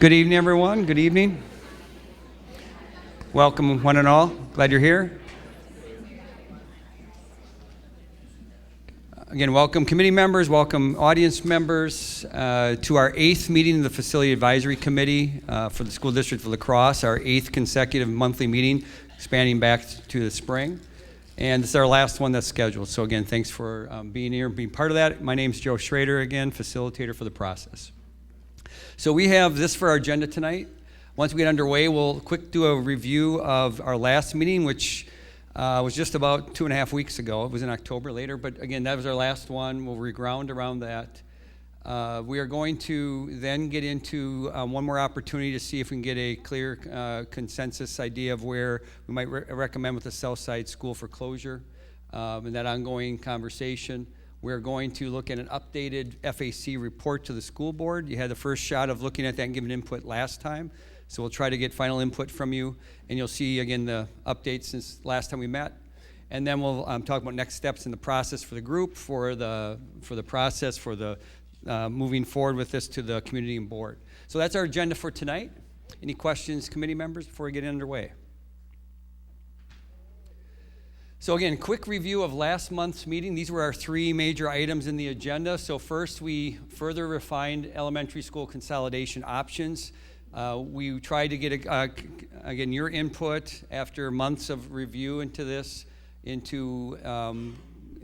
Good evening, everyone. Good evening. Welcome, one and all. Glad you're here. Again, welcome committee members, welcome audience members to our 8th meeting of the Facility Advisory Committee for the School District of La Crosse, our 8th consecutive monthly meeting, expanding back to the spring. And this is our last one that's scheduled. So again, thanks for being here and being part of that. My name's Joe Schrader, again, facilitator for the process. So we have this for our agenda tonight. Once we get underway, we'll quick do a review of our last meeting, which was just about 2.5 weeks ago. It was in October later, but again, that was our last one. We'll reground around that. We are going to then get into one more opportunity to see if we can get a clear consensus idea of where we might recommend with the Southside School for closure and that ongoing conversation. We're going to look at an updated FAC report to the school board. You had the first shot of looking at that and giving input last time. So we'll try to get final input from you, and you'll see, again, the updates since last time we met. And then we'll talk about next steps in the process for the group, for the process, for the moving forward with this to the community and board. So that's our agenda for tonight. Any questions, committee members, before we get underway? So again, quick review of last month's meeting. These were our 3 major items in the agenda. So first, we further refined elementary school consolidation options. We tried to get, again, your input after months of review into this, into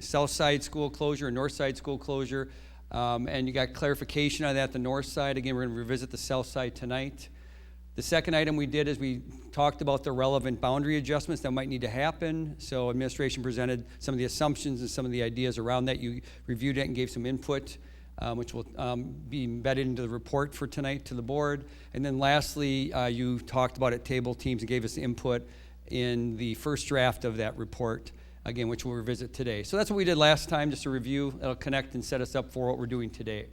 south side school closure, north side school closure, and you got clarification on that, the north side. Again, we're going to revisit the south side tonight. The second item we did is we talked about the relevant boundary adjustments that might need to happen. So administration presented some of the assumptions and some of the ideas around that. You reviewed it and gave some input, which will be embedded into the report for tonight to the board. And then lastly, you talked about it, table teams, and gave us input in the first draft of that report, again, which we'll revisit today. So that's what we did last time, just a review. That'll connect and set us up for what we're doing today.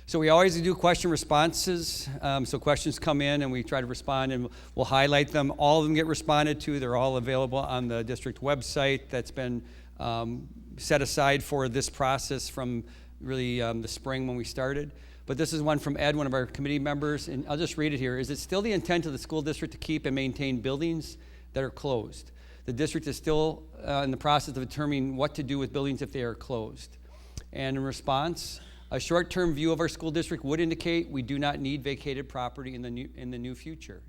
So we always do question responses. So questions come in and we try to respond and we'll highlight them. All of them get responded to. They're all available on the district website that's been set aside for this process from really the spring when we started. But this is one from Ed, one of our committee members, and I'll just read it here. Is it still the intent of the school district to keep and maintain buildings that are closed? The district is still in the process of determining what to do with buildings if they are closed. And in response, a short-term view of our school district would indicate we do not need vacated property in the near future.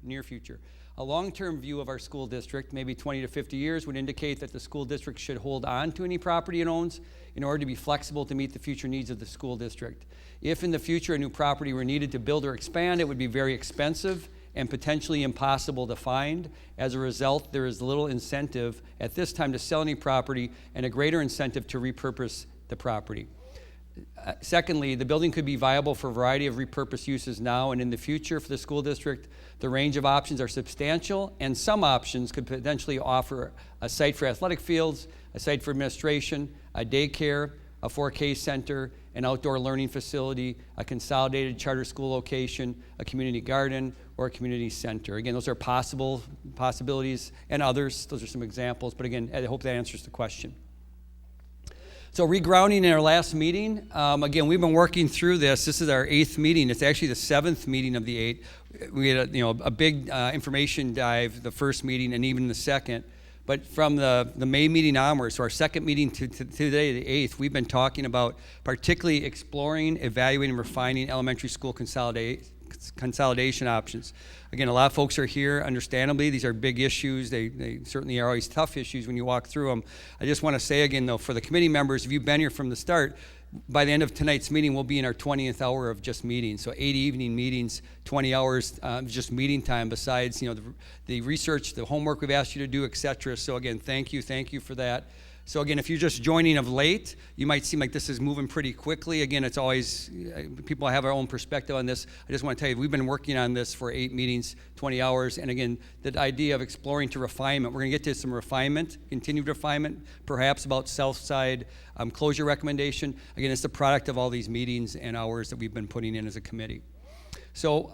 A long-term view of our school district, maybe 20 to 50 years, would indicate that the school district should hold on to any property it owns in order to be flexible to meet the future needs of the school district. If in the future a new property were needed to build or expand, it would be very expensive and potentially impossible to find. As a result, there is little incentive at this time to sell any property and a greater incentive to repurpose the property. Secondly, the building could be viable for a variety of repurposed uses now and in the future for the school district. The range of options are substantial, and some options could potentially offer a site for athletic fields, a site for administration, a daycare, a 4K center, an outdoor learning facility, a consolidated charter school location, a community garden, or a community center. Again, those are possibilities, and others. Those are some examples, but again, I hope that answers the question. So regrounding in our last meeting, again, we've been working through this. This is our 8th meeting. It's actually the 7th meeting of the 8th. We had a big information dive the first meeting and even the second. But from the May meeting onwards, so our second meeting to today, the 8th, we've been talking about particularly exploring, evaluating, and refining elementary school consolidation options. Again, a lot of folks are here, understandably. These are big issues. They certainly are always tough issues when you walk through them. I just want to say again, though, for the committee members, if you've been here from the start, by the end of tonight's meeting, we'll be in our 20th hour of just meetings. So 8 evening meetings, 20 hours just meeting time besides, the research, the homework we've asked you to do, et cetera. So again, thank you for that. So again, if you're just joining of late, you might seem like this is moving pretty quickly. Again, it's always, people have our own perspective on this. I just want to tell you, we've been working on this for 8 meetings, 20 hours. And again, the idea of exploring to refinement, we're going to get to some refinement, continued refinement, perhaps about south side closure recommendation. Again, it's the product of all these meetings and hours that we've been putting in as a committee. So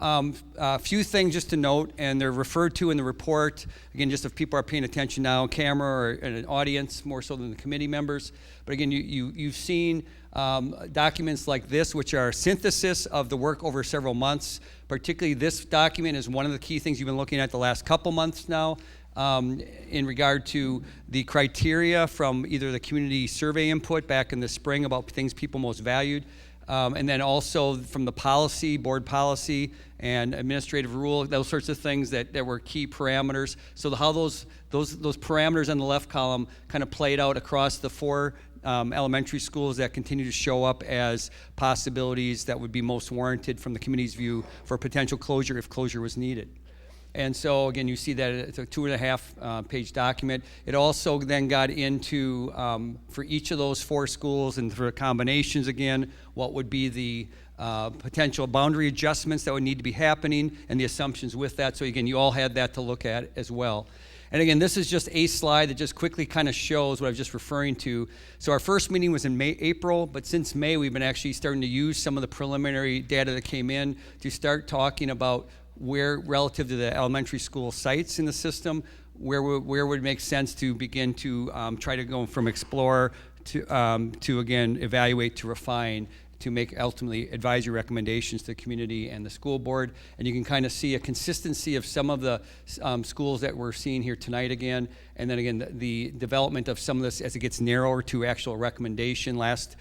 a few things just to note, and they're referred to in the report. Again, just if people are paying attention now on camera or in an audience, more so than the committee members. But again, you've seen documents like this, which are a synthesis of the work over several months. Particularly this document is one of the key things you've been looking at the last couple months now in regard to the criteria from either the community survey input back in the spring about things people most valued, and then also from the policy, board policy, and administrative rule, those sorts of things that were key parameters. So how those parameters on the left column kind of played out across the four elementary schools that continue to show up as possibilities that would be most warranted from the committee's view for potential closure if closure was needed. And so again, you see that it's a 2.5 page document. It also then got into, for each of those four schools and for combinations again, what would be the potential boundary adjustments that would need to be happening and the assumptions with that. So again, you all had that to look at as well. And again, this is just a slide that just quickly kind of shows what I was just referring to. So our first meeting was in April, but since May, we've been actually starting to use some of the preliminary data that came in to start talking about where, relative to the elementary school sites in the system, where would it make sense to begin to try to go from explore to again, evaluate, to refine, to make ultimately advisory recommendations to the community and the school board. And you can kind of see a consistency of some of the schools that we're seeing here tonight again. And then again, the development of some of this as it gets narrower to actual recommendation last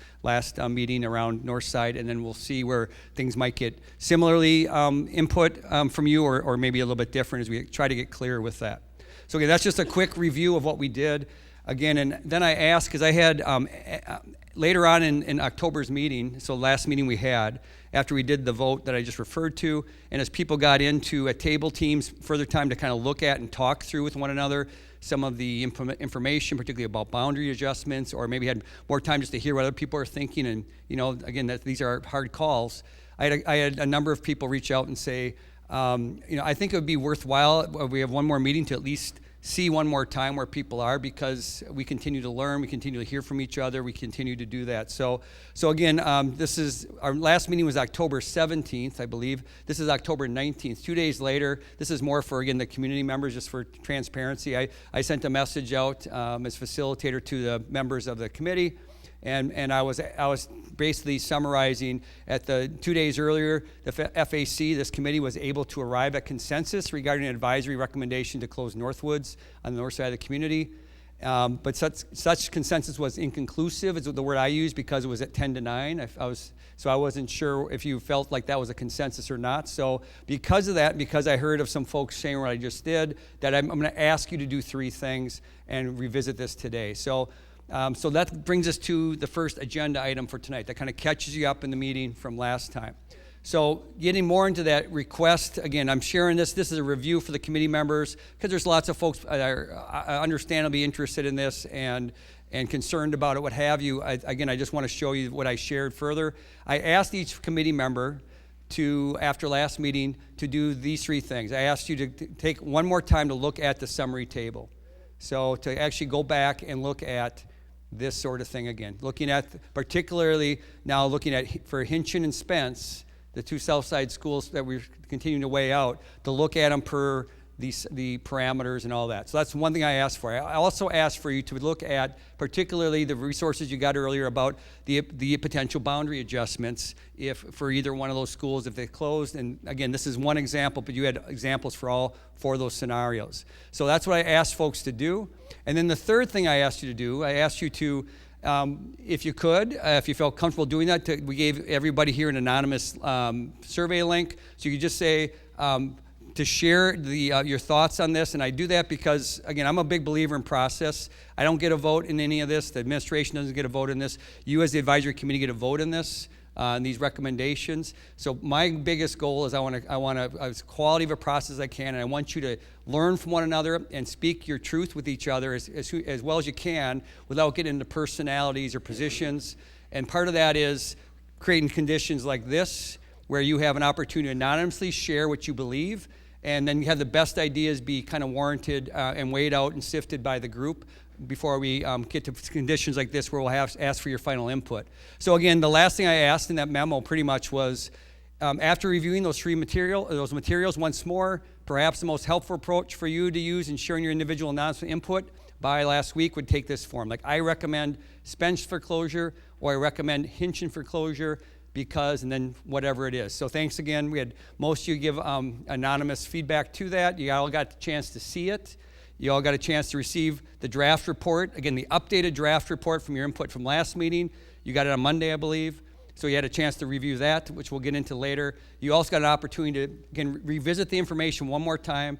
meeting around Northside. And then we'll see where things might get similarly input from you or maybe a little bit different as we try to get clearer with that. So again, that's just a quick review of what we did. Again, and then I asked, because I had later on in October's meeting, so last meeting we had, after we did the vote that I just referred to, and as people got into table teams, further time to kind of look at and talk through with one another some of the information, particularly about boundary adjustments, or maybe had more time just to hear what other people are thinking. And, again, these are hard calls. I had a number of people reach out and say, I think it would be worthwhile, we have one more meeting to at least see one more time where people are, because we continue to learn, we continue to hear from each other, we continue to do that. So again, this is, our last meeting was October 17th, I believe. This is October 19th, 2 days later. This is more for, again, the community members, just for transparency. I sent a message out as facilitator to the members of the committee, and I was basically summarizing at the 2 days earlier, the FAC, this committee was able to arrive at consensus regarding an advisory recommendation to close Northwoods on the north side of the community. But such consensus was inconclusive, is the word I used, because it was at 10 to 9. So I wasn't sure if you felt like that was a consensus or not. So because of that, because I heard of some folks saying what I just did, that I'm going to ask you to do 3 things and revisit this today. So that brings us to the first agenda item for tonight. That kind of catches you up in the meeting from last time. So getting more into that request, again, I'm sharing this. This is a review for the committee members, because there's lots of folks that are understandably interested in this and concerned about it, what have you. I just want to show you what I shared further. I asked each committee member to, after last meeting, to do these 3 things. I asked you to take one more time to look at the summary table. So to actually go back and look at this sort of thing again. Looking at, particularly now looking at, for Hinchin and Spence, the 2 Southside schools that we're continuing to weigh out, to look at them per the parameters and all that. So that's one thing I asked for. I also asked for you to look at particularly the resources you got earlier about the potential boundary adjustments if for either one of those schools if they closed. And again, this is one example, but you had examples for all 4 of those scenarios. So that's what I asked folks to do. And then the third thing I asked you to do, I asked you to, if you could, if you felt comfortable doing that, we gave everybody here an anonymous survey link. So you could just say, to share your thoughts on this. And I do that because, again, I'm a big believer in process. I don't get a vote in any of this. The administration doesn't get a vote in this. You as the advisory committee get a vote in this, in these recommendations. So my biggest goal is I want as quality of a process as I can, and I want you to learn from one another and speak your truth with each other as well as you can without getting into personalities or positions. And part of that is creating conditions like this where you have an opportunity to anonymously share what you believe, and then you have the best ideas be kind of warranted and weighed out and sifted by the group before we get to conditions like this where we'll ask for your final input. So again, the last thing I asked in that memo pretty much was, After reviewing those materials once more, perhaps the most helpful approach for you to use in sharing your individual announcement input by last week would take this form. Like, I recommend Spence for closure, or I recommend Hinchin for closure because, and then whatever it is. So thanks again. We had most of you give anonymous feedback to that. You all got the chance to see it. You all got a chance to receive the draft report. Again, the updated draft report from your input from last meeting. You got it on Monday, I believe. So you had a chance to review that, which we'll get into later. You also got an opportunity to, again, revisit the information one more time.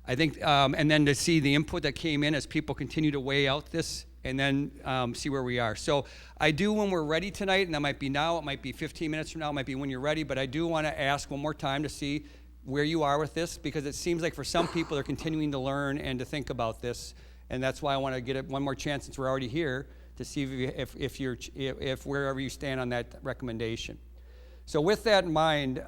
I think, and then to see the input that came in as people continue to weigh out this, and then see where we are. So I do, when we're ready tonight, and that might be now, it might be 15 minutes from now, it might be when you're ready, but I do want to ask one more time to see where you are with this, because it seems like for some people they're continuing to learn and to think about this, and that's why I want to get it one more chance since we're already here to see if wherever you stand on that recommendation. So with that in mind,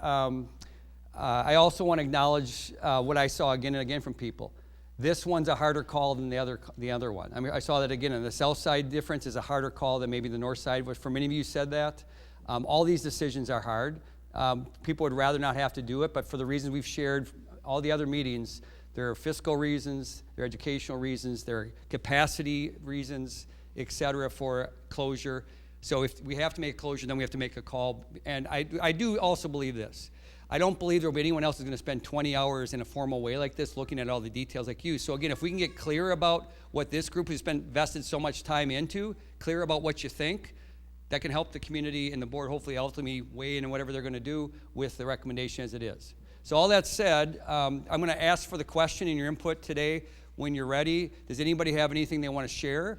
I also want to acknowledge what I saw again and again from people. This one's a harder call than the other one. I mean, I saw that again, and the south side difference is a harder call than maybe the north side, but for many of you said that. All these decisions are hard. People would rather not have to do it, but for the reasons we've shared, all the other meetings, there are fiscal reasons, there are educational reasons, there are capacity reasons, et cetera, for closure. So if we have to make a closure, then we have to make a call. And I do also believe this. I don't believe there will be anyone else who's going to spend 20 hours in a formal way like this looking at all the details like you. So again, if we can get clear about what this group has invested so much time into, clear about what you think, that can help the community and the board hopefully ultimately weigh in whatever they're going to do with the recommendation as it is. So all that said, I'm going to ask for the question and your input today when you're ready. Does anybody have anything they want to share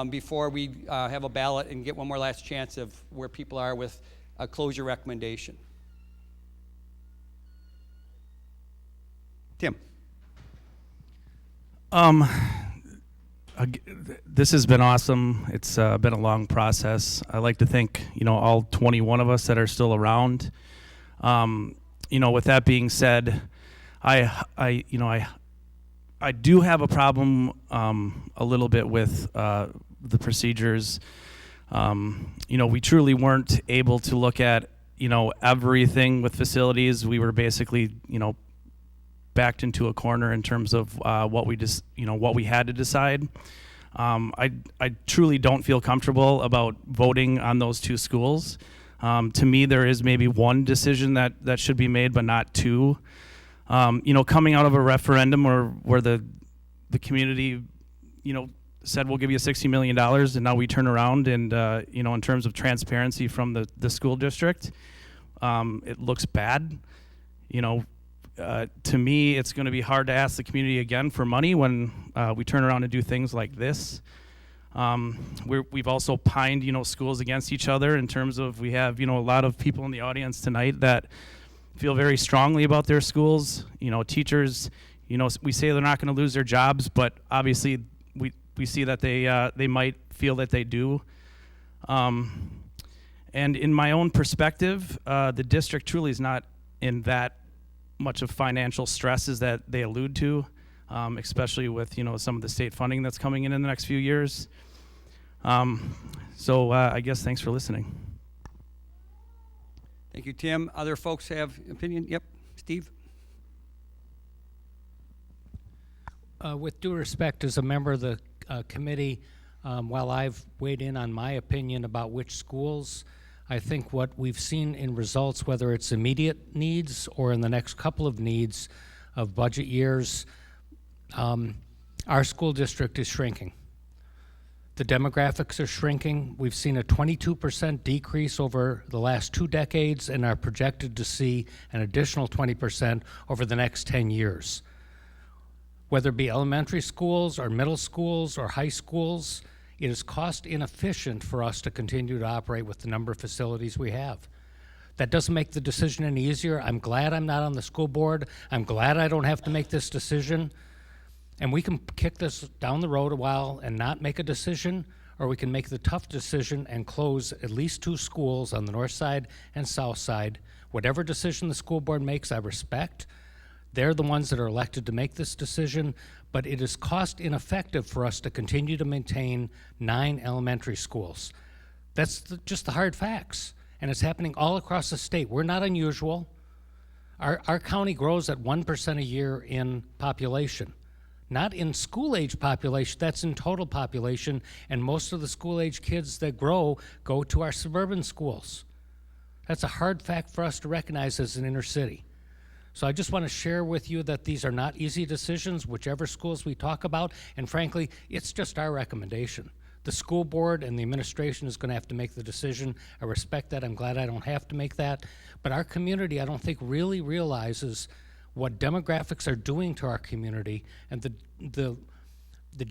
before we have a ballot and get one more last chance of where people are with a closure recommendation? Tim. This has been awesome. It's been a long process. I like to think, all 21 of us that are still around. With that being said, I do have a problem a little bit with the procedures. We truly weren't able to look at, everything with facilities. We were basically, backed into a corner in terms of what we had to decide. I truly don't feel comfortable about voting on those two schools. To me, there is maybe one decision that should be made, but not two. Coming out of a referendum where the community, said we'll give you $60 million, and now we turn around and, in terms of transparency from the school district, it looks bad. To me, it's going to be hard to ask the community again for money when we turn around and do things like this. We've also pined, schools against each other in terms of we have, a lot of people in the audience tonight that feel very strongly about their schools. Teachers, we say they're not going to lose their jobs, but obviously we see that they might feel that they do. And in my own perspective, the district truly is not in that much of financial stresses that they allude to, especially with some of the state funding that's coming in the next few years. So I guess thanks for listening. Thank you, Tim. Other folks have opinion? Yep, Steve. With due respect, as a member of the committee, while I've weighed in on my opinion about which schools, I think what we've seen in results, whether it's immediate needs or in the next couple of needs of budget years, our school district is shrinking. The demographics are shrinking. We've seen a 22% decrease over the last 2 decades and are projected to see an additional 20% over the next 10 years. Whether it be elementary schools or middle schools or high schools, it is cost inefficient for us to continue to operate with the number of facilities we have. That doesn't make the decision any easier. I'm glad I'm not on the school board. I'm glad I don't have to make this decision. And we can kick this down the road a while and not make a decision, or we can make the tough decision and close at least 2 schools on the north side and south side. Whatever decision the school board makes, I respect. They're the ones that are elected to make this decision, but it is cost ineffective for us to continue to maintain 9 elementary schools. That's just the hard facts. And it's happening all across the state. We're not unusual. Our county grows at 1% a year in population. Not in school-age population, that's in total population, and most of the school-age kids that grow go to our suburban schools. That's a hard fact for us to recognize as an inner city. So I just want to share with you that these are not easy decisions, whichever schools we talk about, and frankly, it's just our recommendation. The school board and the administration is going to have to make the decision. I respect that. I'm glad I don't have to make that. But our community, I don't think, really realizes what demographics are doing to our community and the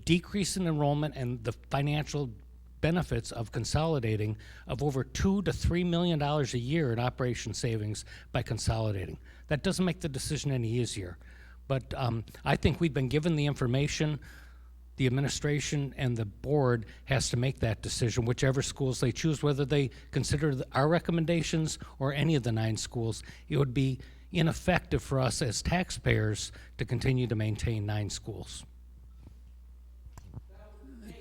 decrease in enrollment and the financial benefits of consolidating of over $2 to $3 million a year in operation savings by consolidating. That doesn't make the decision any easier. But I think we've been given the information. The administration and the board has to make that decision, whichever schools they choose, whether they consider our recommendations or any of the 9 schools. It would be ineffective for us as taxpayers to continue to maintain 9 schools.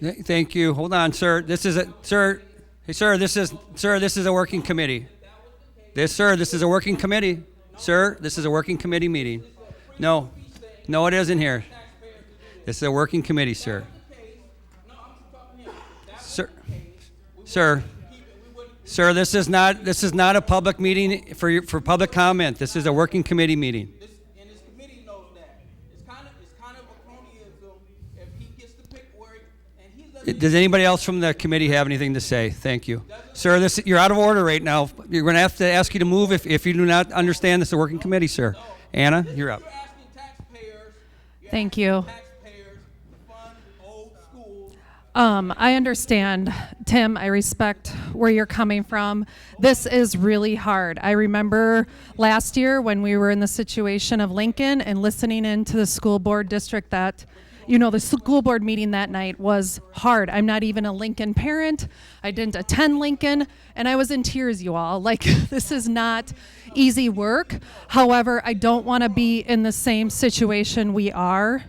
Thank you. Hold on, sir. This is a sir. Hey, sir. This is a working committee. This is a working committee. Sir, this is a working committee meeting. No, it isn't here. This is a working committee, sir. Sir, this is not a public meeting for public comment. This is a working committee meeting. And this committee knows that. It's kind of a cronyism if he gets to pick where and he doesn't. Does anybody else from the committee have anything to say? Thank you. Sir, you're out of order right now. You're going to have to ask you to move if you do not understand this is a working committee, sir. Anna, you're up. You're asking taxpayers. Thank you. Taxpayers to fund old schools. I understand, Tim. I respect where you're coming from. This is really hard. I remember last year when we were in the situation of Lincoln and listening into the school board district that, the school board meeting that night was hard. I'm not even a Lincoln parent. I didn't attend Lincoln, and I was in tears, you all. Like, this is not easy work. However, I don't want to be in the same situation we are.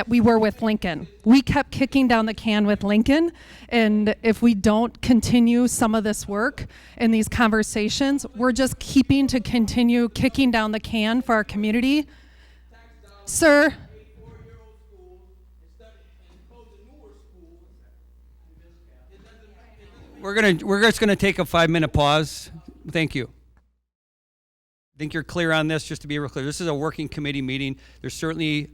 We were with Lincoln. We kept kicking down the can with Lincoln, and if we don't continue some of this work and these conversations, we're just continue kicking down the can for our community. Sir, We're just gonna take a 5-minute pause. Thank you. I think you're clear on this. Just to be real clear, this is a working committee meeting. There's certainly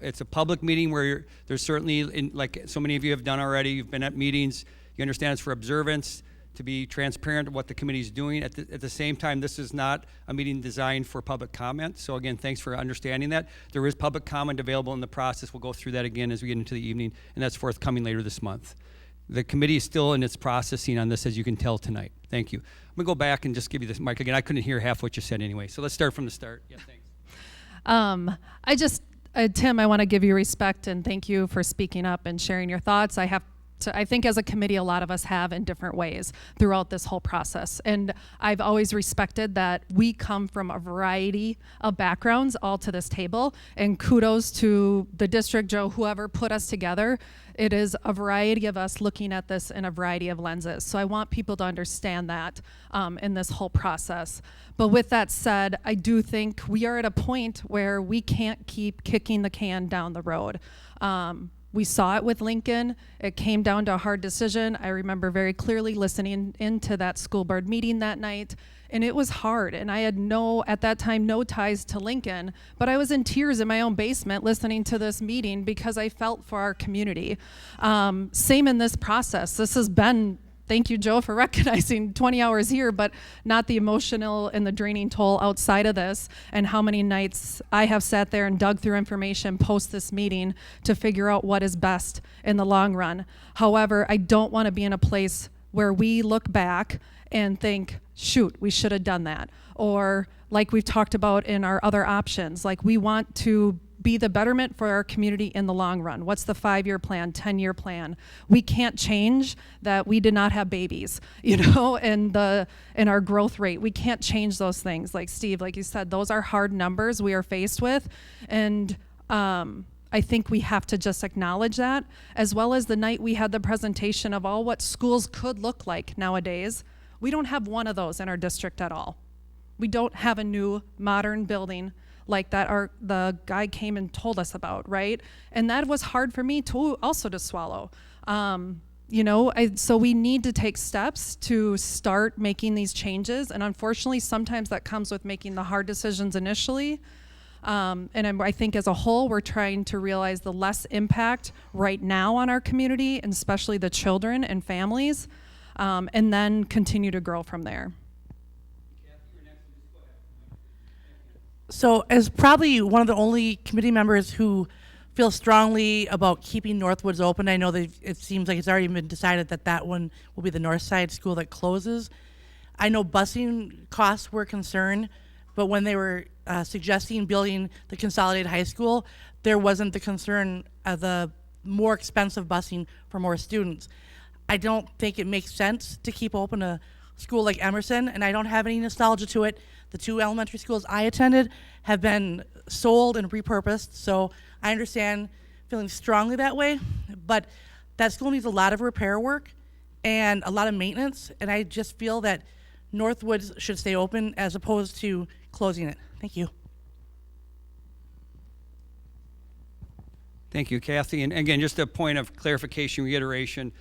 it's a public meeting where there's certainly, like so many of you have done already. You've been at meetings. You understand it's for observance, to be transparent of what the committee is doing. At the same time, this is not a meeting designed for public comment. So again, thanks for understanding that. There is public comment available in the process. We'll go through that again as we get into the evening, and that's forthcoming later this month. The committee is still in its processing on this, as you can tell tonight. Thank you. I'm going to go back and just give you this mic again. I couldn't hear half what you said anyway. So let's start from the start. Yeah, thanks. Tim, I want to give you respect and thank you for speaking up and sharing your thoughts. I think as a committee, a lot of us have in different ways throughout this whole process. And I've always respected that we come from a variety of backgrounds all to this table. And kudos to the district, Joe, whoever put us together. It is a variety of us looking at this in a variety of lenses. So I want people to understand that in this whole process. But with that said, I do think we are at a point where we can't keep kicking the can down the road. We saw it with Lincoln. It came down to a hard decision. I remember very clearly listening into that school board meeting that night, and it was hard. And I had at that time, no ties to Lincoln, but I was in tears in my own basement listening to this meeting because I felt for our community. Same in this process. This has been, thank you, Joe, for recognizing 20 hours here, but not the emotional and the draining toll outside of this, and how many nights I have sat there and dug through information post this meeting to figure out what is best in the long run. However, I don't want to be in a place where we look back and think, shoot, we should have done that. Or like we've talked about in our other options, like we want to be the betterment for our community in the long run. What's the 5-year plan, 10-year plan? We can't change that we did not have babies, and our growth rate. We can't change those things. Like Steve, like you said, those are hard numbers we are faced with. And I think we have to just acknowledge that, as well as the night we had the presentation of all what schools could look like nowadays. We don't have one of those in our district at all. We don't have a new modern building like that the guy came and told us about, right? And that was hard for me to also to swallow. So we need to take steps to start making these changes. And unfortunately, sometimes that comes with making the hard decisions initially. I think as a whole, we're trying to realize the less impact right now on our community, and especially the children and families, and then continue to grow from there. So as probably one of the only committee members who feel strongly about keeping Northwoods open, I know that it seems like it's already been decided that that one will be the North Side school that closes. I know busing costs were a concern, but when they were suggesting building the consolidated high school, there wasn't the concern of the more expensive busing for more students. I don't think it makes sense to keep open a school like Emerson, and I don't have any nostalgia to it. The two elementary schools I attended have been sold and repurposed, so I understand feeling strongly that way, but that school needs a lot of repair work and a lot of maintenance, and I just feel that Northwoods should stay open as opposed to closing it. Thank you. Thank you, Kathy. And again, just a point of clarification, reiteration,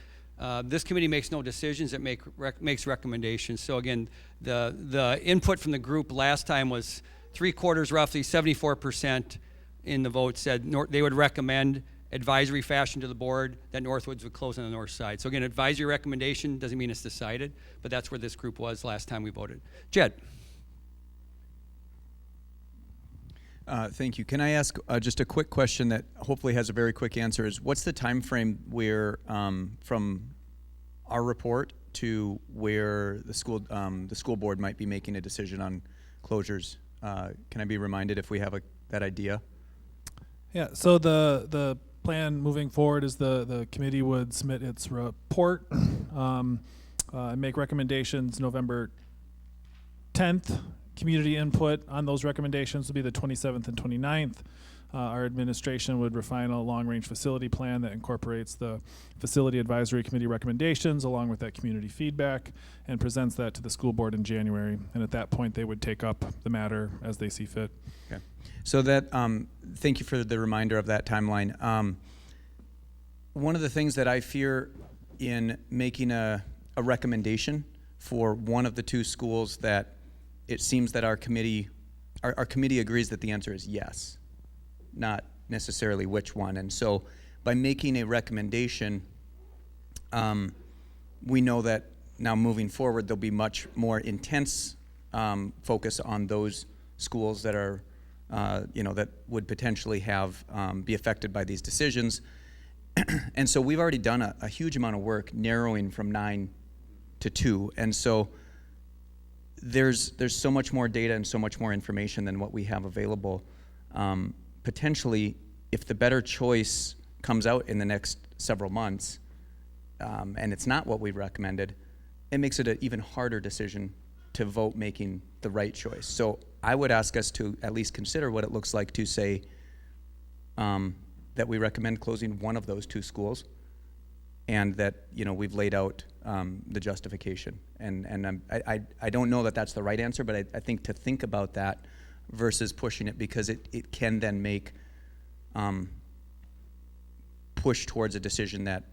this committee makes no decisions, it makes recommendations. So again, the input from the group last time was 3/4, roughly 74% in the vote said they would recommend advisory fashion to the board that Northwoods would close on the north side. So again, advisory recommendation doesn't mean it's decided, but that's where this group was last time we voted. Jed. Thank you. Can I ask just a quick question that hopefully has a very quick answer? Is what's the time frame where from our report to where the school board might be making a decision on closures? Can I be reminded if we have that idea? Yeah. So the plan moving forward is the committee would submit its report and make recommendations November 10th. Community input on those recommendations will be the 27th and 29th. Our administration would refine a long-range facility plan that incorporates the Facility Advisory Committee recommendations along with that community feedback and presents that to the school board in January. And at that point, they would take up the matter as they see fit. Okay. So that, thank you for the reminder of that timeline. One of the things that I fear in making a recommendation for one of the two schools that it seems that our committee agrees that the answer is yes, not necessarily which one. And so by making a recommendation, we know that now moving forward, there'll be much more intense focus on those schools that are, that would potentially have, be affected by these decisions. And so we've already done a huge amount of work narrowing from 9 to 2. And so there's so much more data and so much more information than what we have available. Potentially, if the better choice comes out in the next several months, and it's not what we recommended, it makes it an even harder decision to vote making the right choice. So I would ask us to at least consider what it looks like to say that we recommend closing one of those two schools, and that we've laid out the justification. And I don't know that that's the right answer, but I think to think about that versus pushing it, because it can then make push towards a decision that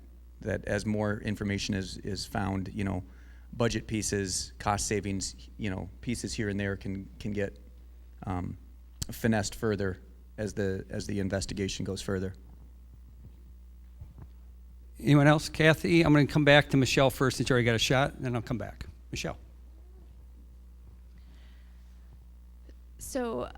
as more information is found, budget pieces, cost savings, pieces here and there can get finessed further as the investigation goes further. Anyone else? Kathy? I'm going to come back to Michelle first since you already got a shot, and then I'll come back. Michelle. So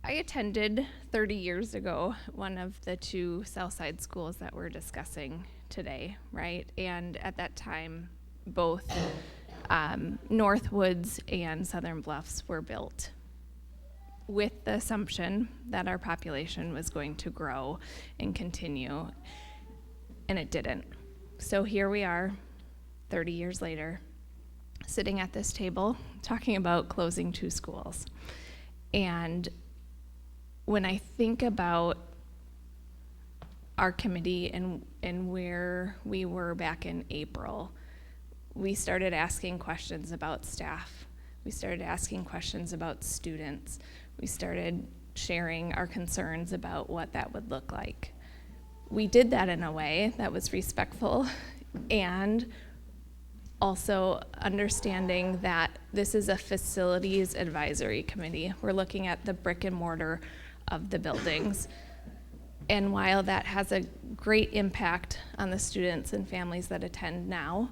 I attended 30 years ago one of the two Southside schools that we're discussing today, right? And at that time, both Northwoods and Southern Bluffs were built with the assumption that our population was going to grow and continue. And it didn't. So here we are, 30 years later, sitting at this table talking about closing two schools. And when I think about our committee and where we were back in April. We started asking questions about staff. We started asking questions about students. We started sharing our concerns about what that would look like. We did that in a way that was respectful and also understanding that this is a facilities advisory committee. We're looking at the brick and mortar of the buildings. And while that has a great impact on the students and families that attend now,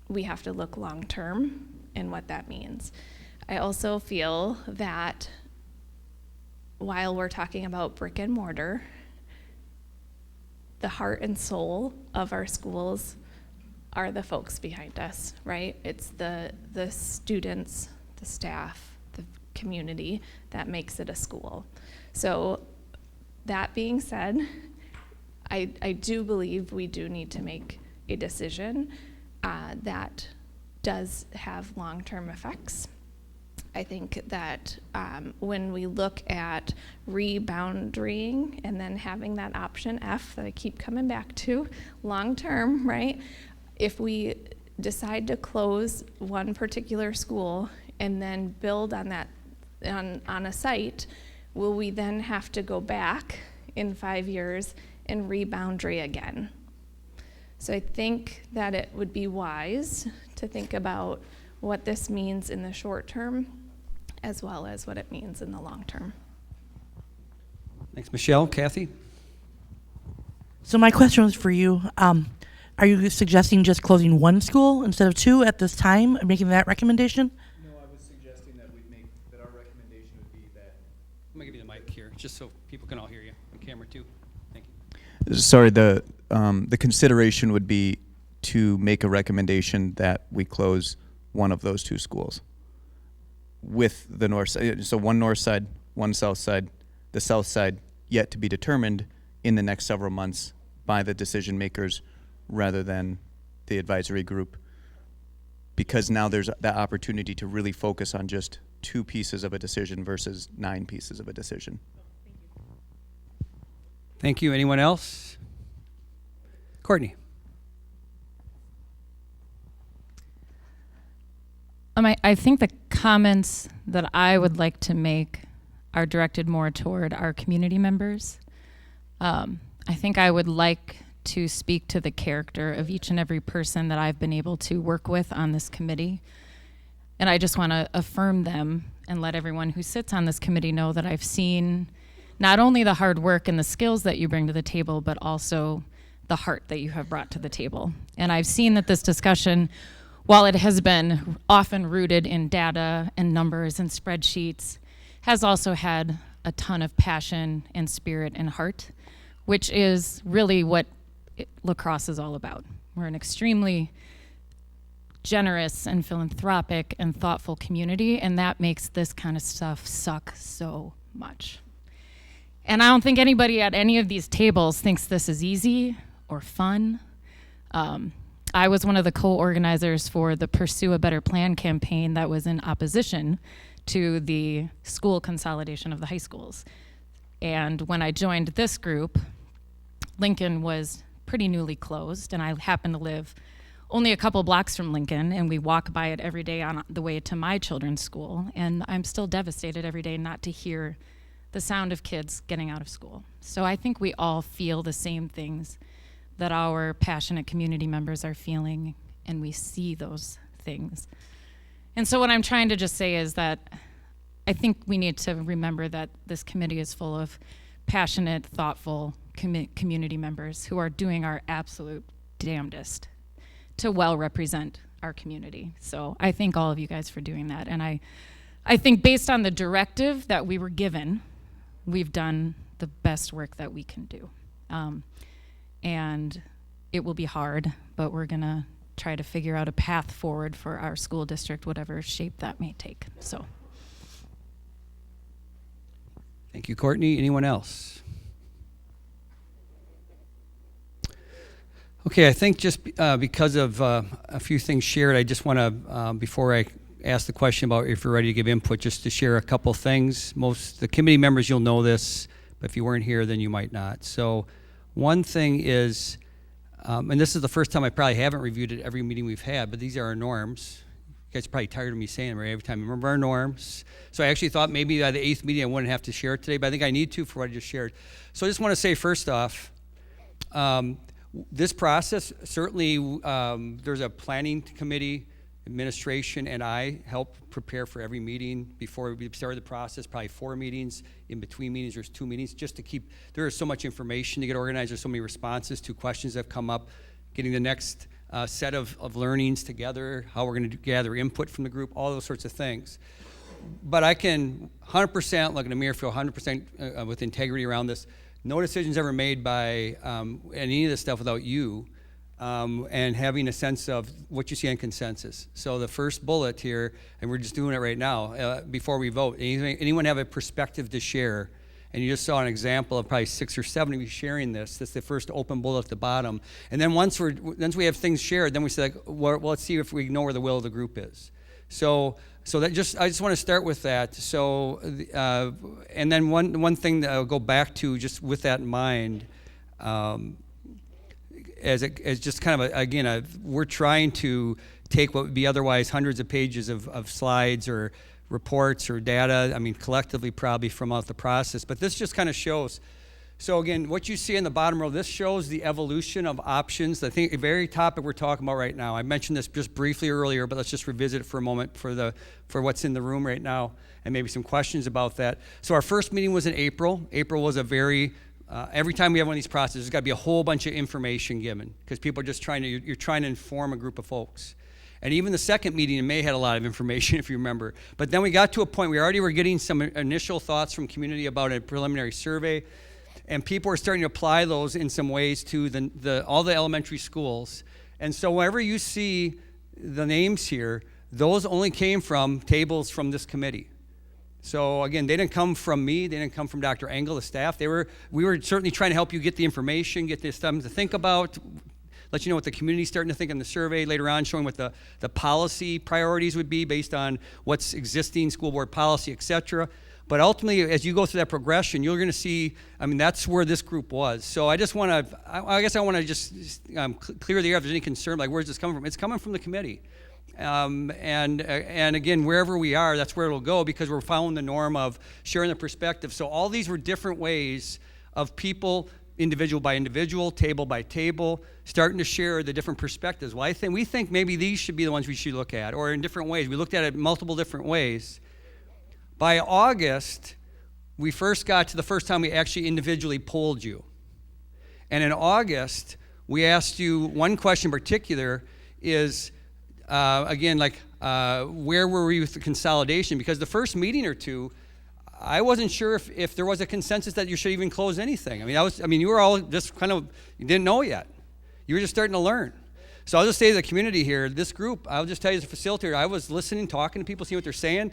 we have to look long-term and what that means. I also feel that while we're talking about brick and mortar, the heart and soul of our schools are the folks behind us, right? It's the students, the staff, the community that makes it a school. So that being said, I do believe we do need to make a decision that does have long-term effects. I think that when we look at reboundarying and then having that option F that I keep coming back to, long-term, right? If we decide to close one particular school and then build on that, on a site, will we then have to go back in 5 years and reboundary again? So I think that it would be wise to think about what this means in the short term as well as what it means in the long term. Thanks, Michelle. Kathy? So my question was for you. Are you suggesting just closing one school instead of two at this time, making that recommendation? No, I was suggesting that our recommendation would be that. I'm gonna give you the mic here, just so people can all hear you on camera too. Thank you. Sorry, the consideration would be to make a recommendation that we close one of those two schools with the north side. So one north side, one south side, the south side yet to be determined in the next several months by the decision makers rather than the advisory group, because now there's that opportunity to really focus on just 2 pieces of a decision versus 9 pieces of a decision. Thank you. Anyone else? Courtney? I think the comments that I would like to make are directed more toward our community members. I think I would like to speak to the character of each and every person that I've been able to work with on this committee. And I just want to affirm them and let everyone who sits on this committee know that I've seen not only the hard work and the skills that you bring to the table, but also the heart that you have brought to the table. And I've seen that this discussion, while it has been often rooted in data and numbers and spreadsheets, has also had a ton of passion and spirit and heart, which is really what La Crosse is all about. We're an extremely generous and philanthropic and thoughtful community, and that makes this kind of stuff suck so much. And I don't think anybody at any of these tables thinks this is easy or fun. I was one of the co-organizers for the Pursue a Better Plan campaign that was in opposition to the school consolidation of the high schools. And when I joined this group, Lincoln was pretty newly closed, and I happen to live only a couple blocks from Lincoln, and we walk by it every day on the way to my children's school, and I'm still devastated every day not to hear the sound of kids getting out of school. So I think we all feel the same things that our passionate community members are feeling, and we see those things. And so what I'm trying to just say is that I think we need to remember that this committee is full of passionate, thoughtful community members who are doing our absolute damnedest to well represent our community. So I thank all of you guys for doing that. And I think based on the directive that we were given, we've done the best work that we can do. And it will be hard, but we're gonna try to figure out a path forward for our school district, whatever shape that may take. So. Thank you, Courtney. Anyone else? Okay, I think just because of a few things shared, I just want to, before I ask the question about if you're ready to give input, just to share a couple things. Most the committee members, you'll know this, but if you weren't here, then you might not. So One thing is, and this is the first time I probably haven't reviewed it every meeting we've had, but these are our norms. You guys are probably tired of me saying them every time. Remember our norms. So I actually thought maybe by the 8th meeting I wouldn't have to share it today, but I think I need to for what I just shared. So I just want to say first off, this process, certainly there's a planning committee, administration, and I help prepare for every meeting before we started the process, probably 4 meetings. In between meetings, there's 2 meetings, just to keep, there is so much information to get organized. There's so many responses to questions that have come up, getting the next set of learnings together, how we're going to gather input from the group, all those sorts of things. But I can 100% look in the mirror, feel 100% with integrity around this. No decisions ever made by any of this stuff without you and having a sense of what you see on consensus. So the first bullet here, and we're just doing it right now, before we vote, anyone have a perspective to share? And you just saw an example of probably 6 or 7 of you sharing this. That's the first open bullet at the bottom. And then once we have things shared, then we say, like, well, let's see if we know where the will of the group is. So that I just want to start with that. So, and then one thing that I'll go back to, just with that in mind, as just kind of we're trying to take what would be otherwise hundreds of pages of slides or reports or data, I mean, collectively probably from out the process, but this just kind of shows. So again, what you see in the bottom row, this shows the evolution of options. I think the very topic we're talking about right now. I mentioned this just briefly earlier, but let's just revisit it for a moment for what's in the room right now and maybe some questions about that. So our first meeting was in April. April was a very, every time we have one of these processes, there's got to be a whole bunch of information given because people are just you're trying to inform a group of folks. And even the second meeting in May had a lot of information, if you remember. But then we got to a point, we already were getting some initial thoughts from community about a preliminary survey, and people are starting to apply those in some ways to all the elementary schools. And so whenever you see the names here, those only came from tables from this committee. So again, they didn't come from me, they didn't come from Dr. Engel, the staff. We were certainly trying to help you get the information, get this stuff to think about, let you know what the community's starting to think in the survey later on, showing what the policy priorities would be based on what's existing school board policy, et cetera. But ultimately, as you go through that progression, you're going to see, I mean, that's where this group was. So I just want to, I guess I want to just clear the air if there's any concern, like where's this coming from? It's coming from the committee. And again, wherever we are, that's where it'll go because we're following the norm of sharing the perspective. So all these were different ways of people, individual by individual, table by table, starting to share the different perspectives. Well, we think maybe these should be the ones we should look at, or in different ways. We looked at it multiple different ways. By August, we first got to the first time we actually individually polled you. And in August, we asked you one question in particular is, again, like, where were we with the consolidation? Because the first meeting or two, I wasn't sure if there was a consensus that you should even close anything. I mean, you were all just kind of, you didn't know yet. You were just starting to learn. So I'll just say to the community here, this group, I'll just tell you as a facilitator, I was listening, talking to people, seeing what they're saying.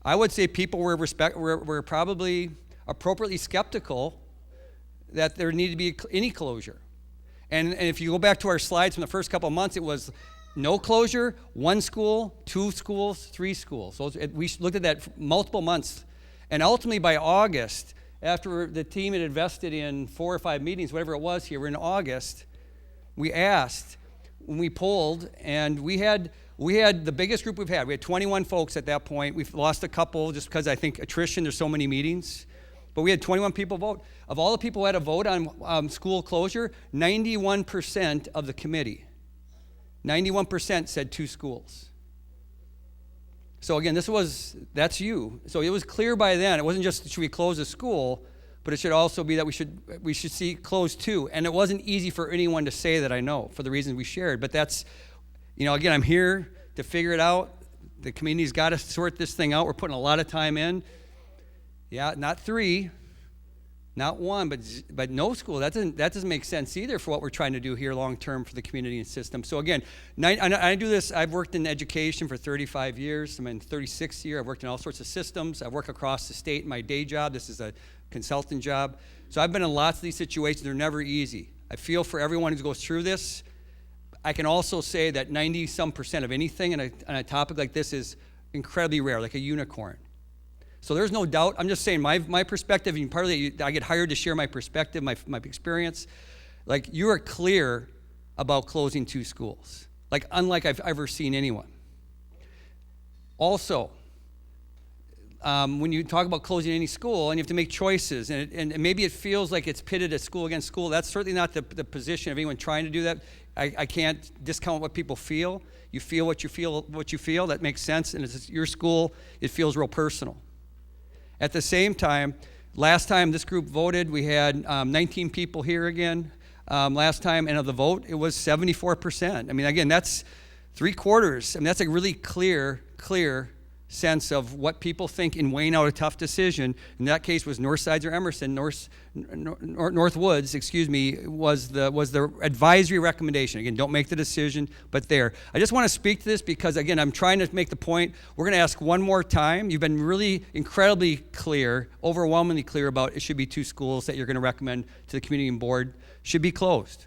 I would say people were probably appropriately skeptical that there needed to be any closure. And if you go back to our slides from the first couple of months, it was no closure, 1 school, 2 schools, 3 schools. So we looked at that for multiple months. And ultimately by August, after the team had invested in 4 or 5 meetings, whatever it was here, we're in August, we asked, when we polled, and we had the biggest group we've had. We had 21 folks at that point. We've lost a couple just because I think attrition, there's so many meetings. But we had 21 people vote. Of all the people who had a vote on school closure, 91% of the committee, 91% said 2 schools. So again, that's you. So it was clear by then. It wasn't just should we close a school, but it should also be that we should see close 2. And it wasn't easy for anyone to say that, I know, for the reasons we shared. But that's, again, I'm here to figure it out. The community's got to sort this thing out. We're putting a lot of time in. Yeah, not 3, not 1, but no school. That doesn't make sense either for what we're trying to do here long term for the community and system. So again, I do this. I've worked in education for 35 years. I'm in 36th year. I've worked in all sorts of systems. I work across the state in my day job. This is a consultant job. So I've been in lots of these situations. They're never easy. I feel for everyone who goes through this. I can also say that 90-some% of anything on a topic like this is incredibly rare, like a unicorn. So there's no doubt. I'm just saying my perspective, and part of it, I get hired to share my perspective, my experience. Like, you are clear about closing 2 schools, like unlike I've ever seen anyone. Also, when you talk about closing any school and you have to make choices, and maybe it feels like it's pitted at school against school, that's certainly not the position of anyone trying to do that. I can't discount what people feel. You feel what you feel, that makes sense, and it's your school, it feels real personal. At the same time, last time this group voted, we had 19 people here again last time, and of the vote, it was 74%. I mean, again, that's 3/4. I mean, that's a really clear sense of what people think in weighing out a tough decision. In that case, was Northsides or Emerson. Northwoods, excuse me, was the advisory recommendation. Again, don't make the decision, but there. I just want to speak to this because, again, I'm trying to make the point. We're going to ask one more time. You've been really incredibly clear, overwhelmingly clear about it should be 2 schools that you're going to recommend to the community board should be closed.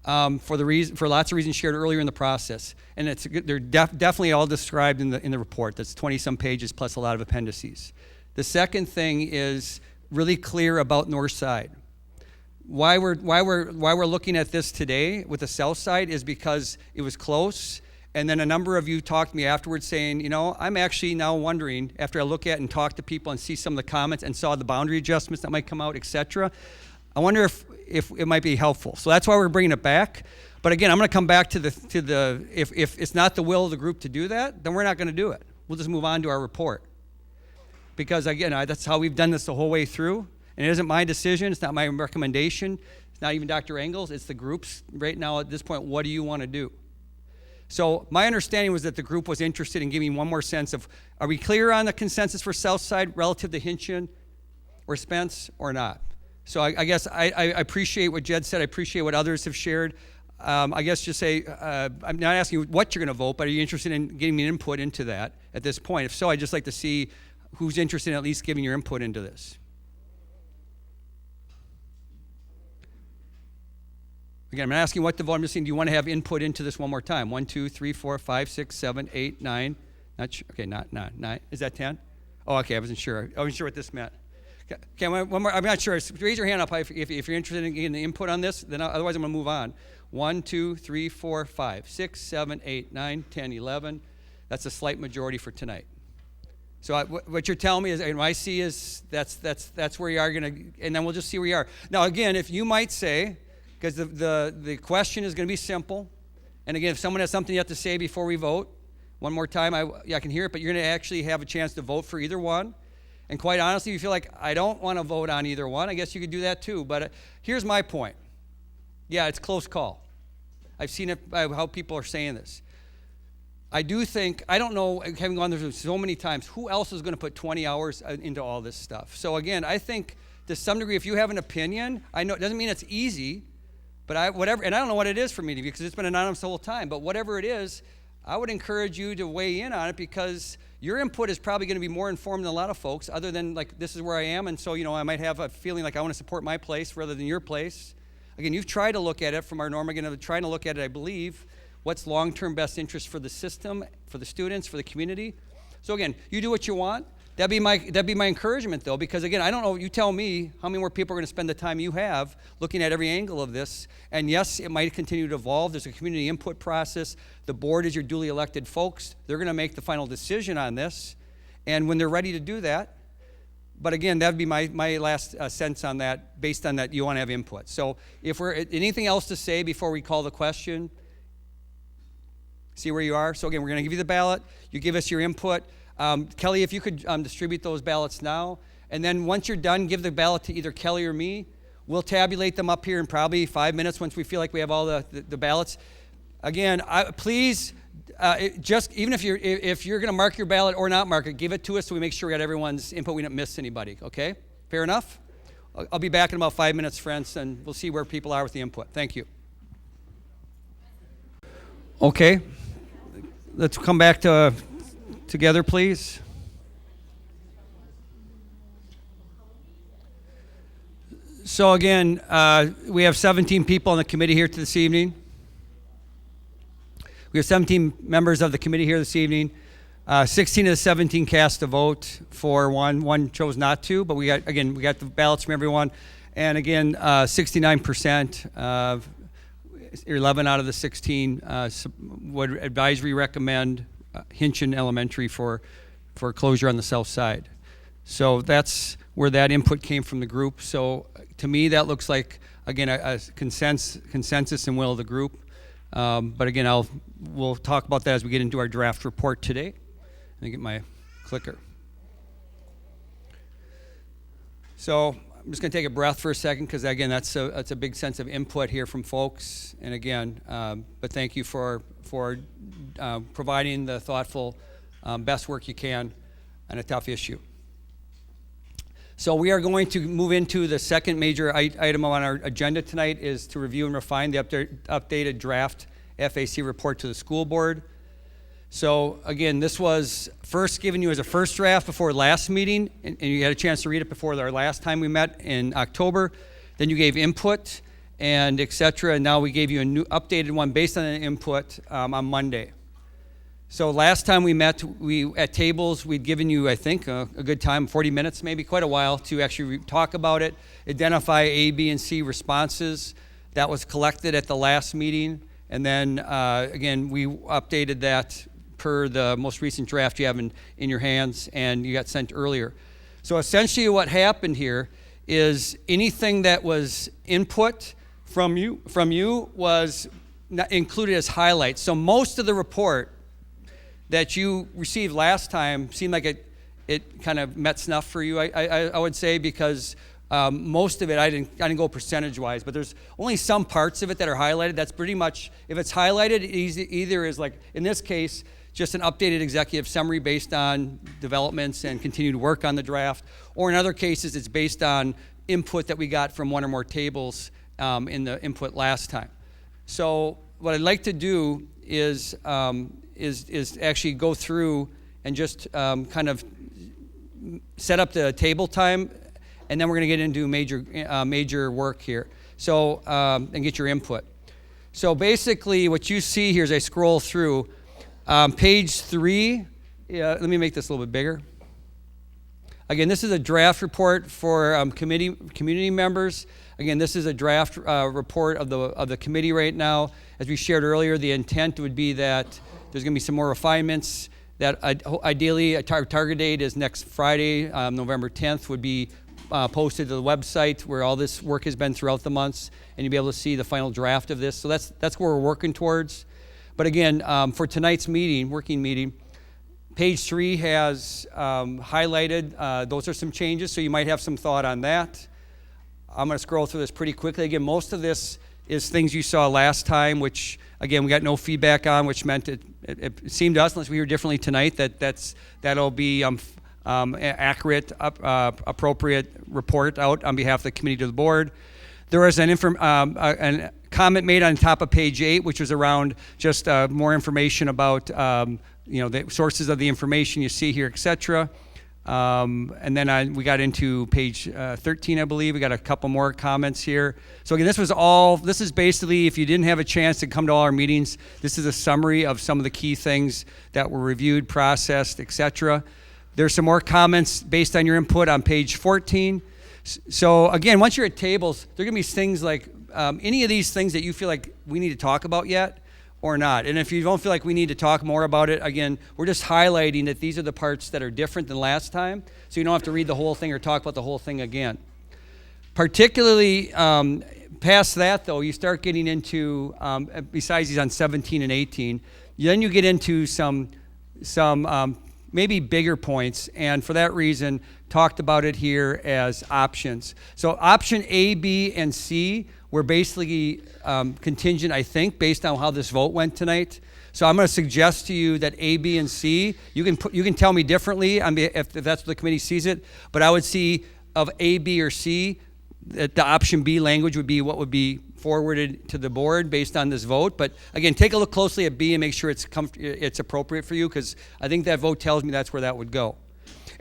For lots of reasons shared earlier in the process, and they're definitely all described in the report. That's 20-some pages plus a lot of appendices. The second thing is really clear about North Side. Why we're looking at this today with the South Side is because it was close, and then a number of you talked to me afterwards saying, you know, I'm actually now wondering after I look at and talk to people and see some of the comments and saw the boundary adjustments that might come out, etc. I wonder if it might be helpful. So that's why we're bringing it back. But again, I'm going to come back to the if it's not the will of the group to do that, then we're not going to do it. We'll just move on to our report. Because again, that's how we've done this the whole way through. And it isn't my decision. It's not my recommendation. It's not even Dr. Engel's. It's the group's right now at this point. What do you want to do? So my understanding was that the group was interested in giving one more sense of, are we clear on the consensus for Southside relative to Hinchin or Spence or not? So I guess I appreciate what Jed said. I appreciate what others have shared. I guess just say, I'm not asking you what you're going to vote, but are you interested in getting me input into that at this point? If so, I'd just like to see who's interested in at least giving your input into this. Again, I'm not asking what to vote. I'm just saying, do you want to have input into this one more time? 1, 2, 3, 4, 5, 6, 7, 8, 9. Okay, not 9. Is that 10? Oh, okay, I wasn't sure. I wasn't sure what this meant. Okay, one more. I'm not sure. Raise your hand up if you're interested in getting the input on this. Then otherwise, I'm going to move on. 1, 2, 3, 4, 5, 6, 7, 8, 9, 10, 11. That's a slight majority for tonight. So what you're telling me is, and what I see is that's where you are going to, and then we'll just see where you are. Now, again, if you might say, because the question is going to be simple, and again, if someone has something you have to say before we vote, one more time, I can hear it, but you're going to actually have a chance to vote for either one. And quite honestly, if you feel like I don't want to vote on either one, I guess you could do that too. But here's my point. Yeah, it's a close call. I've seen it by how people are saying this. I do think, I don't know, having gone through so many times, who else is going to put 20 hours into all this stuff? So again, I think to some degree, if you have an opinion, I know it doesn't mean it's easy, but whatever, and I don't know what it is for me because it's been anonymous the whole time, but whatever it is, I would encourage you to weigh in on it because your input is probably going to be more informed than a lot of folks, other than like, this is where I am, and so, you know, I might have a feeling like I want to support my place rather than your place. Again, you've tried to look at it from our norm. Again, I'm trying to look at it, I believe, what's long-term best interest for the system, for the students, for the community. So again, you do what you want. That'd be my encouragement, though, because again, I don't know, you tell me how many more people are going to spend the time you have looking at every angle of this. And yes, it might continue to evolve. There's a community input process. The board is your duly elected folks. They're going to make the final decision on this. And when they're ready to do that, but again, that'd be my last sense on that, based on that you want to have input. So if we're, anything else to say before we call the question? See where you are? So again, we're going to give you the ballot. You give us your input. Kelly, if you could distribute those ballots now. And then once you're done, give the ballot to either Kelly or me. We'll tabulate them up here in probably 5 minutes once we feel like we have all the ballots. Again, please, just even if you're going to mark your ballot or not mark it, give it to us so we make sure we got everyone's input. We don't miss anybody, okay? Fair enough? I'll be back in about 5 minutes, friends, and we'll see where people are with the input. Thank you. Okay. Let's come back together, please. So again, we have 17 people on the committee here this evening. We have 17 members of the committee here this evening. 16 of the 17 cast a vote for one. One chose not to, but we got the ballots from everyone. And again, 69%, 11 out of the 16 would advisory recommend Hinchin Elementary for closure on the south side. So that's where that input came from the group. So to me, that looks like, again, a consensus and will of the group. But again, we'll talk about that as we get into our draft report today. Let me get my clicker. So I'm just going to take a breath for a second because, again, that's a big sense of input here from folks. And again, but thank you for providing the thoughtful, best work you can on a tough issue. So we are going to move into the second major item on our agenda tonight is to review and refine the updated draft FAC report to the school board. So again, this was first given you as a first draft before last meeting, and you had a chance to read it before our last time we met in October. Then you gave input and et cetera, and now we gave you a new updated one based on the input on Monday. So last time we met, at tables, we'd given you, I think, a good time, 40 minutes, maybe quite a while, to actually talk about it, identify A, B, and C responses. That was collected at the last meeting. And then, again, we updated that per the most recent draft you have in your hands, and you got sent earlier. So essentially what happened here is anything that was input from you was not included as highlights. So most of the report that you received last time seemed like it kind of met snuff for you, I would say, because most of it I didn't go percentage-wise, but there's only some parts of it that are highlighted. That's pretty much, if it's highlighted, it either is like, in this case, just an updated executive summary based on developments and continued work on the draft, or in other cases, it's based on input that we got from one or more tables in the input last time. So what I'd like to do is actually go through and just kind of set up the table time, and then we're going to get into major work here. So and get your input. So basically, what you see here as I scroll through, page 3. Let me make this a little bit bigger. Again, this is a draft report for community members. Again, this is a draft report of the committee right now. As we shared earlier, the intent would be that there's going to be some more refinements. That ideally, a target date is next Friday, November 10th, would be posted to the website where all this work has been throughout the months, and you'll be able to see the final draft of this. So that's where we're working towards. But again, for tonight's working meeting, page 3 has highlighted. Those are some changes, so you might have some thought on that. I'm going to scroll through this pretty quickly. Again, most of this is things you saw last time, which, again, we got no feedback on, which meant it seemed to us, unless we hear differently tonight, that'll be accurate, appropriate report out on behalf of the committee to the board. There was a comment made on top of page 8, which was around just more information about the sources of the information you see here, et cetera. And then we got into page 13, I believe. We got a couple more comments here. So again, this is basically, if you didn't have a chance to come to all our meetings, this is a summary of some of the key things that were reviewed, processed, et cetera. There's some more comments based on your input on page 14. So again, once you're at tables, there are going to be things like any of these things that you feel like we need to talk about yet or not. And if you don't feel like we need to talk more about it, again, we're just highlighting that these are the parts that are different than last time, so you don't have to read the whole thing or talk about the whole thing again. Particularly past that, though, you start getting into, besides these on 17 and 18, then you get into some maybe bigger points, and for that reason, talked about it here as options. So option A, B, and C were basically contingent, I think, based on how this vote went tonight. So I'm going to suggest to you that A, B, and C, you can tell me differently if that's what the committee sees it, but I would see of A, B, or C, that the option B language would be what would be forwarded to the board based on this vote. But again, take a look closely at B and make sure it's appropriate for you, because I think that vote tells me that's where that would go.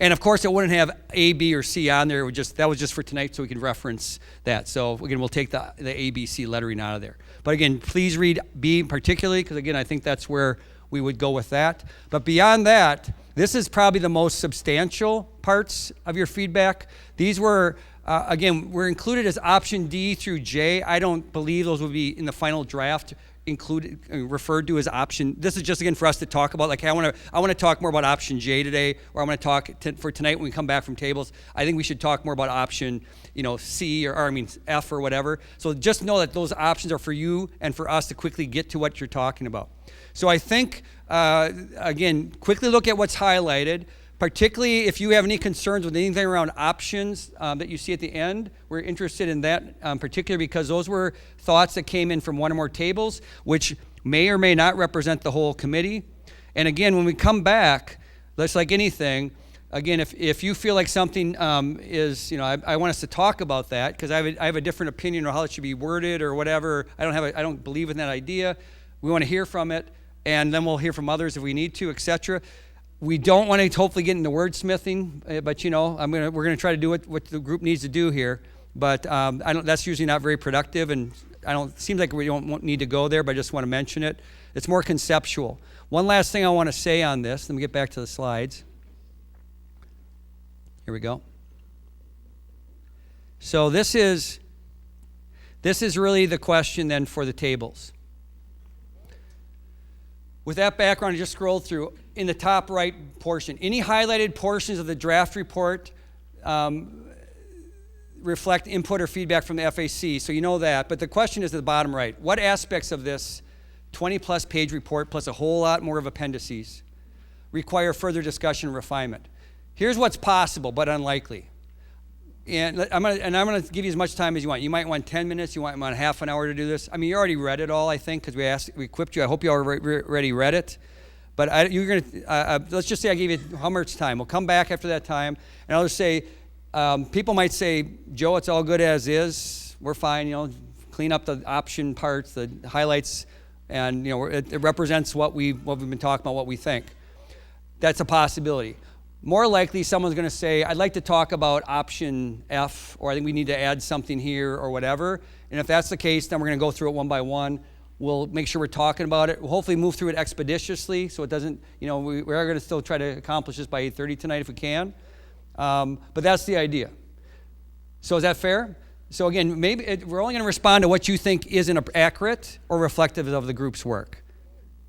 And of course, it wouldn't have A, B, or C on there. That was just for tonight, so we can reference that. So again, we'll take the A, B, C lettering out of there. But again, please read B particularly, because again, I think that's where we would go with that. But beyond that, This is probably the most substantial parts of your feedback. These were, again, were included as option D through J. I don't believe those would be in the final draft included, referred to as option. This is just, again, for us to talk about. Like, I want to talk more about option J today, or I want to talk for tonight when we come back from tables. I think we should talk more about option, C or I mean F or whatever. So just know that those options are for you and for us to quickly get to what you're talking about. So I think, again, quickly look at what's highlighted, particularly if you have any concerns with anything around options that you see at the end. We're interested in that particularly because those were thoughts that came in from one or more tables, which may or may not represent the whole committee. And again, when we come back, just like anything, again, if you feel like something is, I want us to talk about that because I have a different opinion on how it should be worded or whatever. I don't believe in that idea. We want to hear from it, and then we'll hear from others if we need to, etc. We don't want to hopefully get into wordsmithing, but we're going to try to do what the group needs to do here. But that's usually not very productive, and seems like we don't need to go there. But I just want to mention it. It's more conceptual. One last thing I want to say on this. Let me get back to the slides. Here we go. So this is really the question then for the tables. With that background, I just scrolled through in the top right portion. Any highlighted portions of the draft report reflect input or feedback from the FAC, so you know that. But the question is at the bottom right. What aspects of this 20-plus page report, plus a whole lot more of appendices, require further discussion and refinement? Here's what's possible, but unlikely. And I'm going to give you as much time as you want. You might want 10 minutes. You might want half an hour to do this. I mean, you already read it all, I think, because we equipped you. I hope you already read it. But you're going to, let's just say I gave you how much time. We'll come back after that time, and I'll just say, people might say, Joe, it's all good as is. We're fine, clean up the option parts, the highlights, and, it represents what we've been talking about, what we think. That's a possibility. More likely, someone's going to say, I'd like to talk about option F, or I think we need to add something here, or whatever. And if that's the case, then we're going to go through it one by one. We'll make sure we're talking about it. We'll hopefully move through it expeditiously, so it doesn't, we are going to still try to accomplish this by 8:30 tonight if we can. But that's the idea. So is that fair? So again, maybe we're only going to respond to what you think isn't accurate or reflective of the group's work.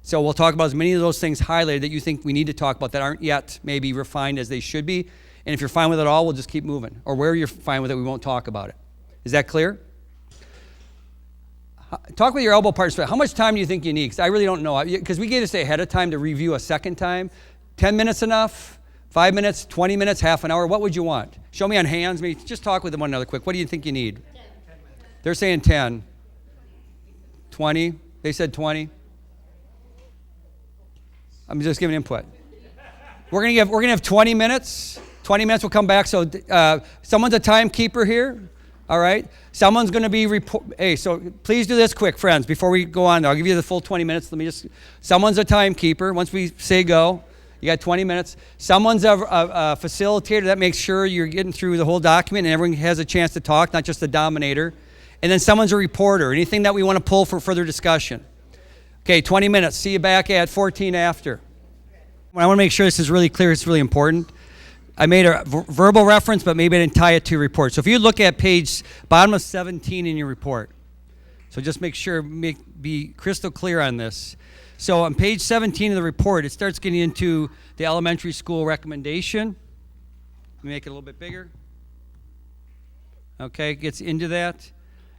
So we'll talk about as many of those things highlighted that you think we need to talk about that aren't yet maybe refined as they should be. And if you're fine with it all, we'll just keep moving. Or where you're fine with it, we won't talk about it. Is that clear? Talk with your elbow partner. How much time do you think you need? Because I really don't know. Because we gave this ahead of time to review a second time. 10 minutes enough? 5 minutes? 20 minutes? Half an hour? What would you want? Show me on hands. Maybe just talk with them one another quick. What do you think you need? 10. They're saying 10. 20? They said 20. I'm just giving input. We're gonna have 20 minutes. 20 minutes. We'll come back. So someone's a timekeeper here. All right. Someone's gonna be Hey, so please do this quick, friends. Before we go on, I'll give you the full 20 minutes. Someone's a timekeeper. Once we say go, you got 20 minutes. Someone's a facilitator that makes sure you're getting through the whole document and everyone has a chance to talk, not just the dominator. And then someone's a reporter. Anything that we want to pull for further discussion. Okay, 20 minutes. See you back at 14 after. I want to make sure this is really clear. It's really important. I made a verbal reference, but maybe I didn't tie it to your report. So if you look at bottom of 17 in your report, so just make sure, be crystal clear on this. So on page 17 of the report, it starts getting into the elementary school recommendation. Let me make it a little bit bigger. Okay, gets into that.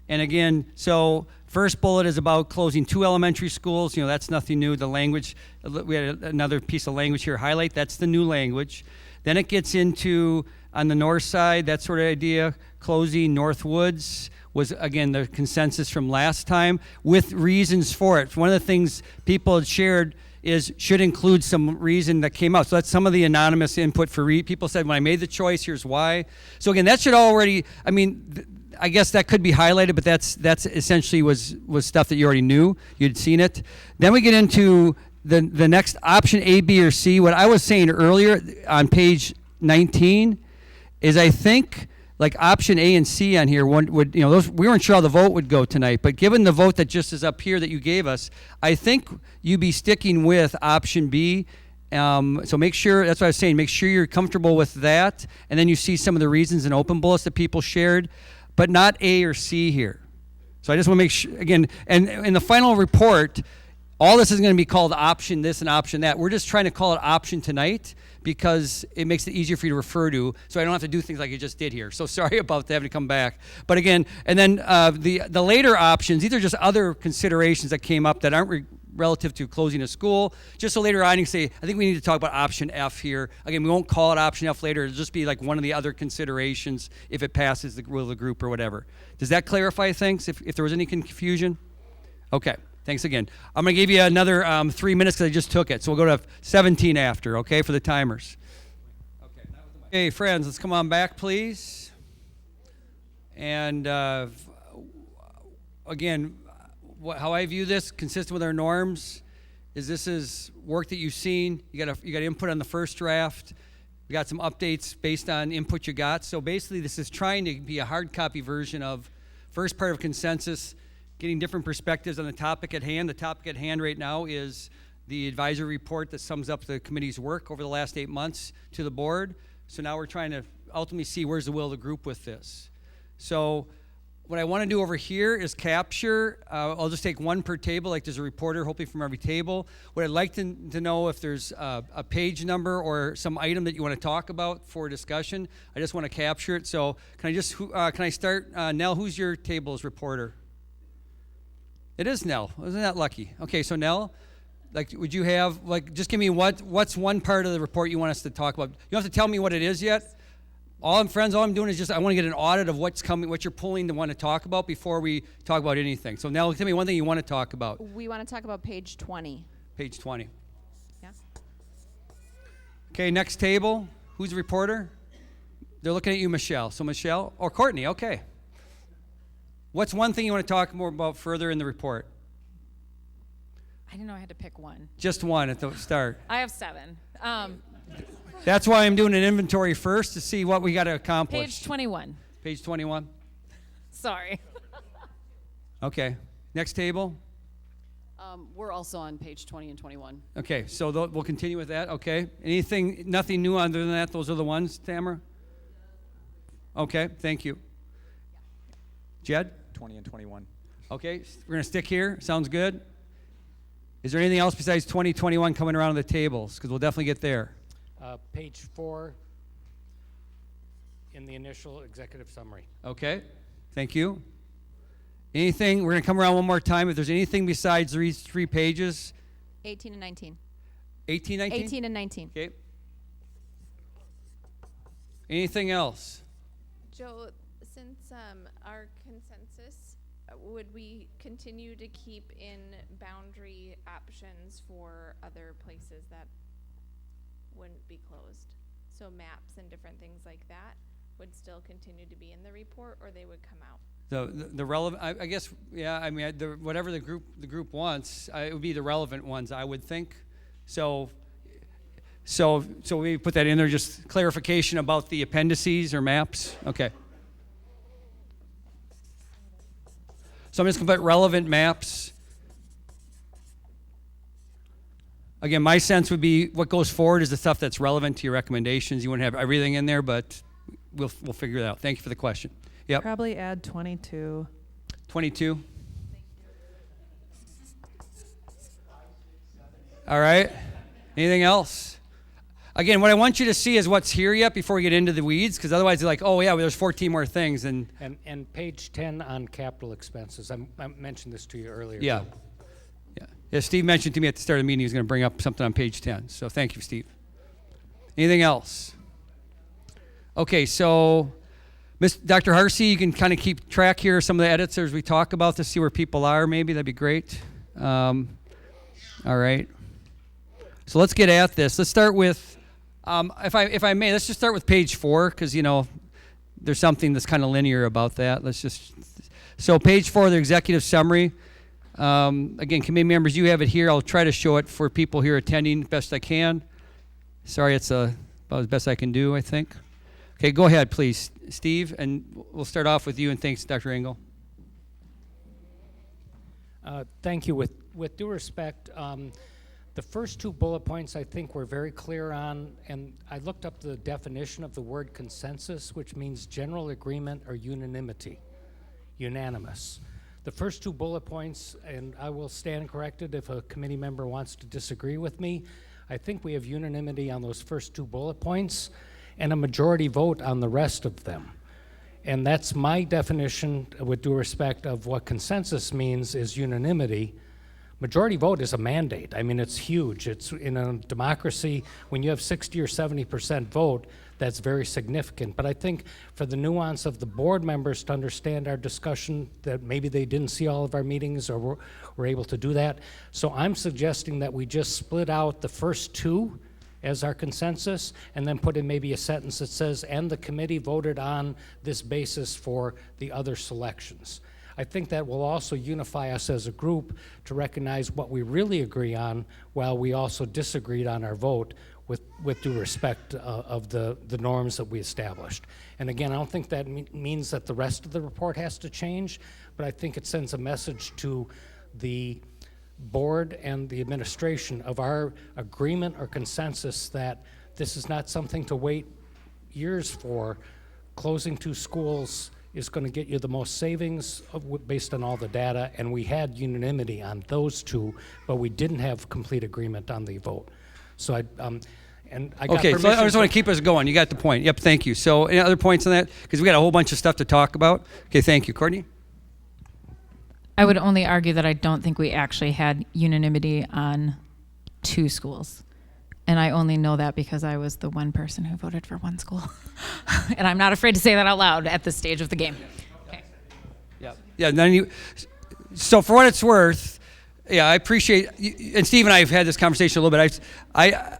And again, so first bullet is about closing 2 elementary schools. That's nothing new. The language, we had another piece of language here, highlight. That's the new language. Then it gets into, on the north side, that sort of idea, closing North Woods was, again, the consensus from last time with reasons for it. One of the things people had shared should include some reason that came out. So that's some of the anonymous input for people said, when I made the choice, here's why. So again, that should already, I guess that could be highlighted, but that's essentially was stuff that you already knew. You'd seen it. Then we get into the next option, A, B, or C. What I was saying earlier on page 19 is I think like option A and C on here would those, we weren't sure how the vote would go tonight, but given the vote that just is up here that you gave us, I think you'd be sticking with option B So make sure, that's what I was saying, make sure you're comfortable with that. And then you see some of the reasons and open bullets that people shared, but not A or C here. So I just want to make sure, again, and in the final report, all this is going to be called option this and option that. We're just trying to call it option tonight because it makes it easier for you to refer to, so I don't have to do things like you just did here. So sorry about having to come back. But again, and then the later options, these are just other considerations that came up that aren't relative to closing a school. Just so later on you can say, I think we need to talk about option F here. Again, we won't call it option F later. It'll just be like one of the other considerations if it passes the will of the group or whatever. Does that clarify things, if there was any confusion? Okay. Thanks again. I'm going to give you another 3 minutes because I just took it. So we'll go to 17 after, okay, for the timers. Okay, friends, let's come on back, please. And again, how I view this, consistent with our norms, is this is work that you've seen. You got input on the first draft. We got some updates based on input you got. So basically, this is trying to be a hard copy version of first part of consensus, getting different perspectives on the topic at hand. The topic at hand right now is the advisory report that sums up the committee's work over the last 8 months to the board. So now we're trying to ultimately see where's the will of the group with this. So what I want to do over here is capture, I'll just take one per table, like there's a reporter hopefully from every table. What I'd like to know if there's a page number or some item that you want to talk about for discussion. I just want to capture it. So can I start, Nell, who's your table's reporter? It is Nell. Isn't that lucky? Okay, so Nell, like, would you have, like, just give me what's one part of the report you want us to talk about? You don't have to tell me what it is yet. All I'm doing is just I want to get an audit of what's coming, what you're pulling to want to talk about before we talk about anything. So Nell, tell me one thing you want to talk about. We want to talk about page 20. Page 20. Yeah. Okay, next table. Who's the reporter? They're looking at you, Michelle. So Michelle or Courtney, okay. What's one thing you want to talk more about further in the report? I didn't know I had to pick one. Just one at the start. I have 7. That's why I'm doing an inventory first to see what we got to accomplish. Page 21. Page 21. Sorry. Okay. Next table. We're also on page 20 and 21. Okay, so we'll continue with that. Okay. Nothing new other than that? Those are the ones, Tamara? Okay, thank you. Jed? 20 and 21. Okay, we're going to stick here. Sounds good. Is there anything else besides 2021 coming around the tables? Because we'll definitely get there. Page 4 in the initial executive summary. Okay, thank you. Anything, we're going to come around one more time. If there's anything besides these 3 pages. 18 and 19. 18, 19? 18 and 19. Okay. Anything else? Joe, since our consensus, would we continue to keep in boundary options for other places that wouldn't be closed? So maps and different things like that would still continue to be in the report, or they would come out? The relevant, I guess, yeah. I mean, whatever the group wants, it would be the relevant ones, I would think. So we put that in there. Just clarification about the appendices or maps. Okay. So I'm just going to put relevant maps. Again, my sense would be what goes forward is the stuff that's relevant to your recommendations. You wouldn't have everything in there, but we'll figure it out. Thank you for the question. Yep. Probably add 22. 22. All right. Anything else? Again, what I want you to see is what's here yet before we get into the weeds, because otherwise you're like, oh yeah, well, there's 14 more things. And page 10 on capital expenses. I mentioned this to you earlier. Yeah. Yeah, Steve mentioned to me at the start of the meeting he was going to bring up something on page 10. So thank you, Steve. Anything else? Okay, so Dr. Harsey, you can kind of keep track here of some of the edits as we talk about to see where people are maybe. That'd be great. All right. So let's get at this. Let's start with, if I may, let's just start with page 4 because, there's something that's kind of linear about that. So page 4, the executive summary. Again, committee members, you have it here. I'll try to show it for people here attending best I can. Sorry, it's about as best I can do, I think. Okay, go ahead, please, Steve, and we'll start off with you, and thanks, Dr. Engel. Thank you. With due respect, The first two bullet points I think we're very clear on, and I looked up the definition of the word consensus, which means general agreement or unanimity, unanimous. The first two bullet points, and I will stand corrected if a committee member wants to disagree with me, I think we have unanimity on those first two bullet points and a majority vote on the rest of them. And that's my definition, with due respect, of what consensus means is unanimity. Majority vote is a mandate. I mean, it's huge. It's in a democracy, when you have 60 or 70% vote, that's very significant. But I think for the nuance of the board members to understand our discussion, that maybe they didn't see all of our meetings or were able to do that. So I'm suggesting that we just split out the first two as our consensus and then put in maybe a sentence that says, and the committee voted on this basis for the other selections. I think that will also unify us as a group to recognize what we really agree on, while we also disagreed on our vote with due respect of the norms that we established. And again, I don't think that means that the rest of the report has to change, but I think it sends a message to the board and the administration of our agreement or consensus that this is not something to wait years for. Closing two schools is going to get you the most savings based on all the data, and we had unanimity on those two, but we didn't have complete agreement on the vote. So I got Okay, so I just want to keep us going. You got the point. Yep, thank you. So any other points on that? Because we got a whole bunch of stuff to talk about. Okay, thank you. Courtney? I would only argue that I don't think we actually had unanimity on two schools. And I only know that because I was the one person who voted for one school. And I'm not afraid to say that out loud at this stage of the game. Okay. Yeah. So for what it's worth, yeah, I appreciate, and Steve and I have had this conversation a little bit.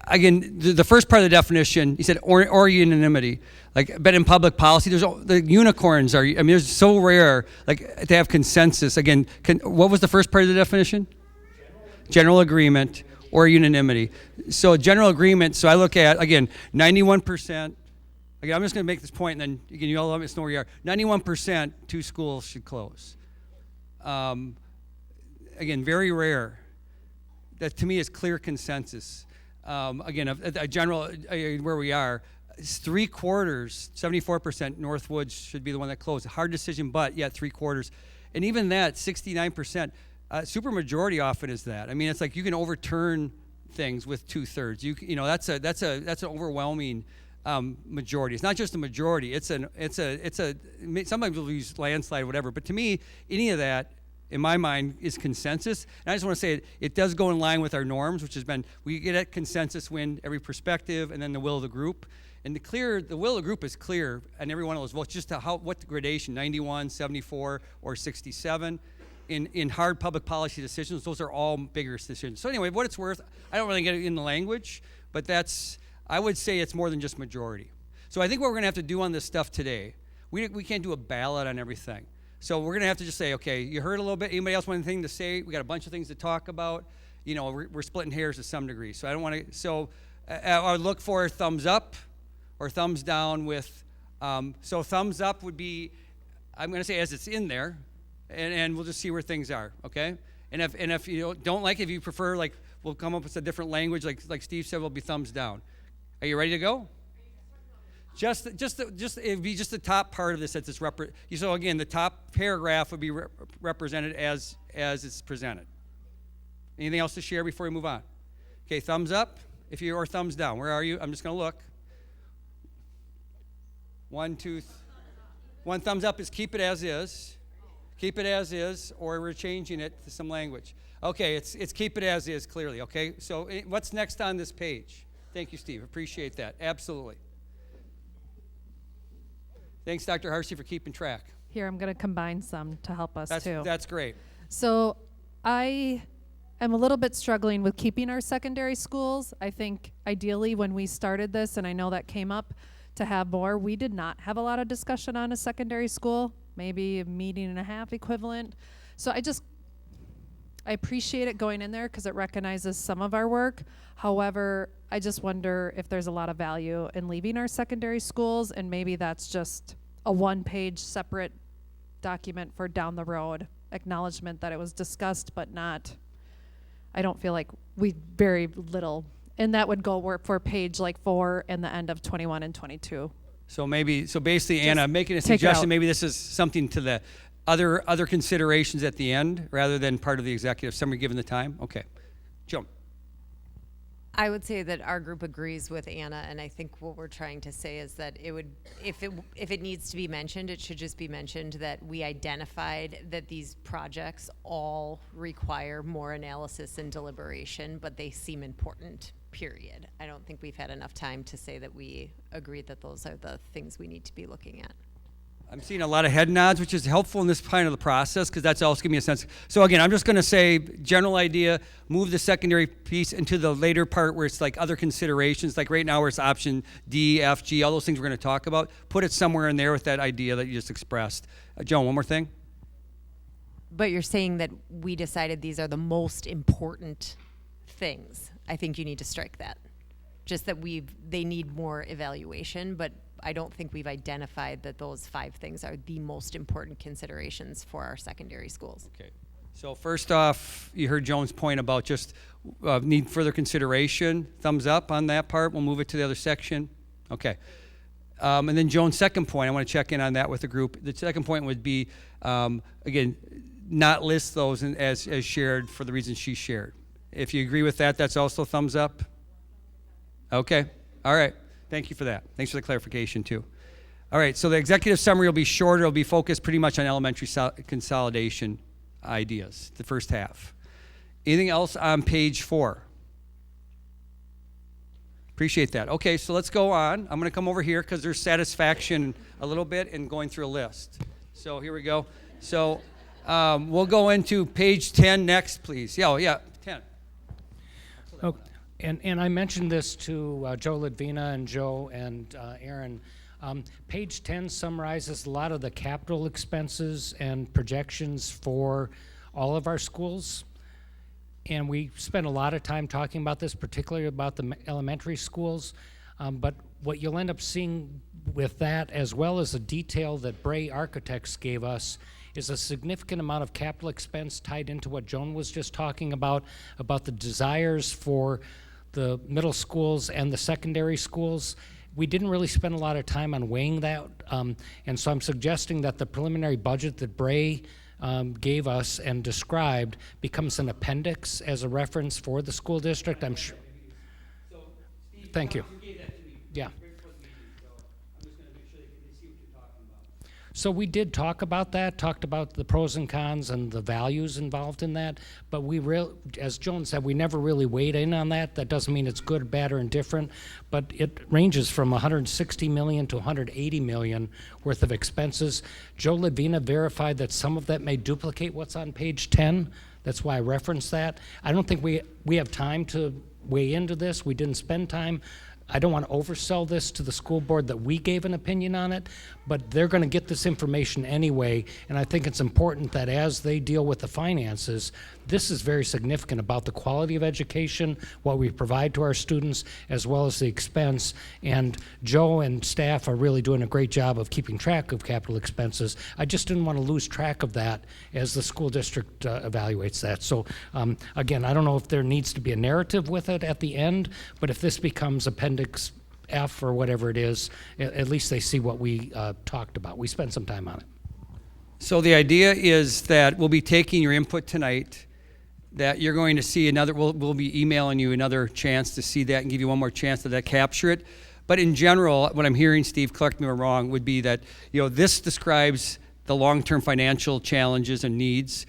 Again, the first part of the definition, he said, or unanimity. Like, but in public policy, the unicorns are, I mean, they're so rare, like, to have consensus. Again, what was the first part of the definition? General agreement or unanimity. So general agreement, so I look at, again, 91%. Again, I'm just going to make this point, and then again, you all let us know where you are. 91%, two schools should close. Again, very rare. That to me is clear consensus. Again, a general, where we are, it's 3/4, 74% Northwoods should be the one that closed. Hard decision, but yet 3/4. And even that, 69%, supermajority often is that. I mean, it's like you can overturn things with 2/3. You know, that's an overwhelming majority. It's not just a majority. Sometimes we'll use landslide or whatever, but to me, any of that, in my mind, is consensus. And I just want to say it does go in line with our norms, which has been, we get at consensus when every perspective and then the will of the group. And the will of the group is clear on every one of those votes, just what the gradation, 91, 74, or 67. In hard public policy decisions, those are all bigger decisions. So anyway, what it's worth, I don't really get it in the language, but I would say it's more than just majority. So I think what we're going to have to do on this stuff today, we can't do a ballot on everything. So we're going to have to just say, okay, you heard a little bit. Anybody else want anything to say? We got a bunch of things to talk about. You know, we're splitting hairs to some degree. So I don't want to. So I would look for thumbs up or thumbs down with. So thumbs up would be, I'm going to say as it's in there, and we'll just see where things are. Okay. And if you don't like it, if you prefer, like, we'll come up with a different language. Like Steve said, will be thumbs down. Are you ready to go? It'd be just the top part of this that's so again, the top paragraph would be represented as it's presented. Anything else to share before we move on? Okay, thumbs up or thumbs down. Where are you? I'm just going to look. 1, 2, one thumbs up is keep it as is. Keep it as is, or we're changing it to some language. Okay, it's keep it as is clearly. Okay, so what's next on this page? Thank you, Steve. Appreciate that. Absolutely. Thanks, Dr. Harsey, for keeping track. Here, I'm going to combine some to help us too. That's great. So I am a little bit struggling with keeping our secondary schools. I think ideally when we started this, and I know that came up to have more, we did not have a lot of discussion on a secondary school, maybe a meeting and a half equivalent. So I appreciate it going in there because it recognizes some of our work. However, I just wonder if there's a lot of value in leaving our secondary schools, and maybe that's just a one-page separate document for down the road, acknowledgement that it was discussed but not I don't feel like we very little, and that would go work for page like 4 and the end of 21 and 22. So basically, Anna, making a take it suggestion, out. maybe this is something to the other considerations at the end rather than part of the executive summary given the time? Okay. Joan. I would say that our group agrees with Anna, and I think what we're trying to say is that it would, if it needs to be mentioned, it should just be mentioned that we identified that these projects all require more analysis and deliberation, but they seem important, period. I don't think we've had enough time to say that we agree that those are the things we need to be looking at. I'm seeing a lot of head nods, which is helpful in this part of the process because that's also giving me a sense. So again, I'm just going to say general idea, move the secondary piece into the later part where it's like other considerations, like right now where it's option D, F, G, all those things we're going to talk about. Put it somewhere in there with that idea that you just expressed. Joan, one more thing. But you're saying that we decided these are the most important things. I think you need to strike that. Just that they need more evaluation, but I don't think we've identified that those 5 things are the most important considerations for our secondary schools. Okay. So first off, you heard Joan's point about just need further consideration. Thumbs up on that part. We'll move it to the other section. Okay. And then Joan's second point, I want to check in on that with the group. The second point would be, again, not list those as shared for the reasons she shared. If you agree with that, that's also thumbs up? Okay. All right. Thank you for that. Thanks for the clarification, too. All right, so the executive summary will be shorter. It'll be focused pretty much on elementary consolidation ideas, the first half. Anything else on page 4? Appreciate that. Okay, so let's go on. I'm going to come over here because there's satisfaction a little bit in going through a list. So here we go. So we'll go into page 10 next, please. Yeah, 10. Oh, and I mentioned this to Joe Ledvina and Joe and Aaron. Page 10 summarizes a lot of the capital expenses and projections for all of our schools. And we spent a lot of time talking about this, particularly about the elementary schools. But what you'll end up seeing with that, as well as the detail that Bray Architects gave us, is a significant amount of capital expense tied into what Joan was just talking about the desires for the middle schools and the secondary schools. We didn't really spend a lot of time on weighing that, and so I'm suggesting that the preliminary budget that Bray gave us and described becomes an appendix as a reference for the school district. I'm sure. Thank you. Yeah. So we did talk about that, talked about the pros and cons and the values involved in that, but as Joan said, we never really weighed in on that. That doesn't mean it's good, bad, or indifferent, but it ranges from $160 million to $180 million worth of expenses. Joe Ledvina verified that some of that may duplicate what's on page 10. That's why I referenced that. I don't think we have time to weigh into this. We didn't spend time. I don't want to oversell this to the school board that we gave an opinion on it, but they're going to get this information anyway, and I think it's important that as they deal with the finances, this is very significant about the quality of education, what we provide to our students, as well as the expense, and Joe and staff are really doing a great job of keeping track of capital expenses. I just didn't want to lose track of that as the school district evaluates that. So again, I don't know if there needs to be a narrative with it at the end, but if this becomes Appendix F or whatever it is, at least they see what we talked about. We spent some time on it. So the idea is that we'll be taking your input tonight, that you're going to see another, we'll be emailing you another chance to see that and give you one more chance to capture it. But in general, what I'm hearing, Steve, correct me if I'm wrong, would be that, this describes the long-term financial challenges and needs.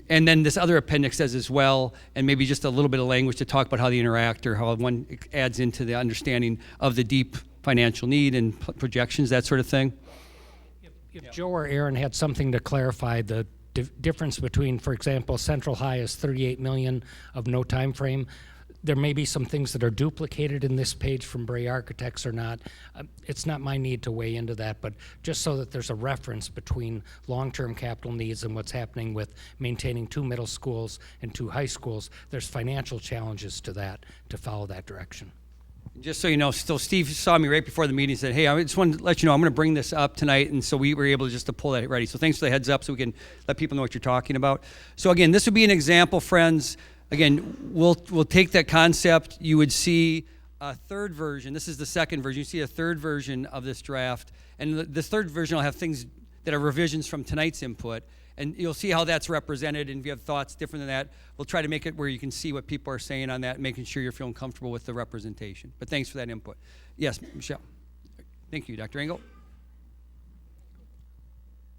And then this other appendix says as well, and maybe just a little bit of language to talk about how they interact or how one adds into the understanding of the deep financial need and projections, that sort of thing. If Joe or Aaron had something to clarify the difference between, for example, Central High is $38 million of no time frame. There may be some things that are duplicated in this page from Bray Architects or not. It's not my need to weigh into that, but just so that there's a reference between long-term capital needs and what's happening with maintaining 2 middle schools and 2 high schools, there's financial challenges to that, to follow that direction. Just so you know, still Steve saw me right before the meeting and said, hey, I just wanted to let you know I'm going to bring this up tonight, and so we were able to pull that ready. So thanks for the heads up so we can let people know what you're talking about. So again, this would be an example, friends, again, we'll take that concept. You would see a third version. This is the second version. You see a third version of this draft. And this third version will have things that are revisions from tonight's input. And you'll see how that's represented. And if you have thoughts different than that, we'll try to make it where you can see what people are saying on that, making sure you're feeling comfortable with the representation. But thanks for that input. Yes, Michelle. Thank you, Dr. Engel.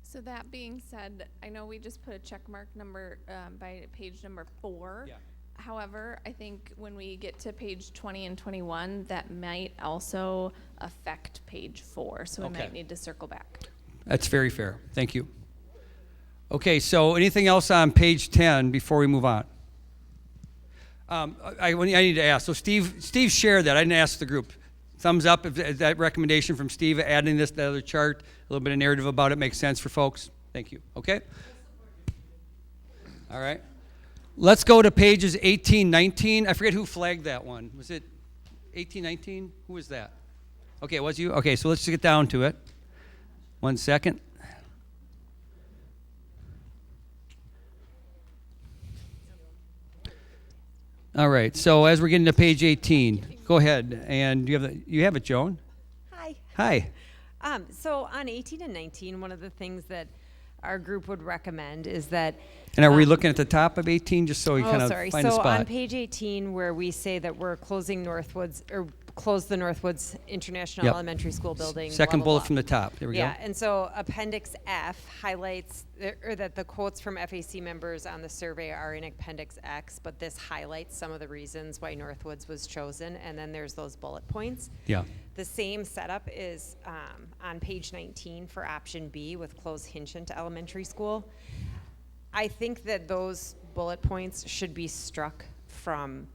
So that being said, I know we just put a check mark number by page number 4. Yeah. However, I think when we get to page 20 and 21, that might also affect page 4. So we Okay. might need to circle back. That's very fair. Thank you. Okay, so anything else on page 10 before we move on? I need to ask. So Steve shared that. I didn't ask the group. Thumbs up if that recommendation from Steve, adding this to the other chart, a little bit of narrative about it makes sense for folks. Thank you. Okay? All right. Let's go to pages 18, 19. I forget who flagged that one. Was it 18, 19? Who was that? Okay, it was you? Okay, so let's just get down to it. 1 second. All right, so as we're getting to page 18, go ahead. And you have it, Joan? Hi. Hi. So on 18 and 19, one of the things that our group would recommend is that. And are we looking at the top of 18 just so we kind of sorry. find a So spot? on page 18, where we say that we're closing Northwoods, or close the Northwoods International Yep. Elementary School building. Second blah, blah, bullet blah. from the top. There we Yeah, go. and so Appendix F highlights, or that the quotes from FAC members on the survey are in Appendix X, but this highlights some of the reasons why Northwoods was chosen, and then there's those bullet points. Yeah. The same setup is on page 19 for option B with close Hinchant Elementary School. I think that those bullet points should be struck from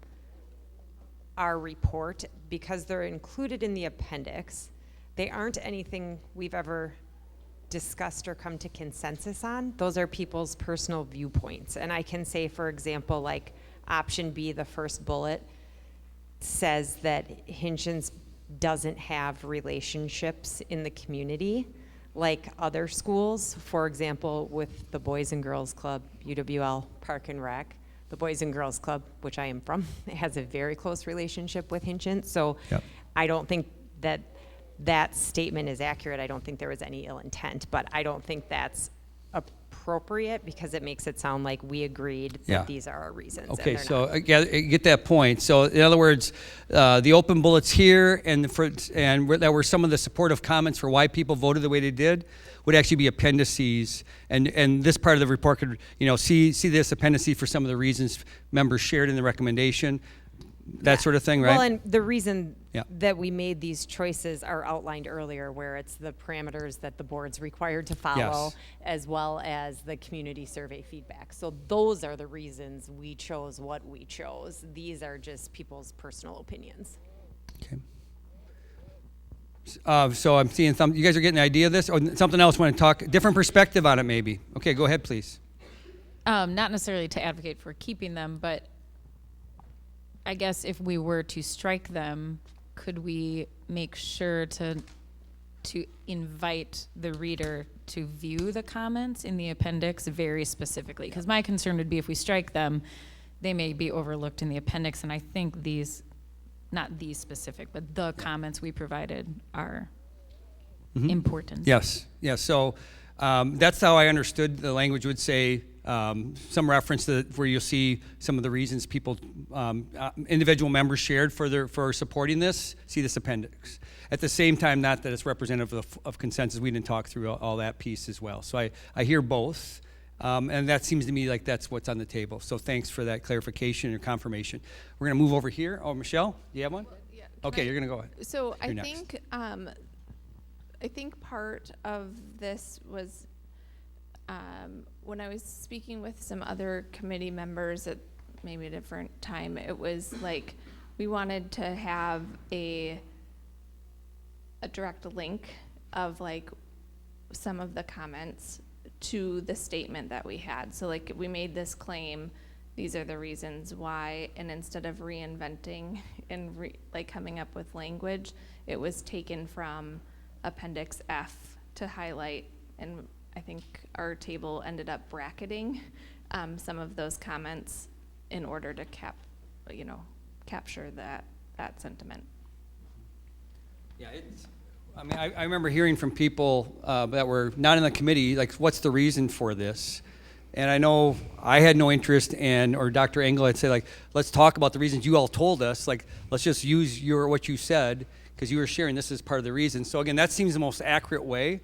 our report because they're included in the appendix. They aren't anything we've ever discussed or come to consensus on. Those are people's personal viewpoints. And I can say, for example, like option B, the first bullet, says that Hinchins doesn't have relationships in the community like other schools. For example, with the Boys and Girls Club, UWL Park and Rec. The Boys and Girls Club, which I am from, has a very close relationship with Hinchant. So Yep. I don't think that that statement is accurate. I don't think there was any ill intent, but I don't think that's appropriate because it makes it sound like we agreed that Yeah. these are our reasons. Okay, and they're so not. I get that point. So in other words, the open bullets here and that were some of the supportive comments for why people voted the way they did would actually be appendices, and this part of the report could see this appendice for some of the reasons members shared in the recommendation, that sort of thing, right? Well, and the reason Yeah. that we made these choices are outlined earlier, where it's the parameters that the board's required to follow, Yes. as well as the community survey feedback. So those are the reasons we chose what we chose. These are just people's personal opinions. Okay. So I'm seeing you guys are getting the idea of this, or something else? Want to talk different perspective on it, maybe? Okay, go ahead, please. Not necessarily to advocate for keeping them, but I guess if we were to strike them, could we make sure to invite the reader to view the comments in the appendix very specifically? Because my concern would be if we strike them, they may be overlooked in the appendix, and I think these, not these specific, but the comments we provided are important. Yes, yes. So that's how I understood the language would say. Some reference to where you'll see some of the reasons people, individual members shared for supporting this. See this appendix. At the same time, not that it's representative of consensus. We didn't talk through all that piece as well. So I hear both, and that seems to me like that's what's on the table. So thanks for that clarification or confirmation. We're gonna move over here. Oh, Michelle, do you have one? Yeah. Okay, you're gonna go ahead. So You're I next. think part of this was when I was speaking with some other committee members at maybe a different time, it was like we wanted to have a direct link of like some of the comments to the statement that we had. So like we made this claim, these are the reasons why, and instead of reinventing and like coming up with language, it was taken from Appendix F to highlight, and I think our table ended up bracketing some of those comments in order to capture that sentiment. Yeah, I mean, I remember hearing from people that were not in the committee, like, what's the reason for this? And I know I had no interest in, or Dr. Engel had said, like, let's talk about the reasons you all told us. Like, let's just use what you said, because you were sharing this as part of the reason. So again, that seems the most accurate way.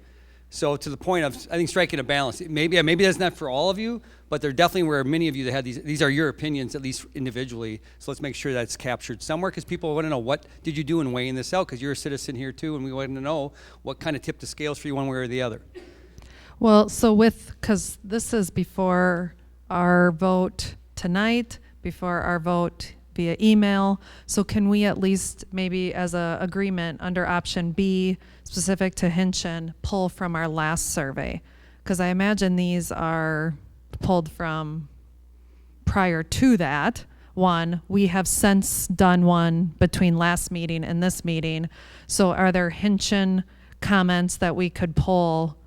So to the point of, I think, striking a balance. Maybe that's not for all of you, but there definitely were many of you that had these are your opinions, at least individually. So let's make sure that's captured somewhere, because people want to know, what did you do in weighing this out? Because you're a citizen here too, and we want to know what kind of tipped the scales for you one way or the other. Well, so because this is before our vote tonight, before our vote via email, so can we at least maybe as a agreement under option B, specific to Hinchin, pull from our last survey? Because I imagine these are pulled from prior to that one. We have since done one between last meeting and this meeting. So are there Hinchin comments that we could pull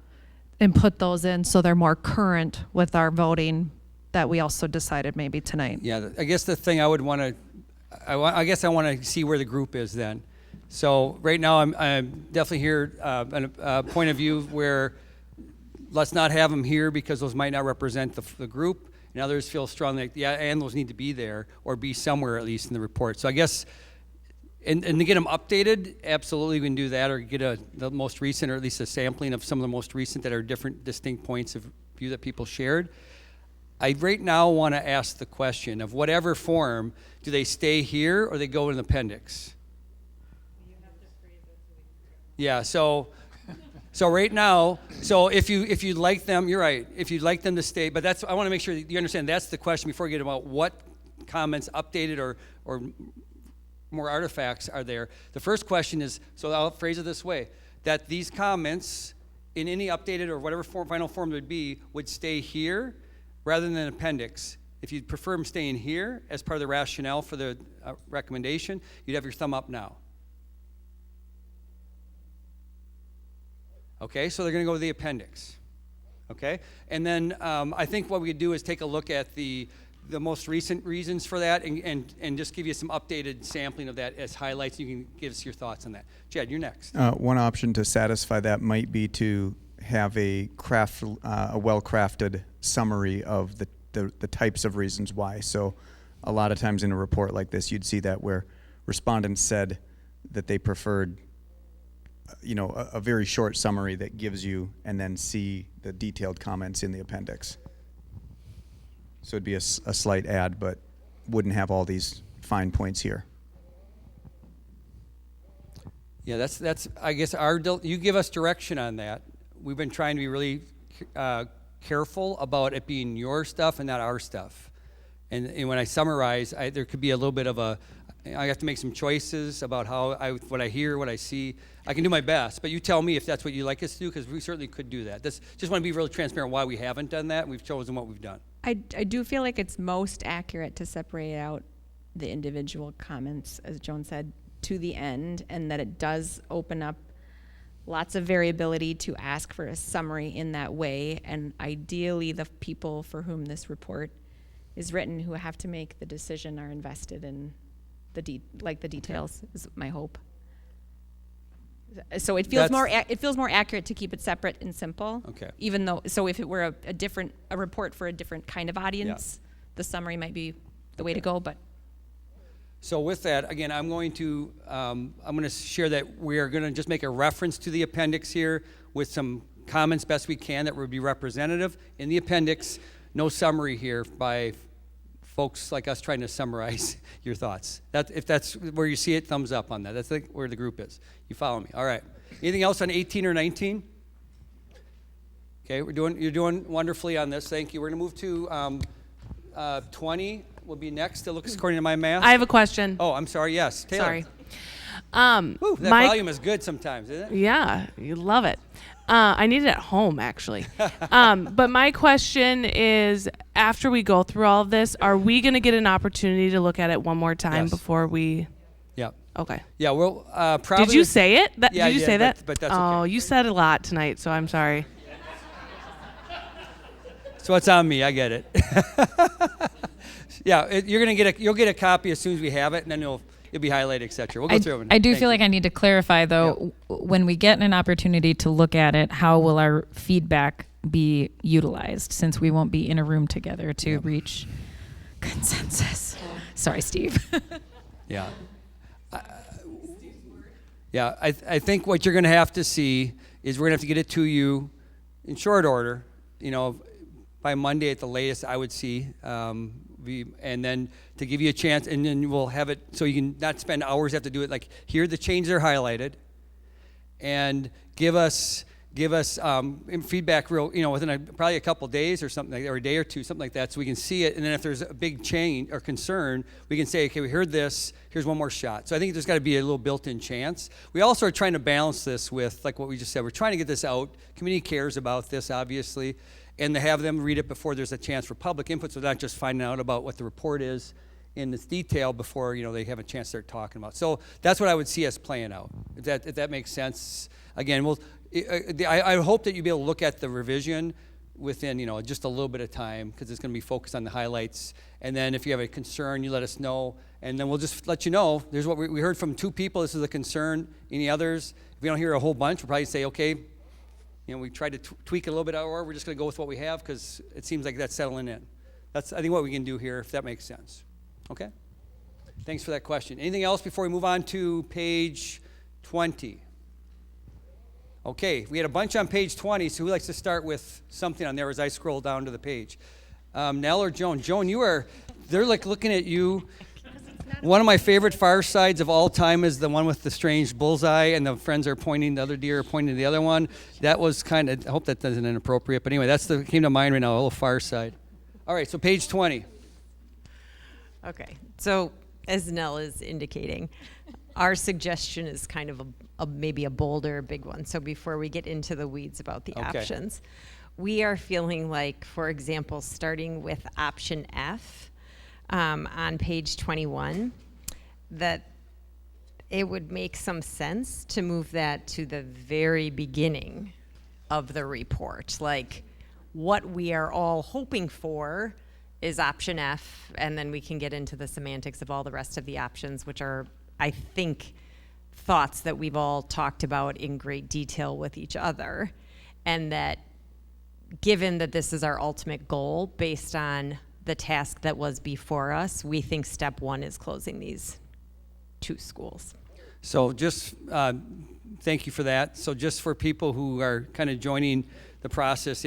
and put those in so they're more current with our voting that we also decided maybe tonight? Yeah, I guess the thing I would want to, I guess I want to see where the group is then. So right now I'm definitely here a point of view where let's not have them here because those might not represent the group. And others feel strongly like, yeah, and those need to be there or be somewhere at least in the report. So I guess, and to get them updated, absolutely we can do that, or get the most recent, or at least a sampling of some of the most recent that are different distinct points of view that people shared. I right now want to ask the question of whatever form, do they stay here or they go in the appendix? Yeah, so right now, so if you'd like them, you're right, if you'd like them to stay, but I want to make sure that you understand that's the question before we get about what comments updated or more artifacts are there. The first question is, so I'll phrase it this way, that these comments in any updated or whatever final form would be would stay here rather than an appendix. If you'd prefer them staying here as part of the rationale for the recommendation, you'd have your thumb up now. Okay, so they're going to go to the appendix. Okay, and then I think what we could do is take a look at the most recent reasons for that and just give you some updated sampling of that as highlights. You can give us your thoughts on that. Jed, you're next. One option to satisfy that might be to have a well-crafted summary of the types of reasons why. So a lot of times in a report like this, you'd see that where respondents said that they preferred a very short summary that gives you, and then see the detailed comments in the appendix. So it'd be a slight add, but wouldn't have all these fine points here. Yeah, that's I guess you give us direction on that. We've been trying to be really careful about it being your stuff and not our stuff. And when I summarize, there could be a little bit of I have to make some choices about what I hear, what I see. I can do my best, but you tell me if that's what you'd like us to do, because we certainly could do that. Just want to be really transparent why we haven't done that. We've chosen what we've done. I do feel like it's most accurate to separate out the individual comments, as Joan said, to the end, and that it does open up lots of variability to ask for a summary in that way. And ideally, the people for whom this report is written, who have to make the decision, are invested in the details. Is my hope. So it feels more accurate to keep it separate and simple. Okay. Even though, so if it were a report for a different kind of audience, the summary might be the way to go. But so with that, again, I'm going to share that we are going to just make a reference to the appendix here with some comments best we can that would be representative in the appendix. No summary here by folks like us trying to summarize your thoughts. If that's where you see it, thumbs up on that. That's where the group is. You follow me? All right. Anything else on 18 or 19? Okay, you're doing wonderfully on this. Thank you. We're going to move to 20. Will be next. It looks according to my math. I have a question. Oh, I'm sorry. Yes, Taylor. Sorry. Woo, that volume is good sometimes, isn't it? Yeah, you love it. I need it at home, actually. But my question is, after we go through all of this, are we going to get an opportunity to look at it one more time before we? Yeah. Okay. Yeah, we'll probably. Did you say it? Yeah, did you say that? But that's oh, okay. You said a lot tonight, so I'm sorry. So it's on me. I get it. you'll get a copy as soon as we have it, and then it'll be highlighted, et cetera. We'll go through it. I do feel like I need to clarify, though, when we get an opportunity to look at it, how will our feedback be utilized, since we won't be in a room together to reach consensus? Sorry, Steve. Yeah. I think what you're going to have to see is we're going to have to get it to you in short order, by Monday at the latest, I would see. And then to give you a chance, and then we'll have it so you can not spend hours, have to do it. Like, here the changes are highlighted, and give us feedback within probably a couple days or something, or a day or two, something like that, so we can see it. And then if there's a big change or concern, we can say, okay, we heard this, here's one more shot. So I think there's got to be a little built-in chance. We also are trying to balance this with, like what we just said, we're trying to get this out. Community cares about this, obviously, and to have them read it before there's a chance for public input, so they're not just finding out about what the report is in its detail before they have a chance to start talking about. So that's what I would see us playing out, if that makes sense. Again, I hope that you'll be able to look at the revision within just a little bit of time, because it's going to be focused on the highlights. And then if you have a concern, you let us know, and then we'll just let you know. There's what we heard from 2 people. This is a concern. Any others? If we don't hear a whole bunch, we'll probably say, okay, we tried to tweak it a little bit, or we're just going to go with what we have, because it seems like that's settling in. That's, I think, what we can do here, if that makes sense. Okay? Thanks for that question. Anything else before we move on to page 20? Okay, we had a bunch on page 20, so who likes to start with something on there as I scroll down to the page? Nell or Joan? Joan, they're like looking at you. One of my favorite firesides of all time is the one with the strange bullseye, and the friends are pointing, the other deer are pointing to the other one. That was kind of, I hope that isn't inappropriate, but anyway, came to mind right now, a little fireside. All right, so page 20. Okay, so as Nell is indicating, our suggestion is kind of maybe a bolder, big one. So before we get into the weeds about the options, we are feeling like, for example, starting with option F, on page 21, that it would make some sense to move that to the very beginning of the report. Like, what we are all hoping for is option F, and then we can get into the semantics of all the rest of the options, which are, I think, thoughts that we've all talked about in great detail with each other. And that given that this is our ultimate goal based on the task that was before us, we think step 1 is closing these 2 schools. So just thank you for that. So just for people who are kind of joining the process,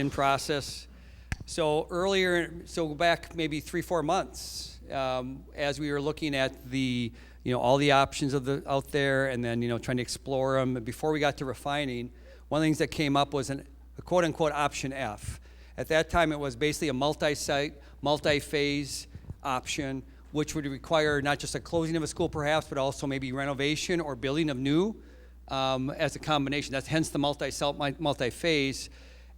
so go back maybe 3-4 months, as we were looking at the all the options out there, and then trying to explore them. Before we got to refining, one of the things that came up was a quote unquote option F. At that time, it was basically a multi-site, multi-phase option, which would require not just a closing of a school perhaps, but also maybe renovation or building of new as a combination. That's hence the multi-site, multi-phase.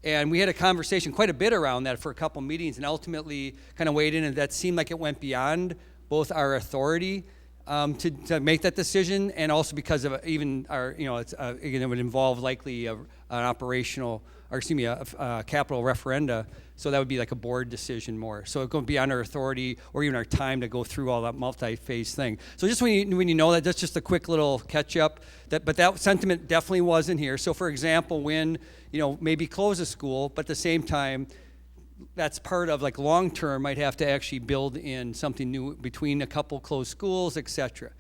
And we had a conversation quite a bit around that for a couple meetings, and ultimately kind of weighed in, and that seemed like it went beyond both our authority to make that decision, and also because of even our, again, it would involve likely an operational, or excuse me, a capital referenda. So that would be like a board decision more. So it goes beyond our authority or even our time to go through all that multi-phase thing. So just when you know that, that's just a quick little catch up. But that sentiment definitely wasn't here. So for example, when maybe close a school, but at the same time, that's part of like long term might have to actually build in something new between a couple closed schools, etc.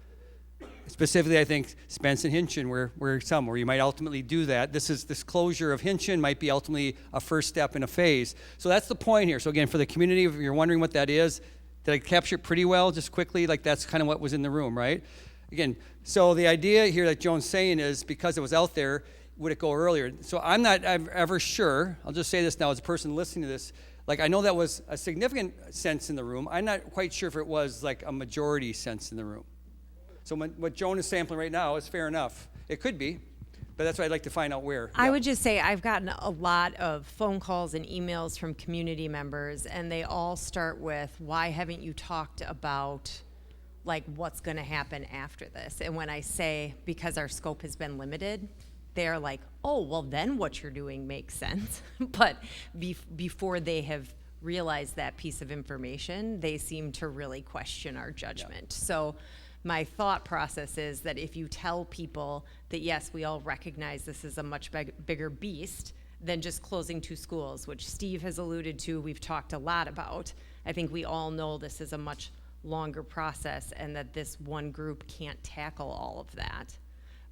Specifically, I think Spence and Hinchin where you might ultimately do that. This closure of Hinchin might be ultimately a first step in a phase. So that's the point here. So again, for the community, if you're wondering what that is, did I capture it pretty well just quickly? Like that's kind of what was in the room, right? Again, so the idea here that Joan's saying is because it was out there, would it go earlier? So I'm not ever sure. I'll just say this now as a person listening to this. Like I know that was a significant sense in the room. I'm not quite sure if it was like a majority sense in the room. So what Joan is sampling right now is fair enough. It could be, but that's why I'd like to find out where. I would just say I've gotten a lot of phone calls and emails from community members, and they all start with, why haven't you talked about like what's going to happen after this? And when I say because our scope has been limited, they're like, oh, well then what you're doing makes sense. But before they have realize that piece of information, they seem to really question our judgment. So my thought process is that if you tell people that, yes, we all recognize this is a much bigger beast than just closing 2 schools, which Steve has alluded to, we've talked a lot about. I think we all know this is a much longer process and that this one group can't tackle all of that.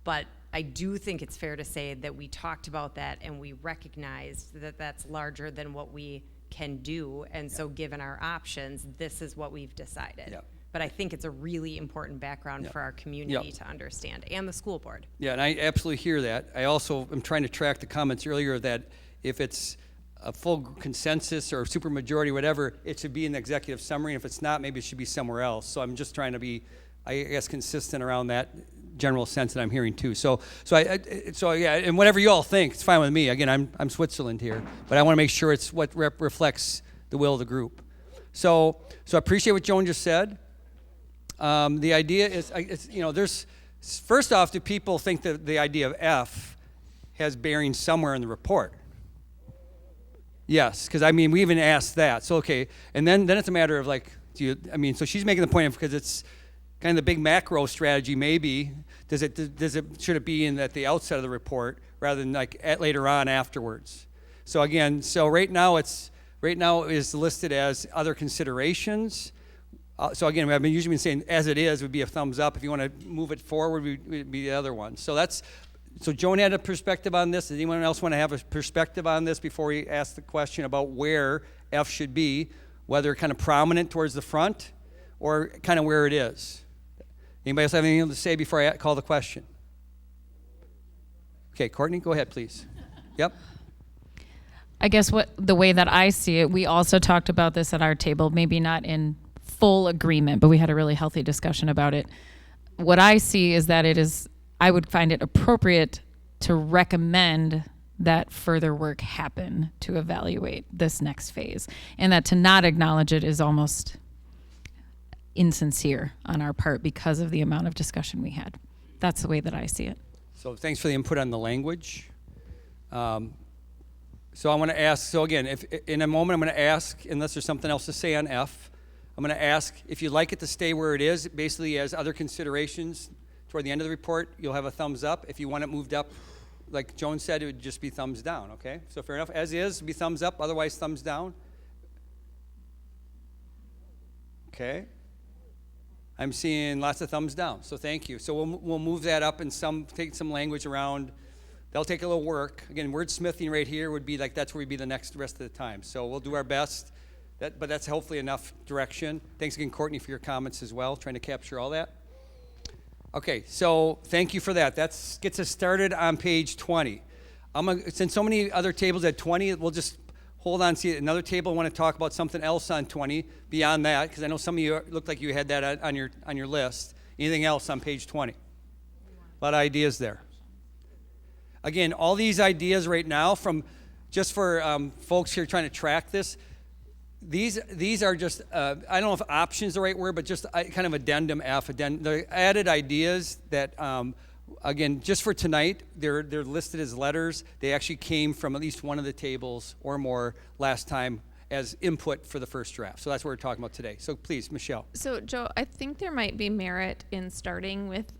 But I do think it's fair to say that we talked about that and we recognized that that's larger than what we can do. And so given our options, this is what we've decided. But I think it's a really important background for our community to understand, and the school board. Yeah, and I absolutely hear that. I also am trying to track the comments earlier that if it's a full consensus or super majority, whatever, it should be in the executive summary. If it's not, maybe it should be somewhere else. So I'm just trying to be, I guess, consistent around that general sense that I'm hearing too. So yeah, and whatever you all think, it's fine with me. Again, I'm Switzerland here, but I want to make sure it's what reflects the will of the group. So I appreciate what Joan just said. The idea is, there's, first off, do people think that the idea of F has bearing somewhere in the report? Yes, because we even asked that. So okay, and then it's a matter of like, so she's making the point of, because it's kind of the big macro strategy. Maybe should it be at the outset of the report rather than like later on afterwards? So again, right now is listed as other considerations. So again, I've usually been saying as it is would be a thumbs up. If you want to move it forward, would be the other one. So Joan had a perspective on this. Does anyone else want to have a perspective on this before we ask the question about where F should be, whether kind of prominent towards the front or kind of where it is? Anybody else have anything to say before I call the question? Okay, Courtney, go ahead, please. Yep. I guess the way that I see it, we also talked about this at our table, maybe not in full agreement, but we had a really healthy discussion about it. What I see is that I would find it appropriate to recommend that further work happen to evaluate this next phase, and that to not acknowledge it is almost insincere on our part because of the amount of discussion we had. That's the way that I see it. So thanks for the input on the language. So I want to ask, so again, if in a moment I'm going to ask, unless there's something else to say on F, I'm going to ask if you'd like it to stay where it is, basically as other considerations toward the end of the report, you'll have a thumbs up. If you want it moved up, like Joan said, it would just be thumbs down, okay? So fair enough, as is, be thumbs up, otherwise thumbs down. Okay. I'm seeing lots of thumbs down, so thank you. So we'll move that up and take some language around. That'll take a little work. Again, wordsmithing right here would be like that's where we'd be the rest of the time. So we'll do our best, but that's hopefully enough direction. Thanks again, Courtney, for your comments as well, trying to capture all that. Okay, so thank you for that. That gets us started on page 20. Since so many other tables at 20, we'll just hold on, see another table. I want to talk about something else on 20 beyond that, because I know some of you looked like you had that on your list. Anything else on page 20? A lot of ideas there. Again, all these ideas right now, just for folks here trying to track this, these are just, I don't know if option is the right word, but just kind of addendum F, the added ideas that, again, just for tonight, they're listed as letters. They actually came from at least one of the tables or more last time as input for the first draft. So that's what we're talking about today. So please, Michelle. So Joe, I think there might be merit in starting with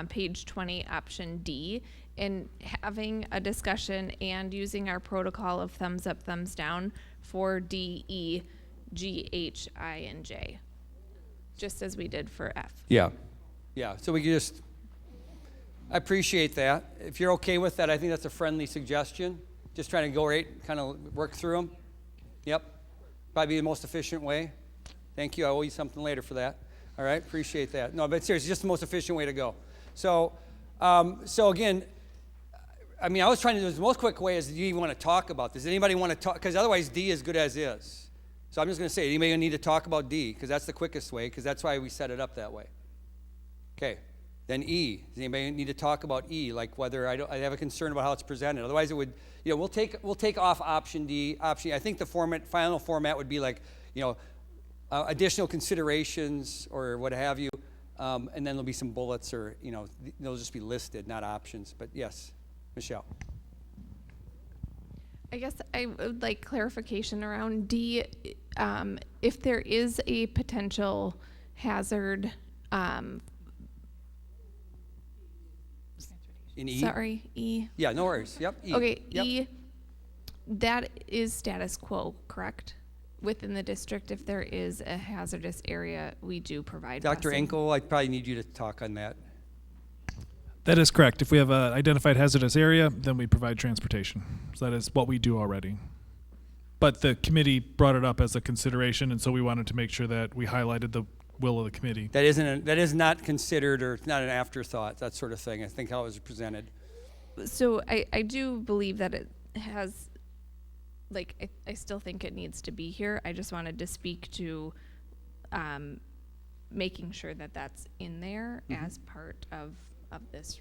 page 20, option D, and having a discussion and using our protocol of thumbs up, thumbs down for D, E, G, H, I, and J, just as we did for F. Yeah. So we can I appreciate that. If you're okay with that, I think that's a friendly suggestion. Just trying to go right, kind of work through them. Yep. Probably the most efficient way. Thank you. I owe you something later for that. All right. Appreciate that. No, but seriously, just the most efficient way to go. So again, I was trying to do the most quick way is, do you even want to talk about this? Does anybody want to talk? Because otherwise D is good as is. So I'm just going to say, anybody need to talk about D? Because that's the quickest way, because that's why we set it up that way. Okay. Then E. Does anybody need to talk about E? Like whether I have a concern about how it's presented. Otherwise, it would, we'll take off option D. Option E. I think the final format would be like, additional considerations or what have you, and then there'll be some bullets or they'll just be listed, not options. But yes, Michelle. I guess I would like clarification around D. If there is a potential hazard, In E? sorry, E. Yeah, no worries. Yep. E. Okay, Yep. E, that is status quo, correct? Within the district, if there is a hazardous area, we do provide Dr. busing. Enkel, I probably need you to talk on that. That is correct. If we have an identified hazardous area, then we provide transportation. So that is what we do already. But the committee brought it up as a consideration, and so we wanted to make sure that we highlighted the will of the committee. That is not considered, or it's not an afterthought, that sort of thing. I think how it was presented. So I do believe that it has, like, I still think it needs to be here. I just wanted to speak to making sure that that's in there as part of this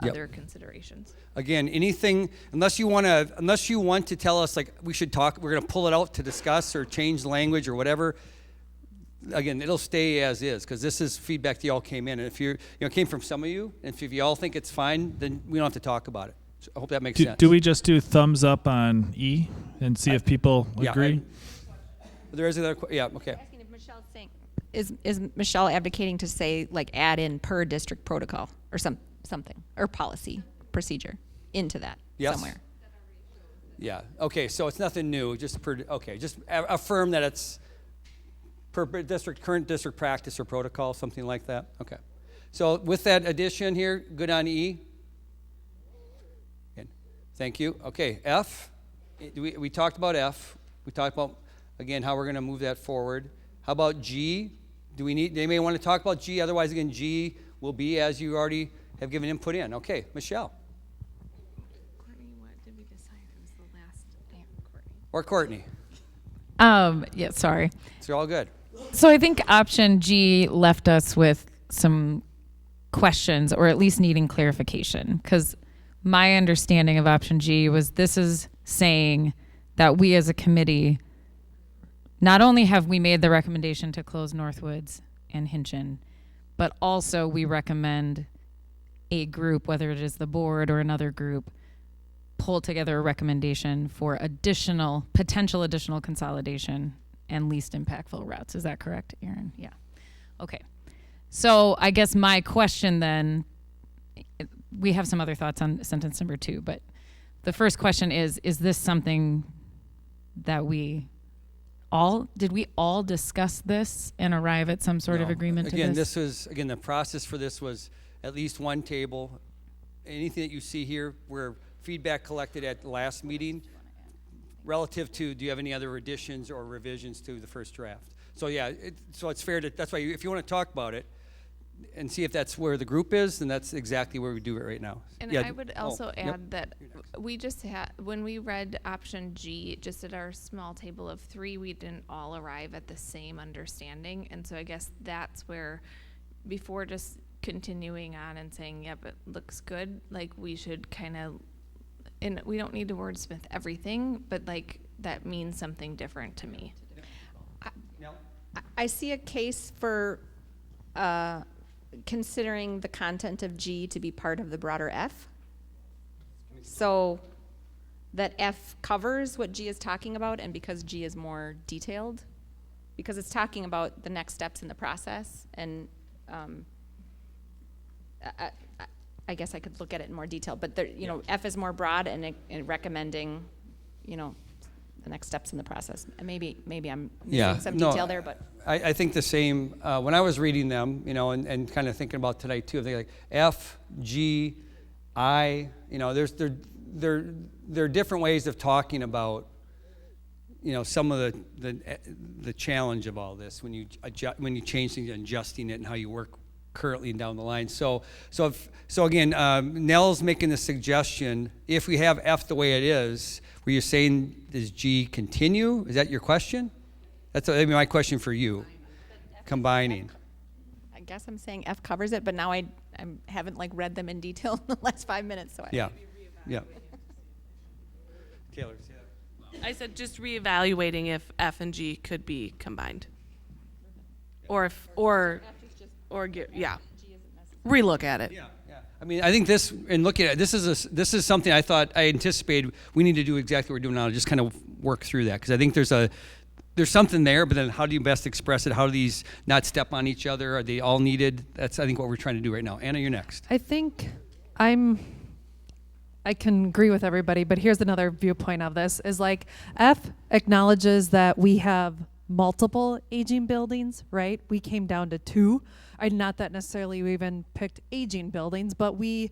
Yep. other considerations. Again, anything, unless you want to tell us, like, we should talk, we're going to pull it out to discuss or change language or whatever, again, it'll stay as is, because this is feedback that y'all came in. And if came from some of you, and if y'all think it's fine, then we don't have to talk about it. So I hope that makes sense. Do we just do thumbs up on E and see if people Yeah, agree? There is another, yeah, okay. Asking if Michelle's saying, is Michelle advocating to say, like, add in per district protocol or something, or policy procedure into that Yes. somewhere? Yeah, okay, so it's nothing new, just affirm that it's per current district practice or protocol, something like that. Okay. So with that addition here, good on E? Good. Thank you. Okay, F. We talked about F. We talked about, again, how we're going to move that forward. How about G? Do they may want to talk about G? Otherwise, again, G will be as you already have given input in. Okay, Michelle. Courtney, what did we decide? It was the last Courtney. Or Courtney. Yeah, sorry. It's all good. So I think option G left us with some questions, or at least needing clarification, because my understanding of option G was this is saying that we as a committee, not only have we made the recommendation to close Northwoods and Hinchin, but also we recommend a group, whether it is the board or another group, pull together a recommendation for potential additional consolidation and least impactful routes. Is that correct, Erin? Yeah. Okay. So I guess my question then, we have some other thoughts on sentence number 2, but the first question is this something that did we all discuss this and arrive at some sort of agreement to this? The process for this was at least one table. Anything that you see here where feedback collected at the last meeting relative to, do you have any other additions or revisions to the first draft? So yeah, so it's fair to, that's why if you want to talk about it and see if that's where the group is, then that's exactly where we do it right now. And yeah. I would also add that we just had, when we read option G, just at our small table of 3, we didn't all arrive at the same understanding. And so I guess that's where, before just continuing on and saying, yep, it looks good, like we should kind of, and we don't need to wordsmith everything, but like that means something different to me. I see a case for considering the content of G to be part of the broader F. So that F covers what G is talking about, and because G is more detailed, because it's talking about the next steps in the process, and I guess I could look at it in more detail, but there, F is more broad and recommending, the next steps in the process. And maybe I'm missing some detail there, but I think the same. When I was reading them, and kind of thinking about tonight too, they like F, G, I. There are different ways of talking about, some of the challenge of all this when you change things and adjusting it and how you work currently and down the line. So again, Nell's making the suggestion, if we have F the way it is, were you saying, does G continue? Is that your question? That's my question for you, combining. I guess I'm saying F covers it, but now I haven't read them in detail in the last 5 minutes. So Yeah. Taylor, I said just reevaluating if F and G could be combined, or relook at it. Yeah. I mean, I think this, and looking at it, this is something I thought I anticipated we need to do exactly what we're doing now, just kind of work through that, because I think there's something there, but then how do you best express it? How do these not step on each other? Are they all needed? That's, I think, what we're trying to do right now. Anna, you're next. I think I can agree with everybody, but here's another viewpoint of this is like F acknowledges that we have multiple aging buildings, right? We came down to 2. Not that necessarily we even picked aging buildings, but we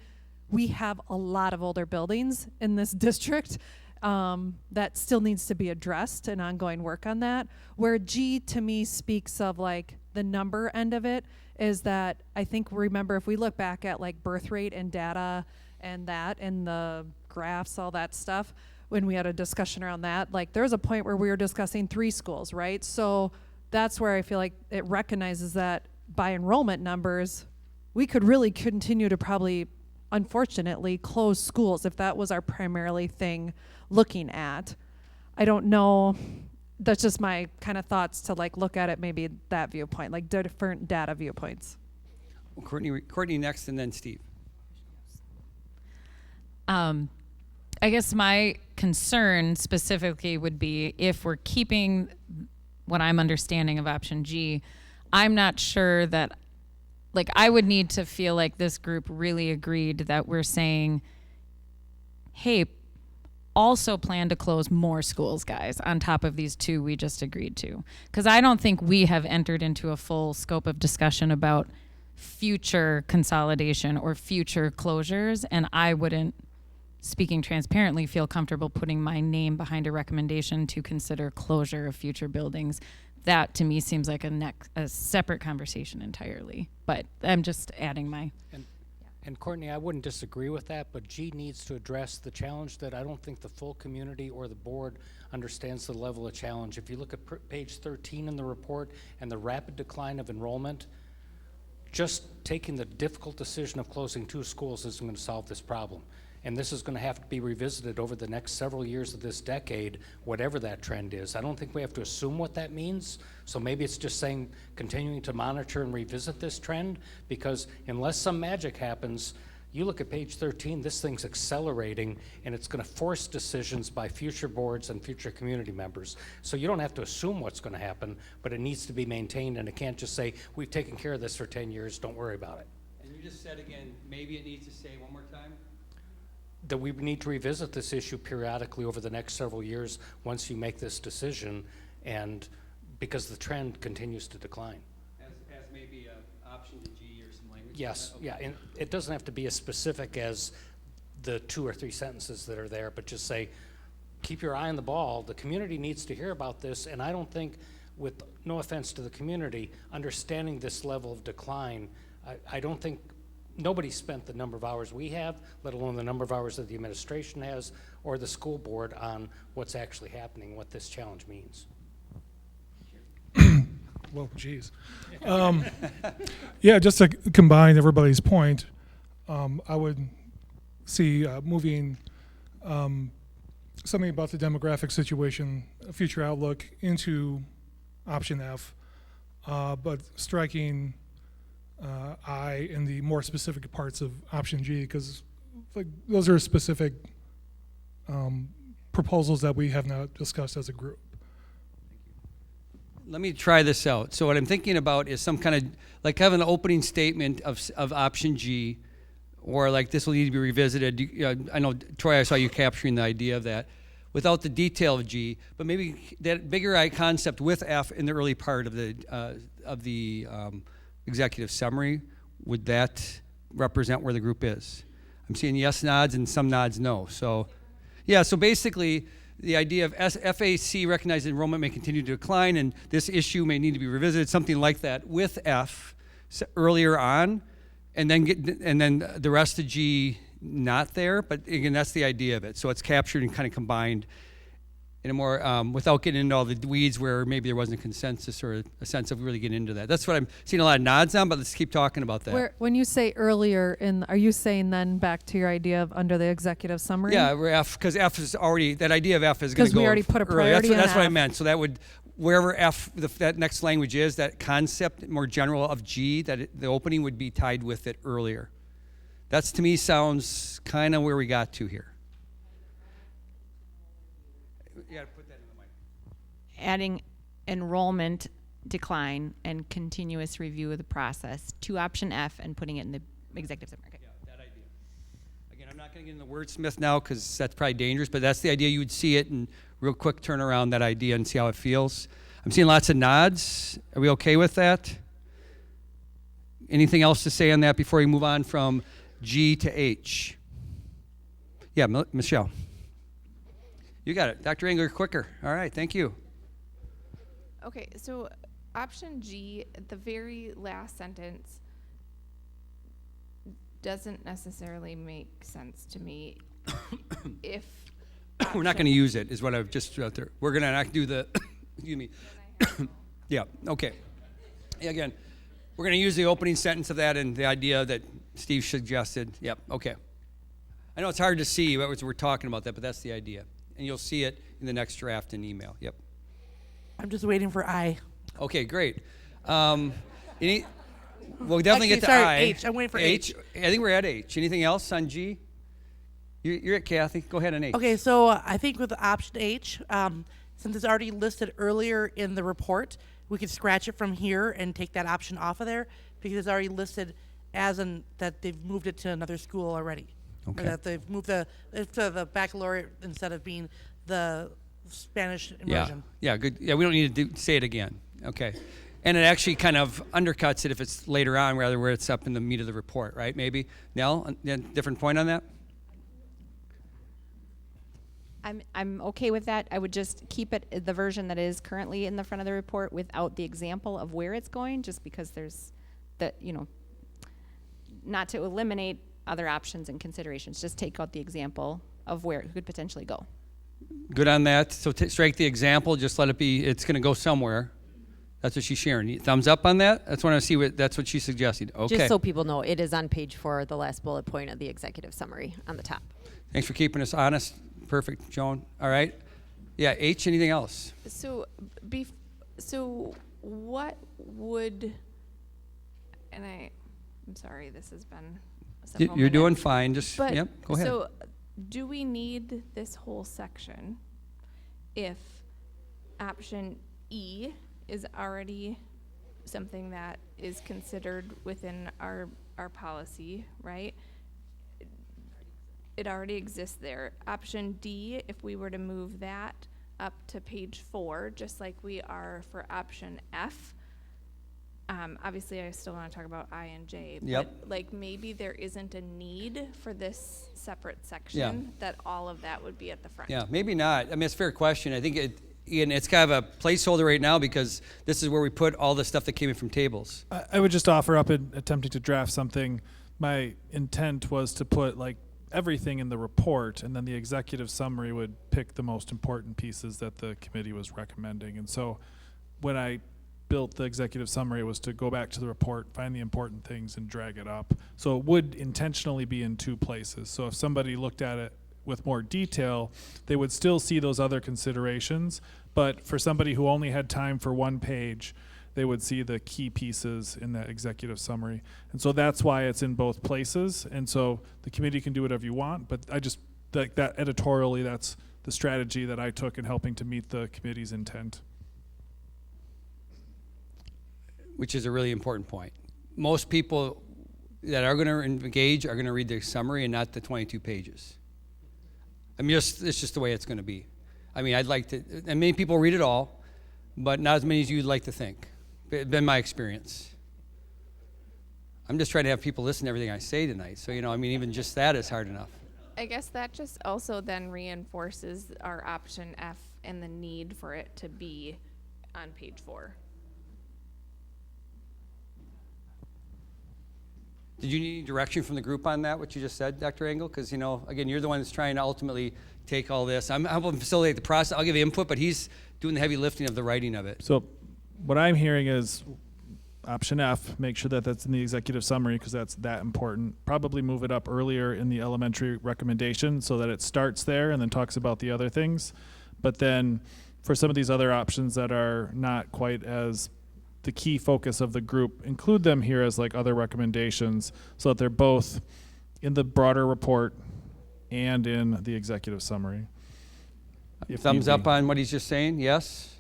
have a lot of older buildings in this district that still needs to be addressed and ongoing work on that. Where G to me speaks of like the number end of it is that I think, remember, if we look back at like birth rate and data and that and the graphs, all that stuff, when we had a discussion around that, like there was a point where we were discussing 3 schools, right? So that's where I feel like it recognizes that by enrollment numbers, we could really continue to probably, unfortunately, close schools if that was our primarily thing looking at. I don't know. That's just my kind of thoughts to like look at it, maybe that viewpoint, like different data viewpoints. Well, Courtney next, and then Steve. I guess my concern specifically would be if we're keeping what I'm understanding of option G, I'm not sure that, like, I would need to feel like this group really agreed that we're saying, hey, also plan to close more schools, guys, on top of these 2 we just agreed to. Because I don't think we have entered into a full scope of discussion about future consolidation or future closures, and I wouldn't, speaking transparently, feel comfortable putting my name behind a recommendation to consider closure of future buildings. That to me seems like a separate conversation entirely. But I'm just adding my. And Courtney, I wouldn't disagree with that, but G needs to address the challenge that I don't think the full community or the board understands the level of challenge. If you look at page 13 in the report and the rapid decline of enrollment, just taking the difficult decision of closing 2 schools isn't going to solve this problem. And this is going to have to be revisited over the next several years of this decade, whatever that trend is. I don't think we have to assume what that means. So maybe it's just saying continuing to monitor and revisit this trend, because unless some magic happens, you look at page 13, this thing's accelerating, and it's going to force decisions by future boards and future community members. So you don't have to assume what's going to happen, but it needs to be maintained, and it can't just say, we've taken care of this for 10 years, don't worry about it. And you just said again, maybe it needs to say one more time? That we need to revisit this issue periodically over the next several years once you make this decision, and because the trend continues to decline. As maybe an option to G or some language? Yes, yeah, and it doesn't have to be as specific as the 2 or 3 sentences that are there, but just say, keep your eye on the ball. The community needs to hear about this, and I don't think, with no offense to the community, understanding this level of decline, I don't think nobody spent the number of hours we have, let alone the number of hours that the administration has or the school board on what's actually happening, what this challenge means. Well, geez. Yeah, just to combine everybody's point, I would see moving something about the demographic situation, future outlook, into option F, but striking I in the more specific parts of option G, because like those are specific proposals that we have not discussed as a group. Let me try this out. So what I'm thinking about is some kind of, like having an opening statement of option G, or like this will need to be revisited. I know, Troy, I saw you capturing the idea of that without the detail of G, but maybe that bigger I concept with F in the early part of the executive summary. Would that represent where the group is? I'm seeing yes nods and some nods no. So yeah, so basically the idea of FAC recognized enrollment may continue to decline and this issue may need to be revisited, something like that with F earlier on, and then the rest of G not there, but again, that's the idea of it. So it's captured and kind of combined in a more, without getting into all the weeds where maybe there wasn't a consensus or a sense of really getting into that. That's what I'm seeing a lot of nods on, but let's keep talking about that. When you say earlier, are you saying then back to your idea of under the executive summary? Yeah, where F, because F is already, that idea of F is going to go. Because we already put a priority early. That's what I F. meant. So that would, wherever F, that next language is, that concept more general of G, that the opening would be tied with it earlier. That's, to me, sounds kind of where we got to here. You gotta put that in the mic. Adding enrollment decline and continuous review of the process to option F and putting it in the executive summary. Okay. Yeah, that idea. Again, I'm not going to get into the wordsmith now because that's probably dangerous, but that's the idea. You would see it and real quick turn around that idea and see how it feels. I'm seeing lots of nods. Are we okay with that? Anything else to say on that before we move on from G to H? Yeah, Michelle. You got it. Dr. Engler, quicker. All right, thank you. Okay, so option G, the very last sentence doesn't necessarily make sense to me. If We're not going to use it, is what I've just threw out there. We're going to not do the, excuse me. Yeah, okay. Again, we're going to use the opening sentence of that and the idea that Steve suggested. Yep, okay. I know it's hard to see what we're talking about that, but that's the idea. And you'll see it in the next draft and email. Yep. I'm just waiting for I. Okay, great. We'll definitely Actually, get to sorry, I. H. I'm waiting for H. I think we're at H. Anything else on G? You're at Kathy. Go ahead on H. Okay, so I think with option H, since it's already listed earlier in the report, we could scratch it from here and take that option off of there because it's already listed as that they've moved it to another school already. Okay. Or that they've moved to the baccalaureate instead of being the Spanish immersion. Yeah, good. Yeah, we don't need to say it again. Okay. And it actually kind of undercuts it if it's later on rather where it's up in the meat of the report, right? Maybe. Nell, different point on that? I'm okay with that. I would just keep it the version that is currently in the front of the report without the example of where it's going, just because there's not to eliminate other options and considerations, just take out the example of where it could potentially go. Good on that. So strike the example, just let it be, it's going to go somewhere. That's what she's sharing. Thumbs up on that? That's what I see. That's what she suggested. Okay. Just so people know, it is on page 4, the last bullet point of the executive summary on the top. Thanks for keeping us honest. Perfect, Joan. All right. Yeah, H, anything else? So, what would, and I'm sorry, this has been several You're doing minutes. fine. Just, But, yep, go ahead. So, do we need this whole section if option E is already something that is considered within our policy, right? It already exists there. Option D, if we were to move that up to page 4, just like we are for option F, obviously I still want to talk about I and J, Yep. but like maybe there isn't a need for this separate section, that all of that would be at the front. Yeah, maybe not. I mean, it's a fair question. I think it's kind of a placeholder right now because this is where we put all the stuff that came in from tables. I would just offer up in attempting to draft something. My intent was to put like everything in the report, and then the executive summary would pick the most important pieces that the committee was recommending. And so when I built the executive summary, it was to go back to the report, find the important things, and drag it up. So it would intentionally be in 2 places. So if somebody looked at it with more detail, they would still see those other considerations. But for somebody who only had time for 1 page, they would see the key pieces in that executive summary. And so that's why it's in both places. And so the committee can do whatever you want, but I just, that editorially, that's the strategy that I took in helping to meet the committee's intent. Which is a really important point. Most people that are going to engage are going to read the summary and not the 22 pages. I mean, it's just the way it's going to be. I mean, I'd like to, and many people read it all, but not as many as you'd like to think. It's been my experience. I'm just trying to have people listen to everything I say tonight. So, I mean, even just that is hard enough. I guess that just also then reinforces our option F and the need for it to be on page 4. Did you need any direction from the group on that, what you just said, Dr. Engel? Because, again, you're the one that's trying to ultimately take all this. I'm helping facilitate the process. I'll give you input, but he's doing the heavy lifting of the writing of it. So what I'm hearing is option F, make sure that that's in the executive summary because that's that important. Probably move it up earlier in the elementary recommendation so that it starts there and then talks about the other things. But then for some of these other options that are not quite as the key focus of the group, include them here as like other recommendations so that they're both in the broader report and in the executive summary. If Thumbs need up be. on what he's just saying, yes?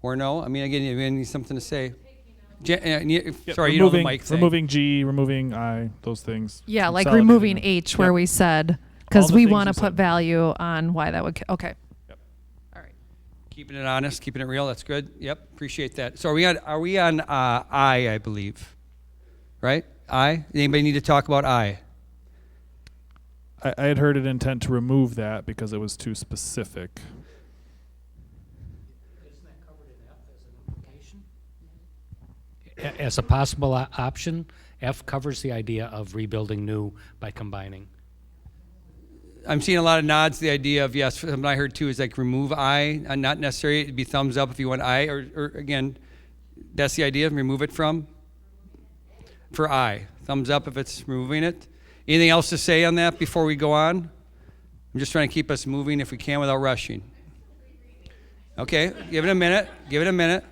Or no? I mean, again, you need something to say. Yep, Sorry, you know the removing- mic thing. Removing G, removing I, those things. Yeah, like Consolidating removing them. H where Yep. we said, because All the we things want you to put said. value on why that would, okay. Keeping it honest, keeping it real, that's good. Yep, appreciate that. So are we on I believe? Right? I? Anybody need to talk about I? I had heard an intent to remove that because it was too specific. As a possible option, F covers the idea of rebuilding new by combining. I'm seeing a lot of nods to the idea of yes. Something I heard too is like remove I, not necessary. It'd be thumbs up if you want I, or again, that's the idea. Remove it from. For I, thumbs up if it's removing it. Anything else to say on that before we go on? I'm just trying to keep us moving if we can without rushing. Okay, give it a minute. Give it a minute.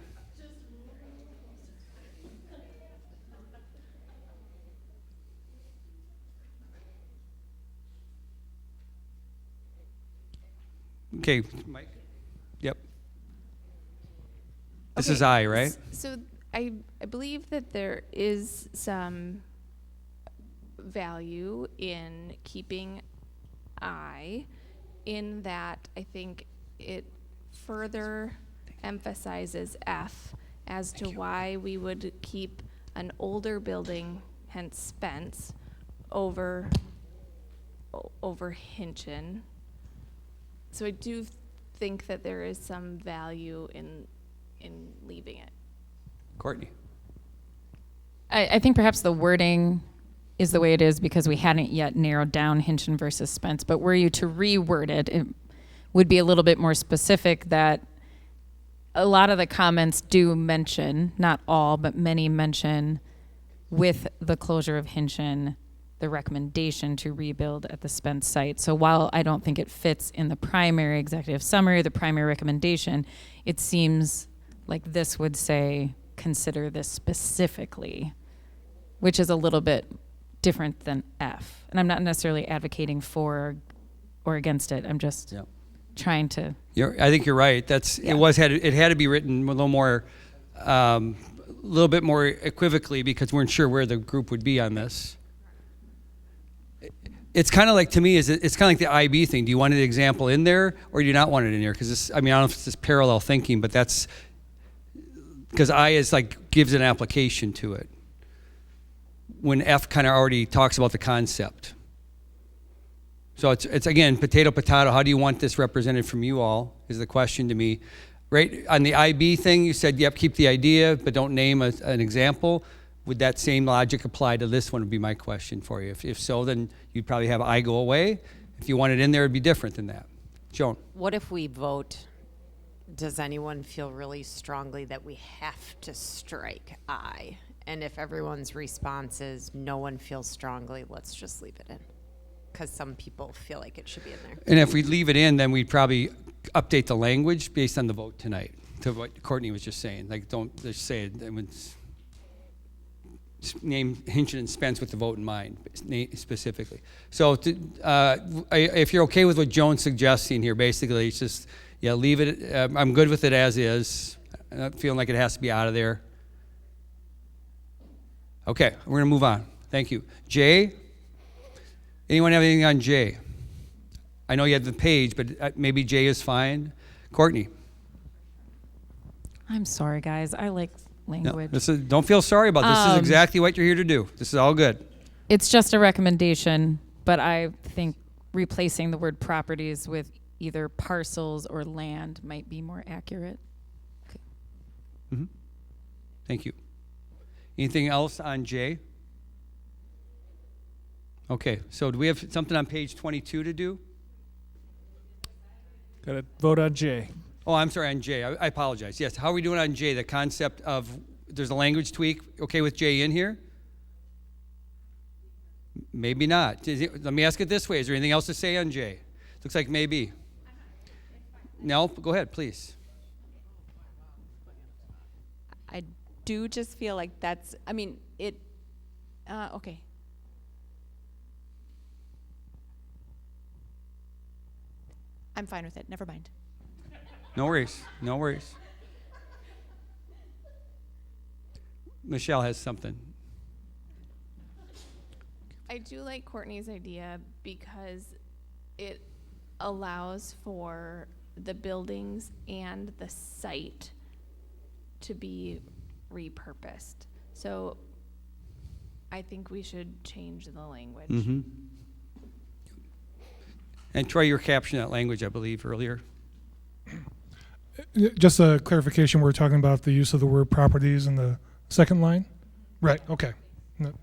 Okay, Mike. Yep. This is I, right? So I believe that there is some value in keeping I, in that I think it further emphasizes F as to why we would keep an older building, hence Spence, over Hinchin. So I do think that there is some value in leaving it. Courtney. I think perhaps the wording is the way it is because we hadn't yet narrowed down Hinchin versus Spence. But were you to reword it, it would be a little bit more specific that a lot of the comments do mention, not all, but many mention with the closure of Hinchin, the recommendation to rebuild at the Spence site. So while I don't think it fits in the primary executive summary, the primary recommendation, it seems like this would say, consider this specifically, which is a little bit different than F. And I'm not necessarily advocating for or against it. I'm just trying to. I think you're right. It had to be written a little more, little bit more equivocally because we weren't sure where the group would be on this. It's kind of like, to me, it's kind of like the IB thing. Do you want an example in there or do you not want it in there? Because I don't know if it's this parallel thinking, but that's because I is like gives an application to it. When F kind of already talks about the concept. So it's again, potato. How do you want this represented from you all is the question to me. Right, on the IB thing, you said, yep, keep the idea, but don't name an example. Would that same logic apply to this one would be my question for you. If so, then you'd probably have I go away. If you want it in there, it'd be different than that. Joan. What if we vote? Does anyone feel really strongly that we have to strike I? And if everyone's response is no one feels strongly, let's just leave it in. Because some people feel like it should be in there. And if we leave it in, then we'd probably update the language based on the vote tonight, to what Courtney was just saying. Like, don't just say it. Name Hinchin and Spence with the vote in mind, specifically. So if you're okay with what Joan's suggesting here, basically, it's just, leave it. I'm good with it as is. I'm not feeling like it has to be out of there. Okay, we're going to move on. Thank you. Jay? Anyone have anything on Jay? I know you have the page, but maybe Jay is fine. Courtney? I'm sorry, guys. I like language. No, don't feel sorry about this. This is exactly what you're here to do. This is all good. It's just a recommendation, but I think replacing the word properties with either parcels or land might be more accurate. Okay. Mm-hmm. Thank you. Anything else on J? Okay, so do we have something on page 22 to do? Got to vote on J. Oh, I'm sorry, on J. I apologize. Yes, how are we doing on J? The concept of, there's a language tweak. Okay with J in here? Maybe not. Let me ask it this way. Is there anything else to say on J? Looks like maybe. No? Go ahead, please. I do just feel like that's, okay. I'm fine with it. Never mind. No worries. No worries. Michelle has something. I do like Courtney's idea because it allows for the buildings and the site to be repurposed. So I think we should change the language. Mm-hmm. And Troy, you were captioning that language, I believe, earlier. Just a clarification, we're talking about the use of the word properties in the second line? Right, okay. No.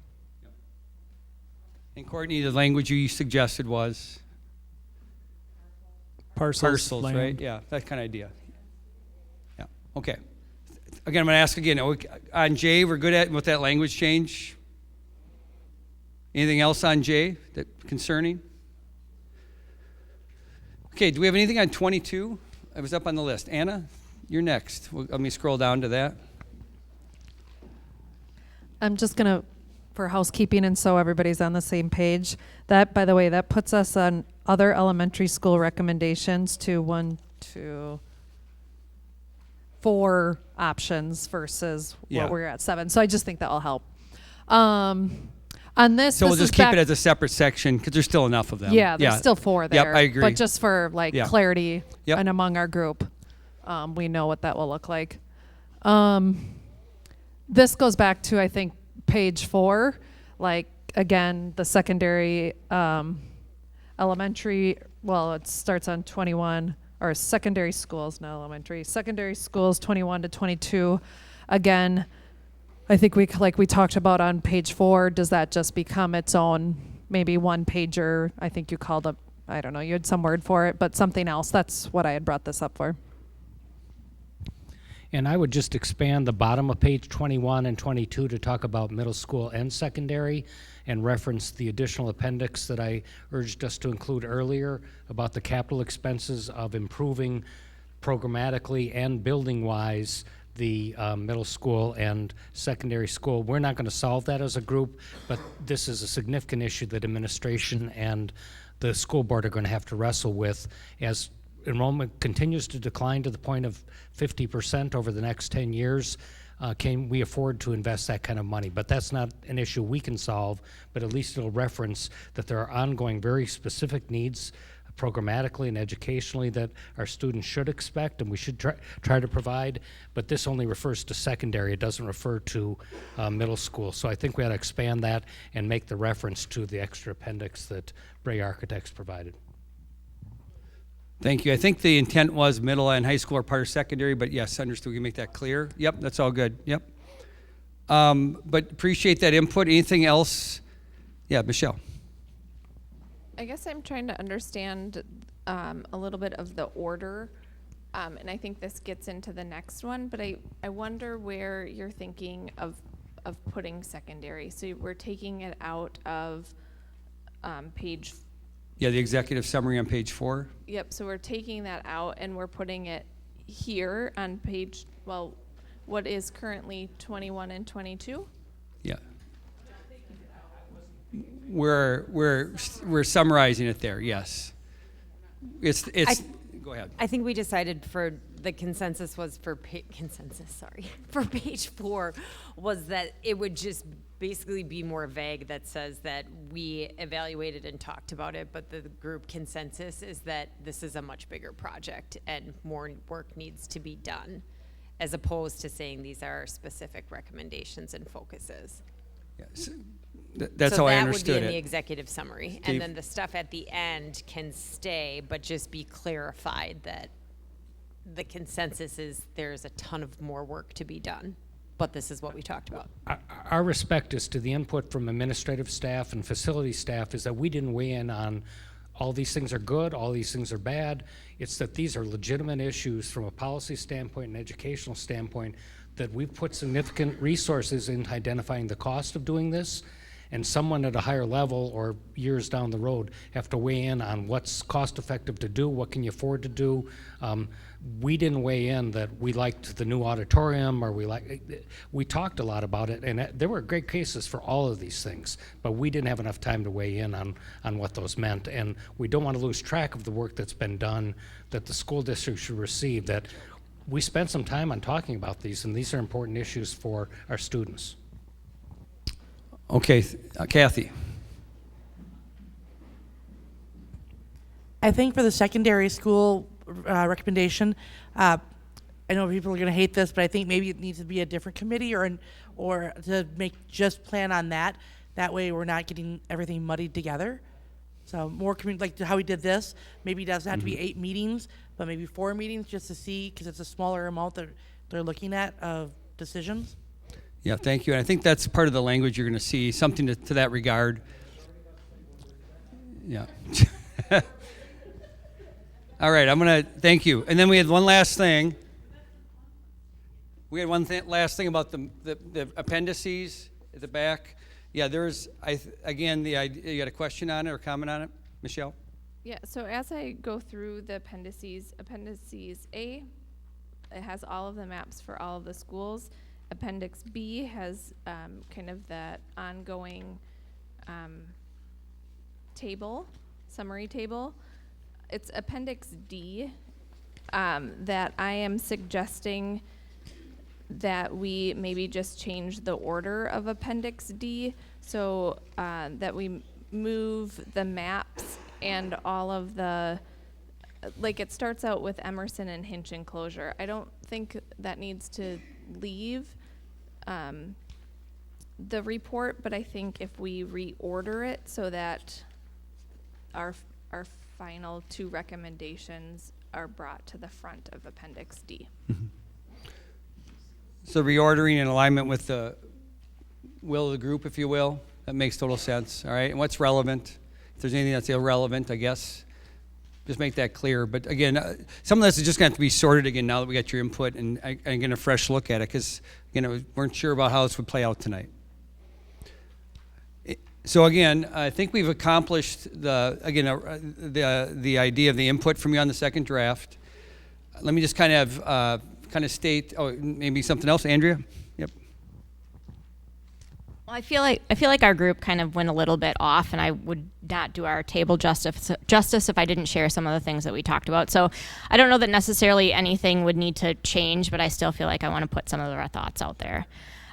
And Courtney, the language you suggested was? Parcels, land. Right? Yeah, that kind of idea. Yeah, okay. Again, I'm going to ask again. On J, we're good at with that language change? Anything else on J that concerning? Okay, do we have anything on 22? It was up on the list. Anna, you're next. Let me scroll down to that. I'm just going to, for housekeeping and so everybody's on the same page, that, by the way, that puts us on other elementary school recommendations to 1, 2, 4 options versus what we're at 7. So I just think that will help. On this, so we'll just keep it as a separate section because there's still enough of them. Yeah, there's still 4 there. Yep, I agree. But just for clarity Yep. and among our group, we know what that will look like. This goes back to, I think, page 4. Like, again, the secondary elementary, well, it starts on 21, or secondary schools, not elementary. Secondary schools, 21 to 22. Again, I think we talked about on page 4, does that just become its own, maybe one pager? I think you called up, I don't know, you had some word for it, but something else. That's what I had brought this up for. And I would just expand the bottom of page 21 and 22 to talk about middle school and secondary and reference the additional appendix that I urged us to include earlier about the capital expenses of improving programmatically and building-wise the middle school and secondary school. We're not going to solve that as a group, but this is a significant issue that administration and the school board are going to have to wrestle with as enrollment continues to decline to the point of 50% over the next 10 years. Can we afford to invest that kind of money? But that's not an issue we can solve, but at least it'll reference that there are ongoing very specific needs programmatically and educationally that our students should expect and we should try to provide, but this only refers to secondary. It doesn't refer to middle school. So I think we ought to expand that and make the reference to the extra appendix that Bray Architects provided. Thank you. I think the intent was middle and high school are part of secondary, but yes, understood. We can make that clear. Yep, that's all good. Yep. But appreciate that input. Anything else? Yeah, Michelle. I guess I'm trying to understand a little bit of the order, and I think this gets into the next one, but I wonder where you're thinking of putting secondary. So we're taking it out of page. Yeah, the executive summary on page 4. Yep, so we're taking that out and we're putting it here on page, well, what is currently 21 and 22? Yeah. We're summarizing it there. Yes. It's go ahead. I think we decided for the consensus was for for page 4 was that it would just basically be more vague that says that we evaluated and talked about it, but the group consensus is that this is a much bigger project and more work needs to be done, as opposed to saying these are our specific recommendations and focuses. Yes. That's how I understood it. So that would be in the executive summary. And then the stuff at the end can stay, but just be clarified that the consensus is there's a ton of more work to be done, but this is what we talked about. Our respect is to the input from administrative staff and facility staff is that we didn't weigh in on all these things are good, all these things are bad. It's that these are legitimate issues from a policy standpoint and educational standpoint that we've put significant resources into identifying the cost of doing this and someone at a higher level or years down the road have to weigh in on what's cost effective to do, what can you afford to do. We didn't weigh in that we liked the new auditorium, or we talked a lot about it, and there were great cases for all of these things, but we didn't have enough time to weigh in on what those meant, and we don't want to lose track of the work that's been done, that the school district should receive, that we spent some time on talking about these, and these are important issues for our students. Okay, Kathy. I think for the secondary school recommendation, I know people are going to hate this, but I think maybe it needs to be a different committee or to make just plan on that. That way we're not getting everything muddied together. So more like how we did this. Maybe it doesn't have to be 8 meetings, but maybe 4 meetings just to see, because it's a smaller amount that they're looking at of decisions. Yeah, thank you. And I think that's part of the language you're going to see, something to that regard. Yeah. All right, I'm going to thank you. And then we had one last thing. We had last thing about the appendices at the back. Yeah, there's, again, the idea, you got a question on it or comment on it? Michelle? Yeah, so as I go through the appendices A, it has all of the maps for all of the schools. Appendix B has kind of that ongoing summary table. It's Appendix D that I am suggesting that we maybe just change the order of Appendix D, so that we move the maps and all of the, like it starts out with Emerson and Hinch enclosure. I don't think that needs to leave the report, but I think if we reorder it so that our final 2 recommendations are brought to the front of Appendix D. Mm-hmm. So reordering in alignment with the will of the group, if you will, that makes total sense. All right, and what's relevant? If there's anything that's irrelevant, I guess, just make that clear. But again, some of this is just going to have to be sorted again now that we got your input and get a fresh look at it, because we weren't sure about how this would play out tonight. So again, I think we've accomplished the idea of the input from you on the second draft. Let me just kind of state, maybe something else, Andrea. Yep. Well, I feel like our group kind of went a little bit off, and I would not do our table justice if I didn't share some of the things that we talked about. So I don't know that necessarily anything would need to change, but I still feel like I want to put some of our thoughts out there.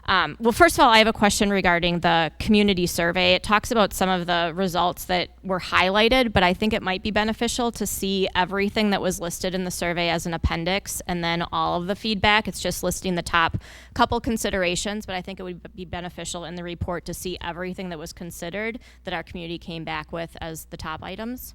Well, first of all, I have a question regarding the community survey. It talks about some of the results that were highlighted, but I think it might be beneficial to see everything that was listed in the survey as an appendix and then all of the feedback. It's just listing the top couple considerations, but I think it would be beneficial in the report to see everything that was considered that our community came back with as the top items.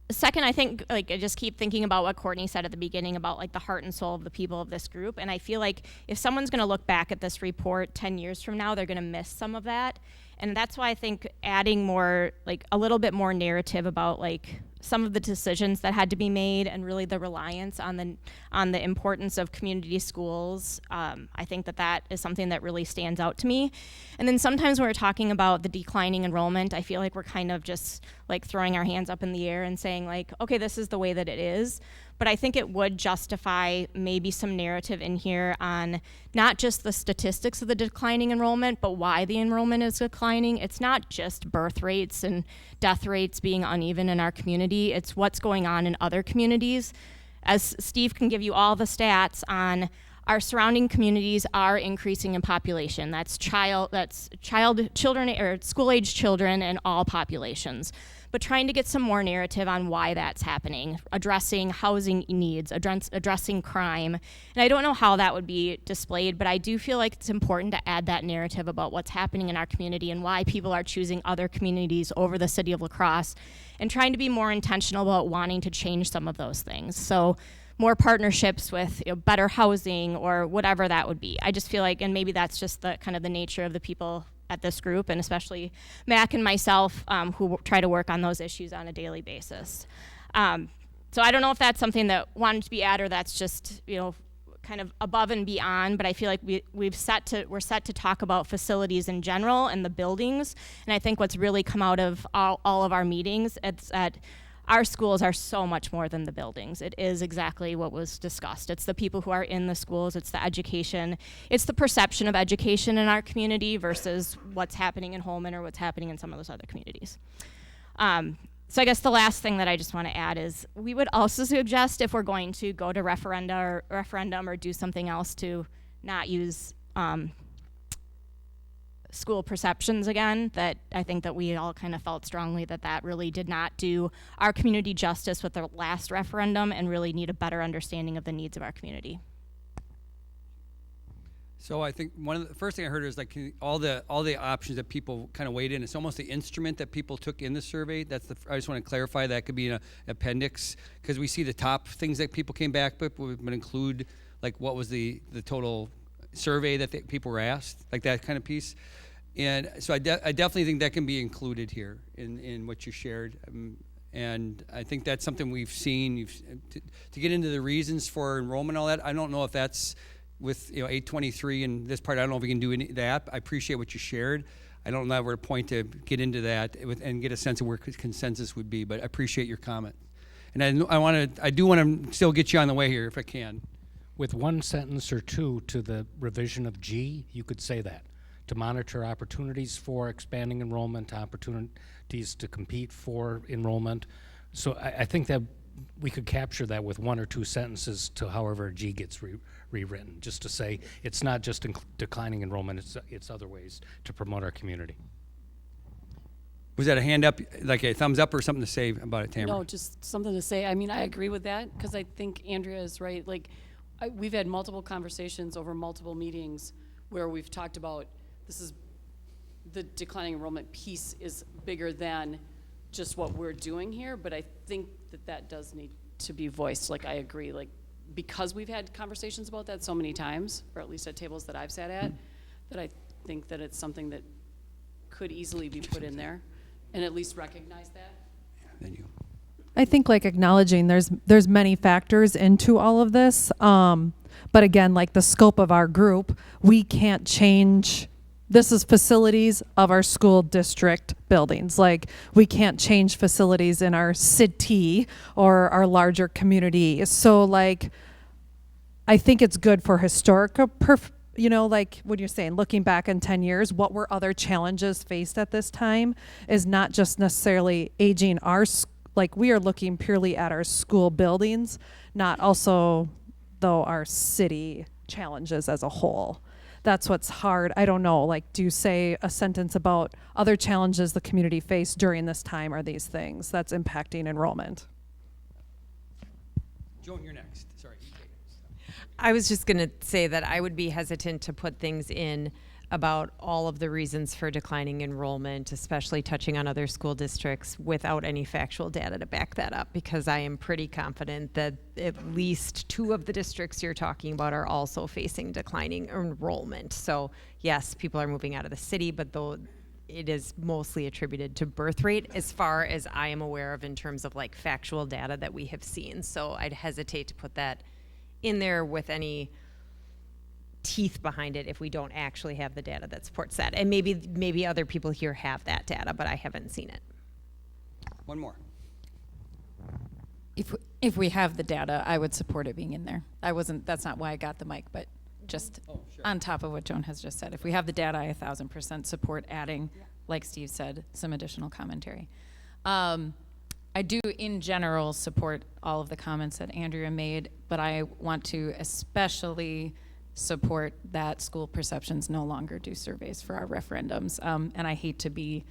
Second, I think, I just keep thinking about what Courtney said at the beginning about, the heart and soul of the people of this group. And I feel like if someone's going to look back at this report 10 years from now, they're going to miss some of that. And that's why I think adding more, a little bit more narrative about, some of the decisions that had to be made and really the reliance on the importance of community schools. I think that is something that really stands out to me. And then sometimes when we're talking about the declining enrollment, I feel like we're kind of just throwing our hands up in the air and saying okay, this is the way that it is. But I think it would justify maybe some narrative in here on not just the statistics of the declining enrollment, but why the enrollment is declining. It's not just birth rates and death rates being uneven in our community. It's what's going on in other communities. As Steve can give you all the stats on, our surrounding communities are increasing in population. That's children or school-age children and all populations. But trying to get some more narrative on why that's happening, addressing housing needs, addressing crime. And I don't know how that would be displayed, but I do feel like it's important to add that narrative about what's happening in our community and why people are choosing other communities over the city of La Crosse, and trying to be more intentional about wanting to change some of those things. So more partnerships with better housing or whatever that would be. I just feel like, and maybe that's just the kind of the nature of the people at this group, and especially Mac and myself, who try to work on those issues on a daily basis. So I don't know if that's something that wanted to be added, or that's just, kind kind of above and beyond, but I feel like we're set to talk about facilities in general and the buildings. And I think what's really come out of all of our meetings, it's that our schools are so much more than the buildings. It is exactly what was discussed. It's the people who are in the schools, it's the education, it's the perception of education in our community versus what's happening in Holman or what's happening in some of those other communities. So I guess the last thing that I just want to add is we would also suggest, if we're going to go to referendum or do something else, to not use school perceptions again. That I think that we all kind of felt strongly that really did not do our community justice with the last referendum, and really need a better understanding of the needs of our community. So I think one of the first thing I heard is like all the options that people kind of weighed in. It's almost the instrument that people took in the survey. I just want to clarify that could be an appendix, because we see the top things that people came back with would include like what was the total survey that people were asked, like that kind of piece. And so I definitely think that can be included here in what you shared. And I think that's something we've seen. To get into the reasons for enrollment and all that, I don't know if that's with 823 and this part. I don't know if we can do any of that. I appreciate what you shared. I don't know where to point to get into that and get a sense of where consensus would be, but I appreciate your comment. And I do want to still get you on the way here if I can. With one sentence or two to the revision of G, you could say that. To monitor opportunities for expanding enrollment, opportunities to compete for enrollment. So I think that we could capture that with one or two sentences to however G gets rewritten, just to say it's not just declining enrollment, it's other ways to promote our community. Was that a hand up, like a thumbs up, or something to say about it, Tamara? No, just something to say. I mean, I agree with that, because I think Andrea is right. Like, we've had multiple conversations over multiple meetings where we've talked about the declining enrollment piece is bigger than just what we're doing here, but I think that does need to be voiced. Like, I agree, like, because we've had conversations about that so many times, or at least at tables that I've sat at, that I think that it's something that could easily be put in there and at least recognize that. Yeah, then you. I think like acknowledging there's many factors into all of this, but again, like the scope of our group, we can't change. This is facilities of our school district buildings. Like, we can't change facilities in our city or our larger community. So like, I think it's good for historic, like what you're saying, looking back in 10 years, what were other challenges faced at this time is not just necessarily aging like we are looking purely at our school buildings, not also though our city challenges as a whole. That's what's hard. I don't know, like, do you say a sentence about other challenges the community faced during this time are these things that's impacting enrollment? Joan, you're next. Sorry. I was just going to say that I would be hesitant to put things in about all of the reasons for declining enrollment, especially touching on other school districts, without any factual data to back that up, because I am pretty confident that at least 2 of the districts you're talking about are also facing declining enrollment. So yes, people are moving out of the city, but though it is mostly attributed to birth rate as far as I am aware of in terms of like factual data that we have seen. So I'd hesitate to put that in there with any teeth behind it if we don't actually have the data that supports that. And maybe other people here have that data, but I haven't seen it. One more. If we have the data, I would support it being in there. That's not why I got the mic, but just on top of what Joan has just said. If we have the data, I 1,000% support adding, like Steve said, some additional commentary. I do, in general, support all of the comments that Andrea made, but I want to especially support that school perceptions no longer do surveys for our referendums. And I hate to be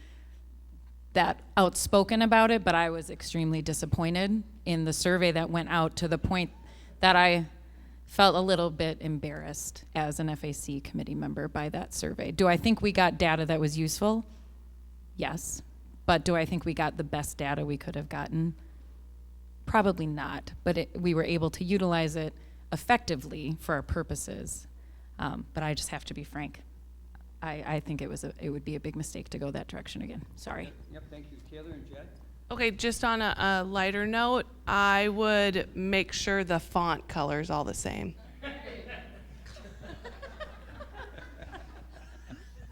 that outspoken about it, but I was extremely disappointed in the survey that went out, to the point that I felt a little bit embarrassed as an FAC committee member by that survey. Do I think we got data that was useful? Yes. But do I think we got the best data we could have gotten? Probably not, but we were able to utilize it effectively for our purposes. But I just have to be frank. I think it would be a big mistake to go that direction again. Sorry. Yep, thank you. Taylor and Jed? Okay, just on a lighter note, I would make sure the font color's all the same.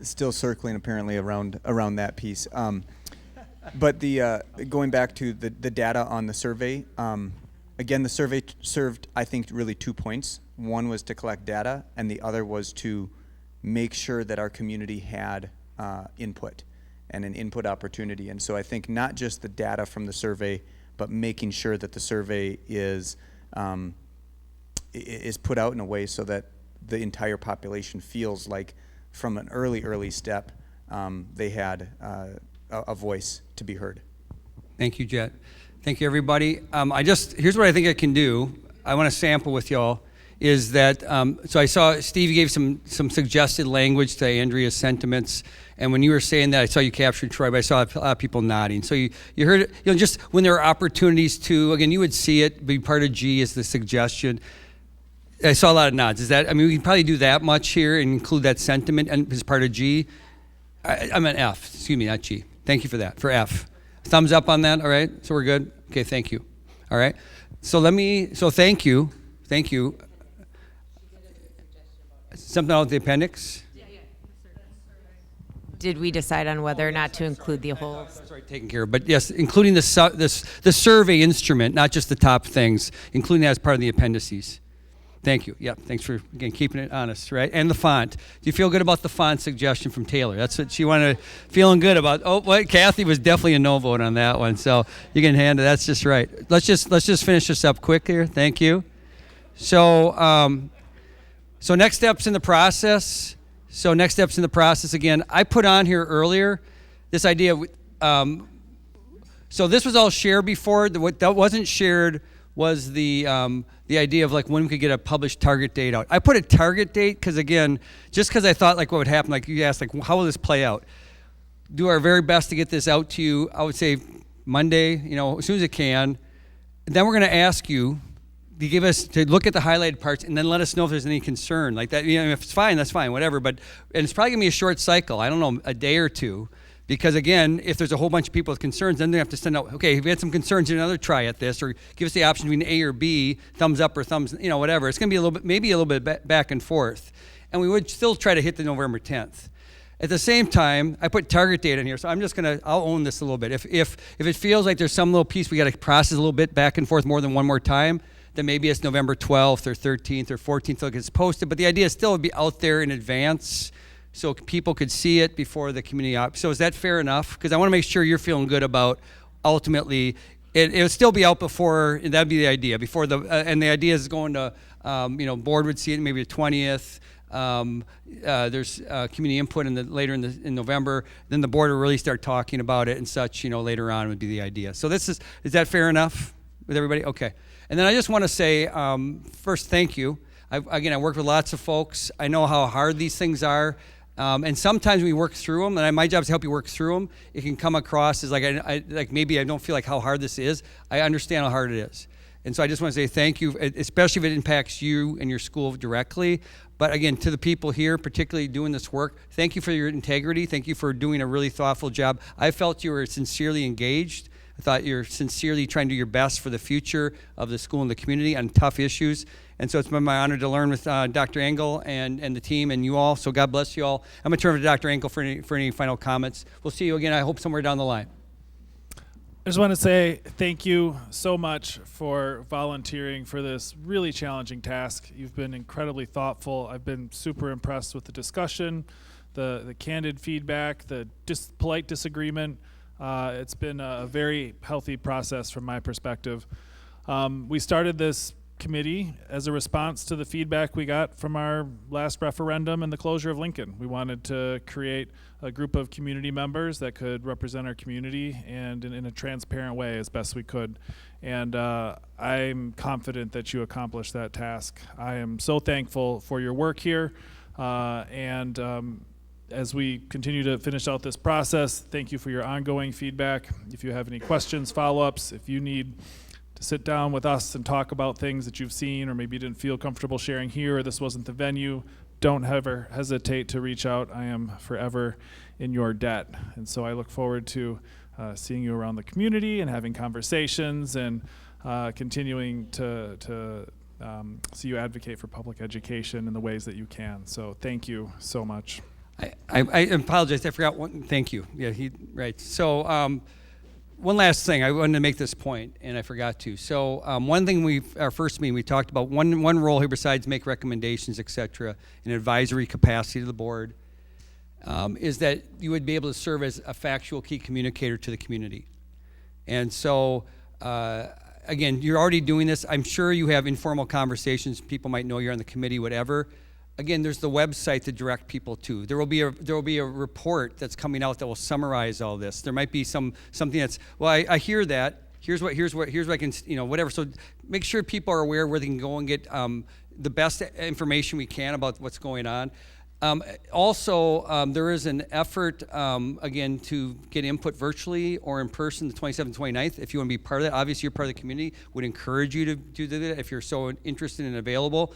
still circling apparently around that piece. But the going back to the data on the survey, again, the survey served, I think, really 2 points. One was to collect data, and the other was to make sure that our community had input and an input opportunity. And so I think not just the data from the survey, but making sure that the survey is put out in a way so that the entire population feels like from an early step they had a voice to be heard. Thank you, Jet. Thank you, everybody. Here's what I think I can do. I want to sample with y'all. Is that, so I saw Steve gave some suggested language to Andrea's sentiments, and when you were saying that, I saw you captured Troy, but I saw a lot of people nodding. So you heard it, just when there are opportunities to, again, you would see it, be part of G is the suggestion. I saw a lot of nods. We can probably do that much here and include that sentiment as part of G. I meant F, excuse me, not G. Thank you for that, for F. Thumbs up on that, all right? So we're good? Okay, thank you. All right, so thank you. Something about the appendix? Did we decide on whether or not to include the whole? That's already taken care of. But yes, including the survey instrument, not just the top things, including that as part of the appendices. Thank you. Yeah, thanks for, again, keeping it honest, right? And the font. Do you feel good about the font suggestion from Taylor? That's what she wanted, feeling good about. Oh, what? Kathy was definitely a no vote on that one, so you can hand it. That's just right. Let's just finish this up quick here. Thank you. So next steps in the process. Again, I put on here earlier this idea of, so this was all shared before. What that wasn't shared was the idea of like when we could get a published target date out. I put a target date because, again, just because I thought like what would happen, like you asked, like how will this play out? Do our very best to get this out to you. I would say Monday, as soon as it can. And then we're going to ask you to look at the highlighted parts and then let us know if there's any concern like that. If it's fine, that's fine, whatever. And it's probably gonna be a short cycle. I don't know, a day or two, because again, if there's a whole bunch of people with concerns, then they have to send out. Okay, if we had some concerns, another try at this, or give us the option between A or B, thumbs up or thumbs, whatever. It's gonna be maybe a little bit back and forth, and we would still try to hit the November 10th. At the same time, I put target date in here, so I'll own this a little bit. If it feels like there's some little piece we got to process a little bit back and forth more than one more time, then maybe it's November 12th or 13th or 14th till it gets posted. But the idea is still to be out there in advance so people could see it before the community. So is that fair enough? Because I want to make sure you're feeling good about ultimately it'll still be out before. That'd be the idea before and the idea is going to board would see it maybe the 20th. There's community input later in November. Then the board will really start talking about it and such. Later on would be the idea. So is that fair enough with everybody? Okay. And then I just want to say, first, thank you. I work with lots of folks. I know how hard these things are. And sometimes we work through them, and my job is to help you work through them. It can come across as like maybe I don't feel like how hard this is. I understand how hard it is. And so I just want to say thank you, especially if it impacts you and your school directly. But again, to the people here, particularly doing this work, thank you for your integrity. Thank you for doing a really thoughtful job. I felt you were sincerely engaged. I thought you're sincerely trying to do your best for the future of the school and the community on tough issues. And so it's been my honor to learn with Dr. Engel and the team and you all. So God bless you all. I'm going to turn over to Dr. Engel for any final comments. We'll see you again, I hope, somewhere down the line. I just want to say thank you so much for volunteering for this really challenging task. You've been incredibly thoughtful. I've been super impressed with the discussion, the candid feedback, the polite disagreement. It's been a very healthy process from my perspective. We started this committee as a response to the feedback we got from our last referendum and the closure of Lincoln. We wanted to create a group of community members that could represent our community and in a transparent way as best we could. And I'm confident that you accomplished that task. I am so thankful for your work here. As we continue to finish out this process, thank you for your ongoing feedback. If you have any questions, follow-ups, if you need to sit down with us and talk about things that you've seen or maybe you didn't feel comfortable sharing here or this wasn't the venue, don't ever hesitate to reach out. I am forever in your debt. And so I look forward to seeing you around the community and having conversations and continuing to see you advocate for public education in the ways that you can. So thank you so much. I apologize. I forgot one. Thank you. Yeah, right. So one last thing. I wanted to make this point, and I forgot to. So one thing our first meeting, we talked about one role here besides make recommendations, et cetera, in advisory capacity to the board, is that you would be able to serve as a factual key communicator to the community. And so, again, you're already doing this. I'm sure you have informal conversations. People might know you're on the committee, whatever. Again, there's the website to direct people to. There will be a report that's coming out that will summarize all this. There might be something that's, well, I hear that. Here's what I can, whatever. So make sure people are aware where they can go and get the best information we can about what's going on. Also, there is an effort, again, to get input virtually or in person the 27th, 29th. If you want to be part of that, obviously you're part of the community. Would encourage you to do that if you're so interested and available.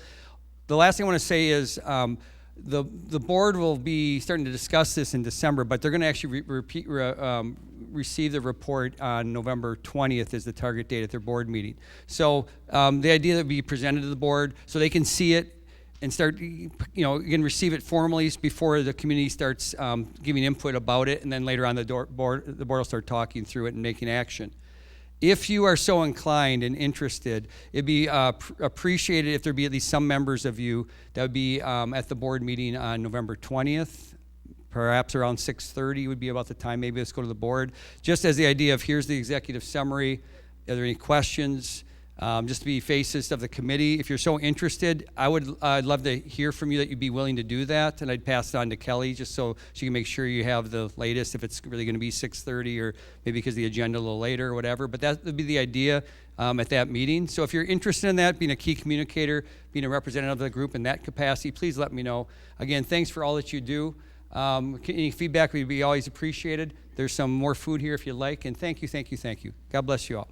The last thing I want to say is the board will be starting to discuss this in December, but they're going to actually receive the report on November 20th is the target date at their board meeting. So the idea that be presented to the board so they can see it and start, again, receive it formally before the community starts giving input about it, and then later on the board will start talking through it and making action. If you are so inclined and interested, it'd be appreciated if there'd be at least some members of you that would be at the board meeting on November 20th, perhaps around 6:30 would be about the time. Maybe let's go to the board. Just as the idea of here's the executive summary. Are there any questions? Just to be faces of the committee. If you're so interested, I'd love to hear from you that you'd be willing to do that, and I'd pass it on to Kelly just so she can make sure you have the latest, if it's really going to be 6:30 or maybe because the agenda a little later or whatever. But that would be the idea at that meeting. So if you're interested in that, being a key communicator, being a representative of the group in that capacity, please let me know. Again, thanks for all that you do. Any feedback would be always appreciated. There's some more food here if you like, and thank you. God bless you all.